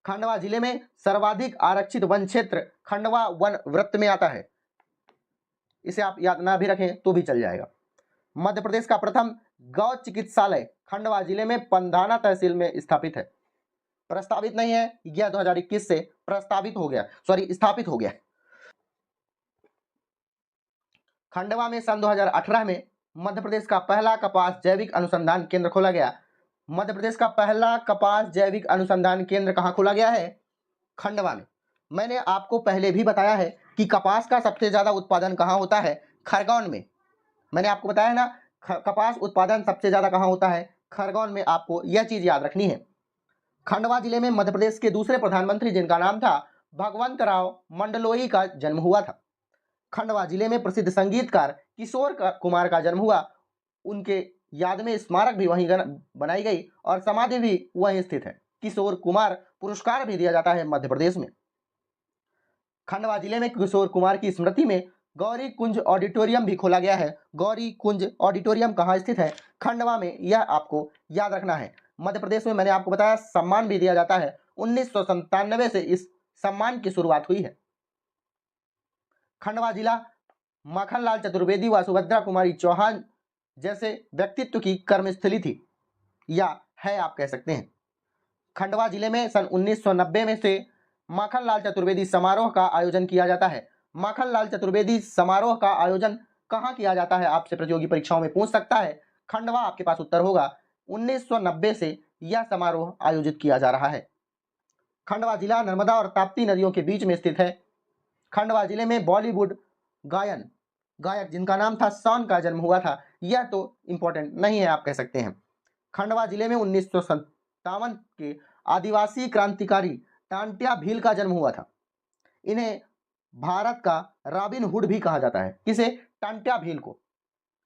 खंडवा जिले में सर्वाधिक आरक्षित वन क्षेत्र खंडवा वन वृत्त में आता है। इसे आप याद ना भी रखें तो भी चल जाएगा। मध्य प्रदेश का प्रथम गौ चिकित्सालय खंडवा जिले में पंधाना तहसील में स्थापित है। प्रस्तावित नहीं है, यह 2021 से प्रस्तावित हो गया, स्थापित हो गया। खंडवा में सन 2018 में मध्य प्रदेश का पहला कपास जैविक अनुसंधान केंद्र खोला गया। मध्य प्रदेश का पहला कपास जैविक अनुसंधान केंद्र कहां खोला गया है? खंडवा में। मैंने आपको पहले भी बताया है कि कपास का सबसे ज्यादा उत्पादन कहां होता है? खरगोन में। मैंने आपको बताया ना, कपास उत्पादन सबसे ज्यादा कहां होता है? खरगोन में। आपको यह चीज याद रखनी है। खंडवा जिले में मध्य प्रदेश के दूसरे प्रधानमंत्री जिनका नाम था भगवंत राव मंडलोई का जन्म हुआ था। खंडवा जिले में प्रसिद्ध संगीतकार किशोर कुमार का जन्म हुआ। उनके याद में स्मारक भी वहीं बनाई गई और समाधि भी वहीं स्थित है। किशोर कुमार पुरस्कार भी दिया जाता है मध्य प्रदेश में। खंडवा जिले में किशोर कुमार की स्मृति में गौरी कुंज ऑडिटोरियम भी खोला गया है। गौरी कुंज ऑडिटोरियम कहाँ स्थित है? खंडवा में, यह आपको याद रखना है। मध्य प्रदेश में मैंने आपको बताया सम्मान भी दिया जाता है। 1997 से इस सम्मान की शुरुआत हुई है। खंडवा जिला माखनलाल चतुर्वेदी व सुभद्रा कुमारी चौहान जैसे व्यक्तित्व की कर्मस्थली थी, या है आप कह सकते हैं। खंडवा जिले में सन 1990 में से माखनलाल चतुर्वेदी समारोह का आयोजन किया जाता है। माखनलाल चतुर्वेदी समारोह का आयोजन कहाँ किया जाता है? आपसे प्रतियोगी परीक्षाओं में पूछ सकता है। खंडवा आपके पास उत्तर होगा। 1990 से यह समारोह आयोजित किया जा रहा है। खंडवा जिला नर्मदा और ताप्ती नदियों के बीच में स्थित है। खंडवा जिले में बॉलीवुड गायक जिनका नाम था शॉन का जन्म हुआ था। यह तो इंपॉर्टेंट नहीं है, आप कह सकते हैं। खंडवा जिले में 1957 के आदिवासी क्रांतिकारी टांट्या भील का जन्म हुआ था। इन्हें भारत का रॉबिन हुड भी कहा जाता है। किसे? टांट्या भील को।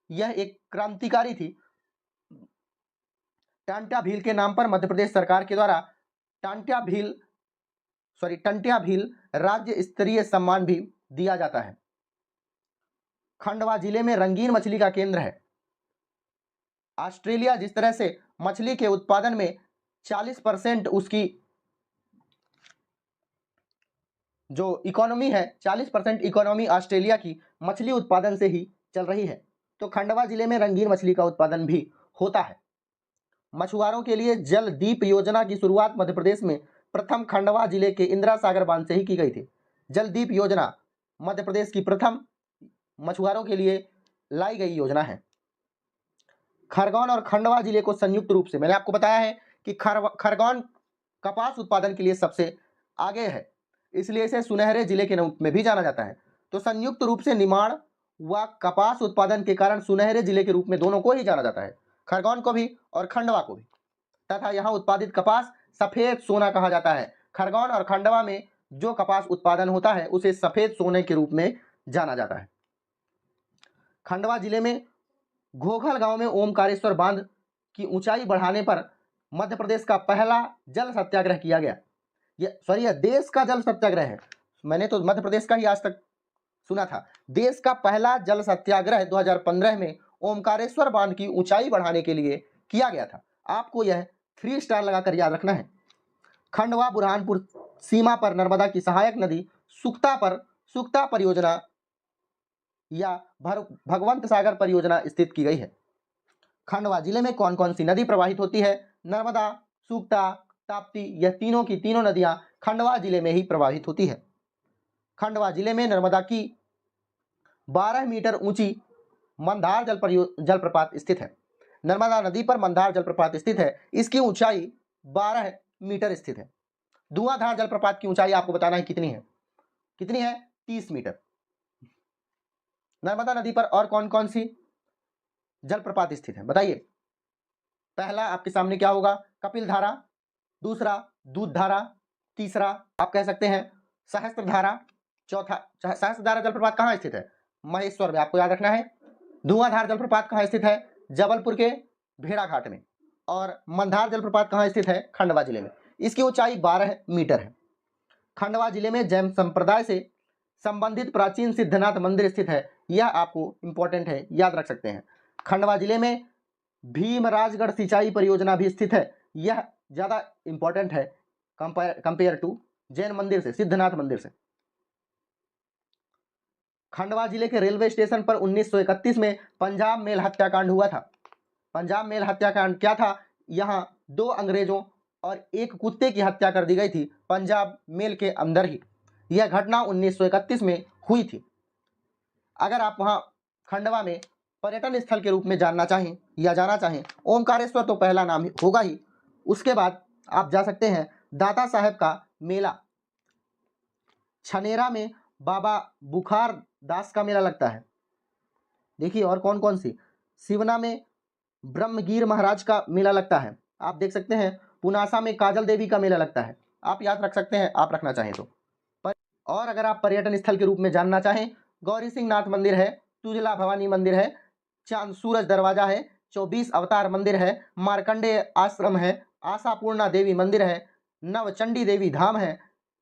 यह एक क्रांतिकारी थी। टांट्या भील के नाम पर मध्य प्रदेश सरकार के द्वारा टंट्या भील राज्य स्तरीय सम्मान भी दिया जाता है। खंडवा जिले में रंगीन मछली का केंद्र है। ऑस्ट्रेलिया जिस तरह से मछली के उत्पादन में 40% उसकी जो इकोनॉमी है, 40% इकोनॉमी ऑस्ट्रेलिया की मछली उत्पादन से ही चल रही है, तो खंडवा जिले में रंगीन मछली का उत्पादन भी होता है। मछुआरों के लिए जल दीप योजना की शुरुआत मध्य प्रदेश में प्रथम खंडवा जिले के इंदिरा सागर बांध से ही की गई थी। जल दीप योजना मध्य प्रदेश की प्रथम मछुआरों के लिए लाई गई योजना है। खरगोन और खंडवा जिले को संयुक्त रूप से, मैंने आपको बताया है कि खरगोन कपास उत्पादन के लिए सबसे आगे है, इसलिए इसे सुनहरे जिले के रूप में भी जाना जाता है। तो संयुक्त रूप से निमाड़ व कपास उत्पादन के कारण सुनहरे जिले के रूप में दोनों को ही जाना जाता है, खरगोन को भी और खंडवा को भी। तथा यहाँ उत्पादित कपास सफेद सोना कहा जाता है। खरगोन और खंडवा में जो कपास उत्पादन होता है उसे सफेद सोने के रूप में जाना जाता है। खंडवा जिले में घोघल गांव में ओमकारेश्वर बांध की ऊंचाई बढ़ाने पर मध्य प्रदेश का पहला जल सत्याग्रह किया गया। यह देश का जल सत्याग्रह है। मैंने तो मध्य प्रदेश का ही आज तक सुना था। देश का पहला जल सत्याग्रह 2015 में ओमकारेश्वर बांध की ऊंचाई बढ़ाने के लिए किया गया था। आपको यह 3 स्टार लगाकर याद रखना है। खंडवा बुरहानपुर सीमा पर नर्मदा की सहायक नदी सुक्ता परियोजना या भगवंत सागर परियोजना स्थित की गई है। खंडवा जिले में कौन कौन सी नदी प्रवाहित होती है? नर्मदा, सुक्ता, ताप्ती, यह तीनों की तीनों नदियां खंडवा जिले में ही प्रवाहित होती है। खंडवा जिले में नर्मदा की 12 मीटर ऊंची मंदार जलप्रपात स्थित है। नर्मदा नदी पर मंदार जलप्रपात स्थित है। इसकी ऊंचाई 12 मीटर स्थित है। धुआंधार जलप्रपात की ऊंचाई आपको बताना है कितनी है? 30 मीटर। नर्मदा नदी पर और कौन कौन सी जलप्रपात स्थित है बताइए? पहला आपके सामने क्या होगा? कपिल धारा, दूसरा दूध धारा, तीसरा आप कह सकते हैं सहस्त्र धारा, चौथा सहस्त्र धारा जलप्रपात कहाँ स्थित है? महेश्वर में, आपको याद रखना है। धुआंधार जलप्रपात कहाँ स्थित है? जबलपुर के भेड़ाघाट में। और मंदार जलप्रपात कहाँ स्थित है? खंडवा जिले में। इसकी ऊंचाई 12 मीटर है। खंडवा जिले में जैन संप्रदाय से संबंधित प्राचीन सिद्धनाथ मंदिर स्थित है। यह आपको इंपॉर्टेंट है, याद रख सकते हैं। खंडवा जिले में भीमराजगढ़ सिंचाई परियोजना भी स्थित है। यह ज्यादा इंपॉर्टेंट है कंपेयर टू जैन मंदिर से, सिद्धनाथ मंदिर से। खंडवा जिले के रेलवे स्टेशन पर 1931 में पंजाब मेल हत्याकांड हुआ था। पंजाब मेल हत्याकांड क्या था? यहाँ 2 अंग्रेजों और एक कुत्ते की हत्या कर दी गई थी पंजाब मेल के अंदर ही। यह घटना 1931 में हुई थी। अगर आप वहाँ खंडवा में पर्यटन स्थल के रूप में जाना चाहें, ओमकारेश्वर तो पहला नाम होगा ही। उसके बाद आप जा सकते हैं दाता साहेब का मेला। छनेरा में बाबा बुखार दास का मेला लगता है। देखिए और कौन कौन सी, सिवना में ब्रह्मगीर महाराज का मेला लगता है। आप देख सकते हैं पुनासा में काजल देवी का मेला लगता है। आप याद रख सकते हैं, आप रखना चाहें तो। और अगर आप पर्यटन स्थल के रूप में जानना चाहें, गौरी सिंह नाथ मंदिर है, तुजला भवानी मंदिर है, चांद सूरज दरवाजा है, 24 अवतार मंदिर है, मार्कंडेय आश्रम है, आशापूर्णा देवी मंदिर है, नवचंडी देवी धाम है,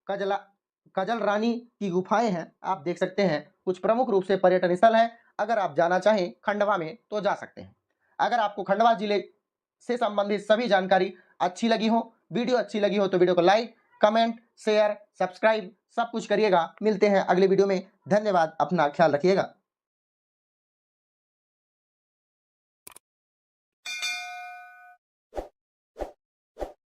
कजल रानी की गुफाएं हैं, आप देख सकते हैं। कुछ प्रमुख रूप से पर्यटन स्थल है। अगर आप जाना चाहें खंडवा में तो जा सकते हैं। अगर आपको खंडवा जिले से संबंधित सभी जानकारी अच्छी लगी हो, वीडियो अच्छी लगी हो तो वीडियो को लाइक, कमेंट, शेयर, सब्सक्राइब सब कुछ करिएगा। मिलते हैं अगले वीडियो में। धन्यवाद, अपना ख्याल रखिएगा।